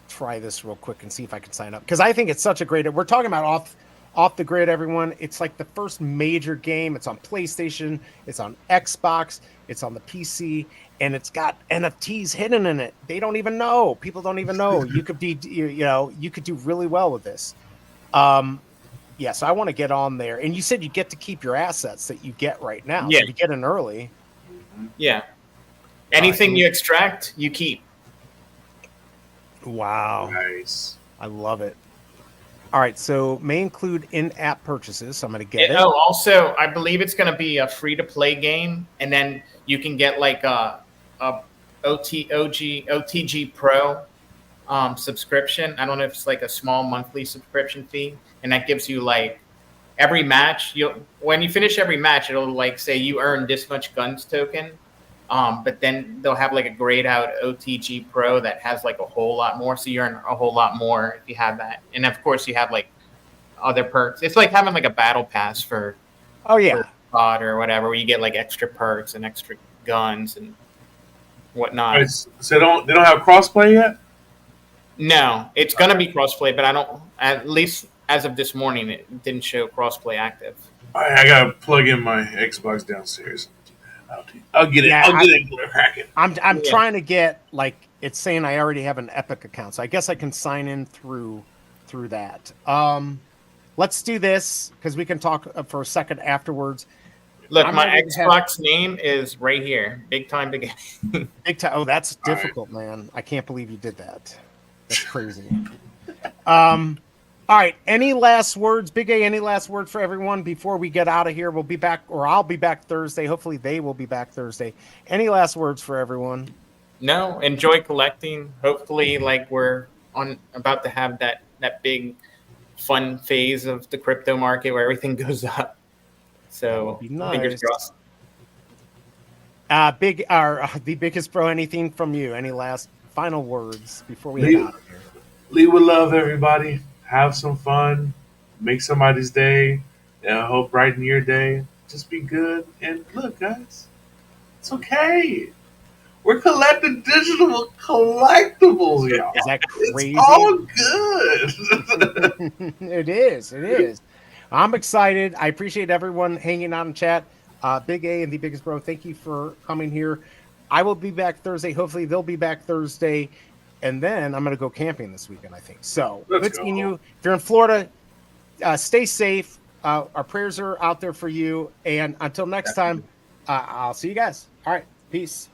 try this real quick and see if I can sign up because I think it's such a great. We're talking about off the grid, everyone. It's like the first major game. It's on PlayStation. It's on Xbox. It's on the PC, and it's got NFTs hidden in it. They don't even know. People don't even know. You could be, you could do really well with this. Yeah. So I want to get on there. And you said you get to keep your assets that you get right now. Yeah. So if you get in early. Yeah. Anything you extract, you keep. Wow. Nice. I love it. All right, so may include in-app purchases. So I'm going to get it. Oh, also, I believe it's going to be a free-to-play game, and then you can get like a OTG Pro subscription. I don't know if it's like a small monthly subscription fee, and that gives you like every match. When you finish every match, it'll like say you earned this much guns token. But then they'll have like a grayed out OTG Pro that has like a whole lot more. So you earn a whole lot more if you have that. And of course you have like other perks. It's like having like a battle pass for COD or whatever, where you get like extra perks and extra guns and whatnot. Right, so they don't have crossplay yet? No, it's gonna be crossplay, but at least as of this morning, it didn't show crossplay active. All right, I gotta plug in my Xbox downstairs. I'll get it. Yeah, I'll get it cracking. I'm trying to get, like, it's saying I already have an Epic account, so I guess I can sign in through that. Let's do this because we can talk for a second afterwards. Look, my Xbox name is right here. Big Time Big Big Time. Oh, that's difficult, man. I can't believe you did that. That's crazy. All right. Any last words, Big A? Any last words for everyone before we get out of here? We'll be back, or I'll be back Thursday. Hopefully, they will be back Thursday. Any last words for everyone? No, enjoy collecting. Hopefully, like we're about to have that big fun phase of the crypto market where everything goes up. So fingers crossed. The biggest pro. Anything from you? Any last final words before we head out of here? Lead with love, everybody. Have some fun. Make somebody's day. And I hope brighten your day. Just be good. And look, guys, it's okay. We're collecting digital collectibles, y'all. Is that crazy? It's all good. It is. It is. I'm excited. I appreciate everyone hanging out in chat. Big A and the biggest bro, thank you for coming here. I will be back Thursday. Hopefully, they'll be back Thursday. And then I'm going to go camping this weekend, I think. So, good seeing you. If you're in Florida, stay safe. Our prayers are out there for you. And until next time, I'll see you guys. All right. Peace.